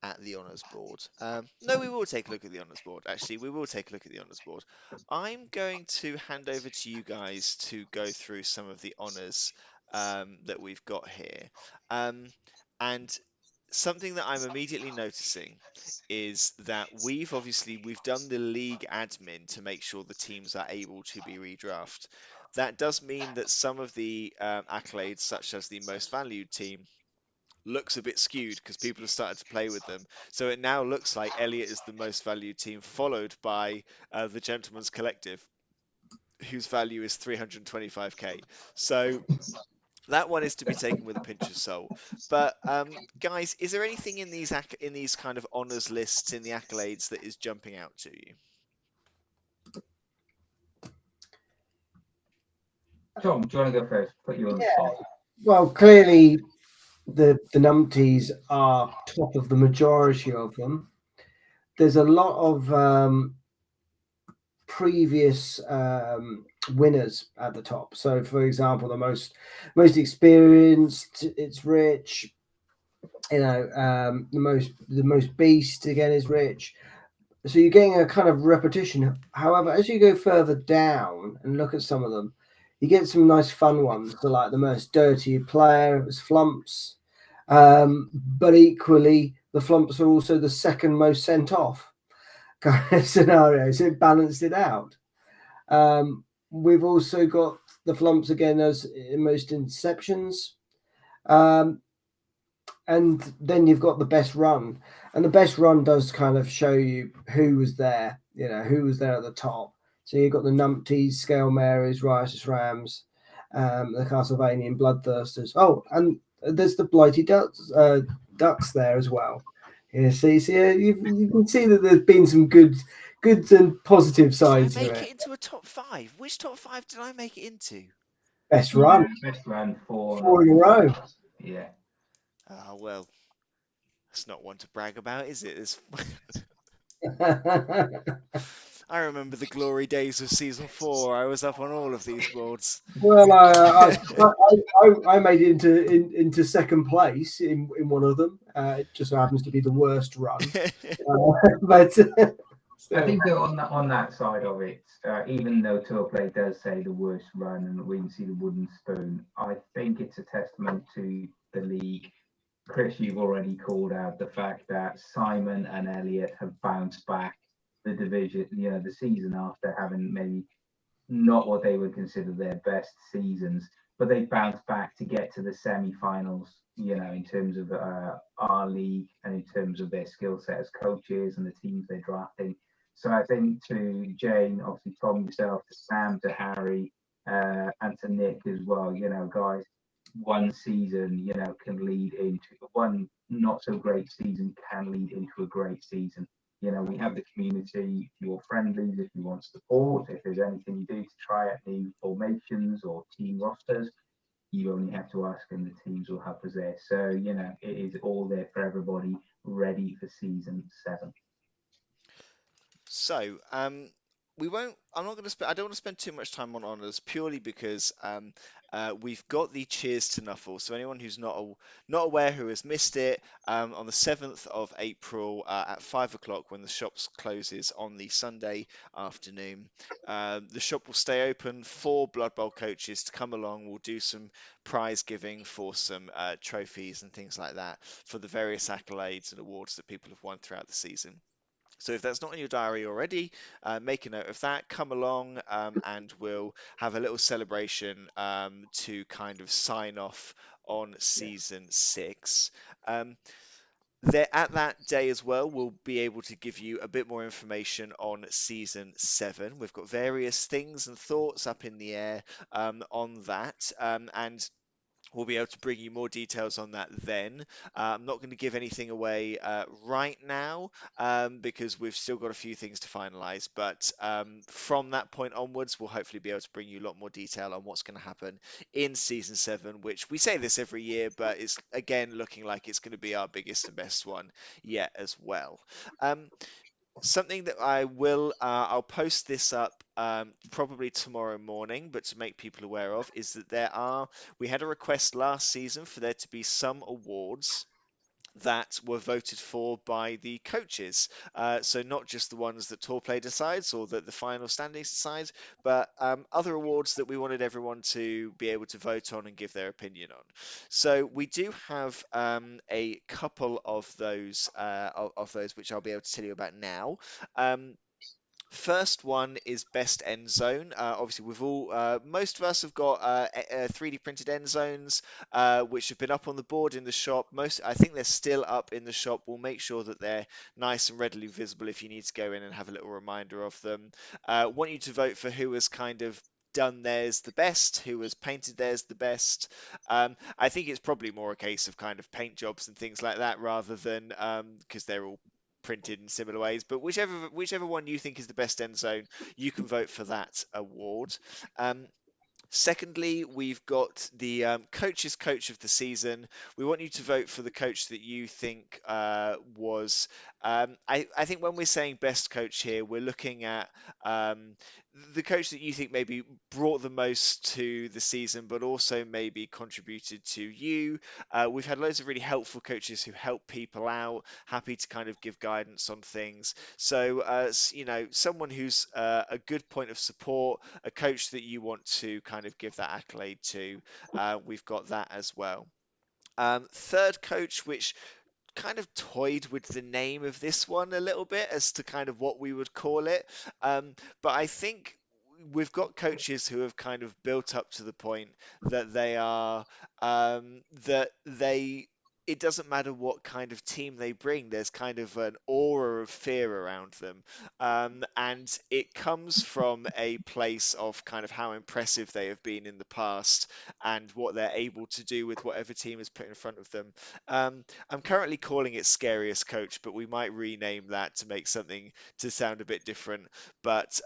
at the honours board. No, we will take a look at the honours board. Actually, we will take a look at the honours board. I'm going to hand over to you guys to go through some of the honours that we've got here. And something that I'm immediately noticing is that we've done the league admin to make sure the teams are able to be redraft. That does mean that some of the accolades, such as the most valued team, looks a bit skewed because people have started to play with them. So it now looks like Elliot is the most valued team, followed by the Gentleman's Collective, whose value is 325k. So that one is to be taken with a pinch of salt. But guys, is there anything in these kind of honors lists in the accolades that is jumping out to you? Tom, do you want to go first? Put you on the spot. Well, clearly the numpties are top of the majority of them. There's a lot of previous winners at the top. So, for example, the most experienced, it's Rich. You know, the most beast again is Rich. So you're getting a kind of repetition. However, as you go further down and look at some of them, you get some nice fun ones. So like the most dirty player, it was Flumps. But equally, the Flumps are also the second most sent off kind of scenario. So it balanced it out. We've also got the Flumps again as most interceptions. And then you've got the best run, and the best run does kind of show you who was there, you know, who was there at the top. So you've got the Numpties, Scale Marys, Riotous Rams, the Castlevanian Bloodthirsters. Oh, and there's the Blighty Ducks there as well. Yeah, see, you can see that there's been some good and positive sides Did I to make it. it into a top 5? Which top 5 did I make it into? Best run, Best run for 4 in a row. Yeah. Ah, well, that's not one to brag about, is it? I remember the glory days of season 4. I was up on all of these boards. Well, I made it into second place in one of them. It just so happens to be the worst run, but I think that on that side of it, even though Tourplay does say the worst run and we can see the wooden spoon, I think it's a testament to the league. Chris, you've already called out the fact that Simon and Elliot have bounced back the division, the season after having maybe not what they would consider their best seasons, but they bounced back to get to the semi-finals. In terms of our league and in terms of their skill set as coaches and the teams they're drafting. So I think to Jane, obviously Tom, yourself, to Sam, to Harry, and to Nick as well. Guys, one season, can lead into one not so great season can lead into a great season. We have the community, if you're friendlies, if you want support, if there's anything you do to try out new formations or team rosters, you only have to ask and the teams will help us there. So, it is all there for everybody ready for season 7. So, we won't. I'm not going to spend. I don't want to spend too much time on honors purely because we've got the Cheers to Nuffle. So anyone who's not aware who has missed it, on the 7th of April at 5 o'clock when the shops closes on the Sunday afternoon, the shop will stay open for Blood Bowl coaches to come along. We'll do some prize giving for some trophies and things like that for the various accolades and awards that people have won throughout the season. So if that's not in your diary already, make a note of that. Come along and we'll have a little celebration to kind of sign off on season 6. There at that day as well, we'll be able to give you a bit more information on season 7. We've got various things and thoughts up in the air on that, and we'll be able to bring you more details on that then. I'm not going to give anything away right now because we've still got a few things to finalize. But from that point onwards, we'll hopefully be able to bring you a lot more detail on what's going to happen in season 7, which we say this every year, but it's again looking like it's going to be our biggest and best one yet as well. Something that I'll post this up probably tomorrow morning, but to make people aware of, is that we had a request last season for there to be some awards that were voted for by the coaches. So not just the ones that Tour Play decides or that the final standings decides, but other awards that we wanted everyone to be able to vote on and give their opinion on. So we do have a couple of those which I'll be able to tell you about now. First one is best end zone. Obviously, most of us have got 3D printed end zones, which have been up on the board in the shop. I think they're still up in the shop. We'll make sure that they're nice and readily visible if you need to go in and have a little reminder of them. Want you to vote for who has kind of done theirs the best, who has painted theirs the best. I think it's probably more a case of kind of paint jobs and things like that rather than because they're all printed in similar ways, but whichever one you think is the best end zone, you can vote for that award. Secondly, we've got the coach's coach of the season. We want you to vote for the coach that you think was. I think when we're saying best coach here, we're looking at the coach that you think maybe brought the most to the season, but also maybe contributed to you. We've had loads of really helpful coaches who help people out, happy to kind of give guidance on things. So, someone who's a good point of support, a coach that you want to kind of give that accolade to, we've got that as well. Third coach, which kind of toyed with the name of this one a little bit as to kind of what we would call it. But I think we've got coaches who have kind of built up to the point that they are that they it doesn't matter what kind of team they bring, there's kind of an aura of fear around them. And it comes from a place of kind of how impressive they have been in the past and what they're able to do with whatever team is put in front of them. I'm currently calling it Scariest Coach, but we might rename that to make something to sound a bit different. But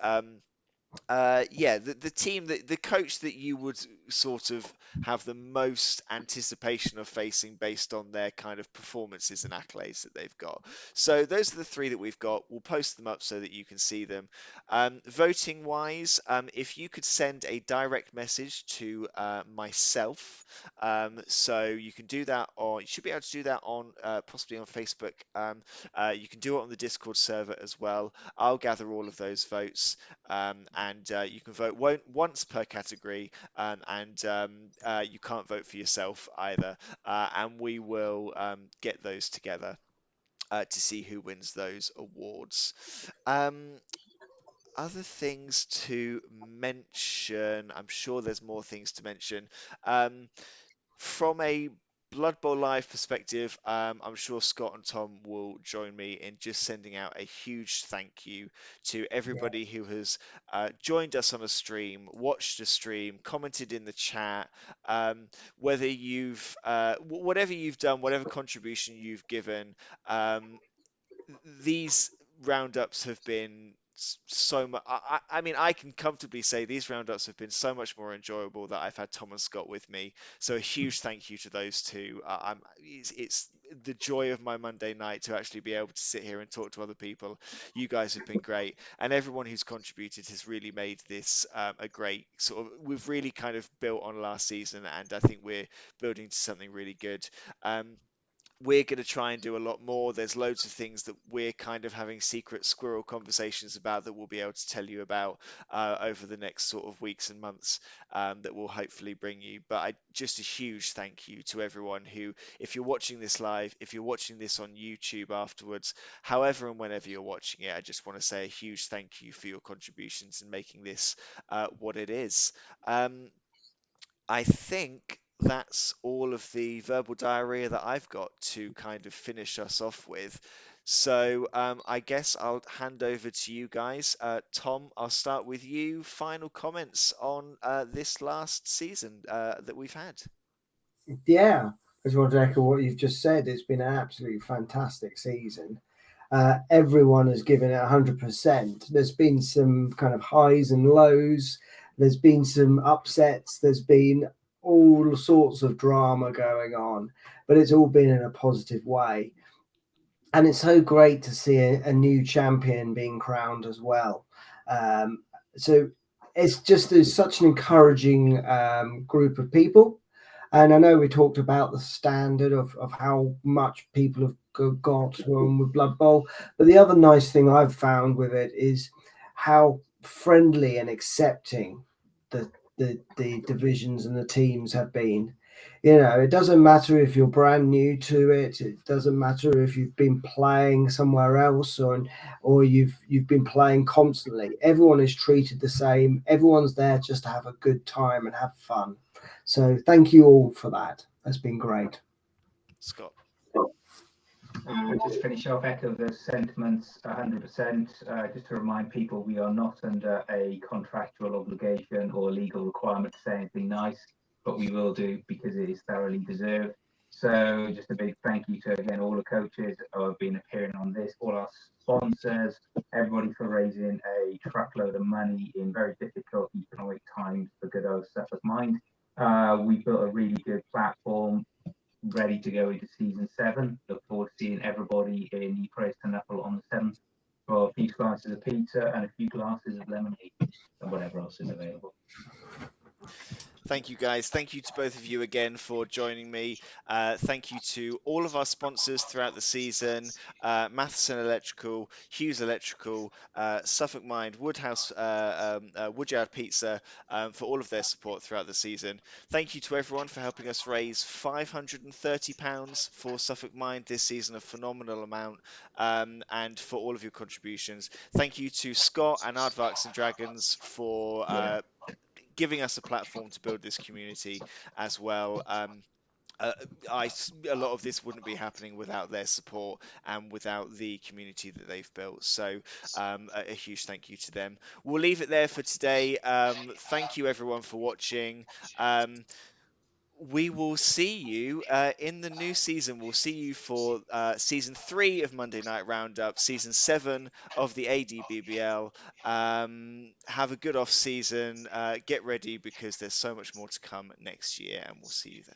yeah, the team, the coach that you would sort of have the most anticipation of facing based on their kind of performances and accolades that they've got. So those are the three that we've got. We'll post them up so that you can see them. Voting wise, if you could send a direct message to myself, so you can do that, or you should be able to do that on possibly on Facebook. You can do it on the Discord server as well. I'll gather all of those votes, and you can vote once per category, and you can't vote for yourself either. And we will get those together to see who wins those awards. Other things to mention, I'm sure there's more things to mention. From a Blood Bowl Live perspective, I'm sure Scott and Tom will join me in just sending out a huge thank you to everybody who has joined us on a stream, watched a stream, commented in the chat, whether whatever you've done, whatever contribution you've given. These roundups have been so much. I mean, I can comfortably say these roundups have been so much more enjoyable that I've had Tom and Scott with me. So a huge thank you to those two. It's the joy of my Monday night to actually be able to sit here and talk to other people. You guys have been great, and everyone who's contributed has really made this a great sort of. We've really kind of built on last season, and I think we're building to something really good. We're going to try and do a lot more. There's loads of things that we're kind of having secret squirrel conversations about that we'll be able to tell you about over the next sort of weeks and months, that will hopefully bring you. But just a huge thank you to everyone who, if you're watching this live, if you're watching this on YouTube afterwards, however and whenever you're watching it, I just want to say a huge thank you for your contributions in making this what it is. I think that's all of the verbal diarrhea that I've got to kind of finish us off with. So I guess I'll hand over to you guys. Tom, I'll start with you. Final comments on this last season that we've had. Yeah, I just want to echo what you've just said. It's been an absolutely fantastic season. Everyone has given it 100%. There's been some kind of highs and lows. There's been some upsets. There's been all sorts of drama going on, but it's all been in a positive way. And it's so great to see a new champion being crowned as well. So it's just there's such an encouraging group of people. And I know we talked about the standard of how much people have got with Blood Bowl, but the other nice thing I've found with it is how friendly and accepting the divisions and the teams have been. You know, it doesn't matter if you're brand new to it. It doesn't matter if you've been playing somewhere else or you've been playing constantly. Everyone is treated the same. Everyone's there just to have a good time and have fun. So thank you all for that. That's been great. Scott. Just finish off, echo those sentiments 100%. Just to remind people, we are not under a contractual obligation or legal requirement to say anything nice, but we will do because it is thoroughly deserved. So just a big thank you to, again, all the coaches who have been appearing on this, all our sponsors, everybody for raising a truckload of money in very difficult economic times for good old Suffolk Mind. We built a really good platform ready to go into season 7. Look forward to seeing everybody in Ypres to Knuckle on the 7th for a few slices of pizza and a few glasses of lemonade and whatever else is available. Thank you, guys. Thank you to both of you again for joining me. Thank you to all of our sponsors throughout the season: Matheson Electrical, Hughes Electrical, Suffolk Mind, Woodhouse, Woodyard Pizza, for all of their support throughout the season. Thank you to everyone for helping us raise £530 for Suffolk Mind this season, a phenomenal amount, and for all of your contributions. Thank you to Scott and Aardvarks and Dragons for giving us a platform to build this community as well. A lot of this wouldn't be happening without their support and without the community that they've built. So a huge thank you to them. We'll leave it there for today. Thank you everyone for watching. We will see you in the new season. We'll see you for season 3 of Monday Night Roundup, season 7 of the ADBBL. Have a good off season. Get ready because there's so much more to come next year, and we'll see you then.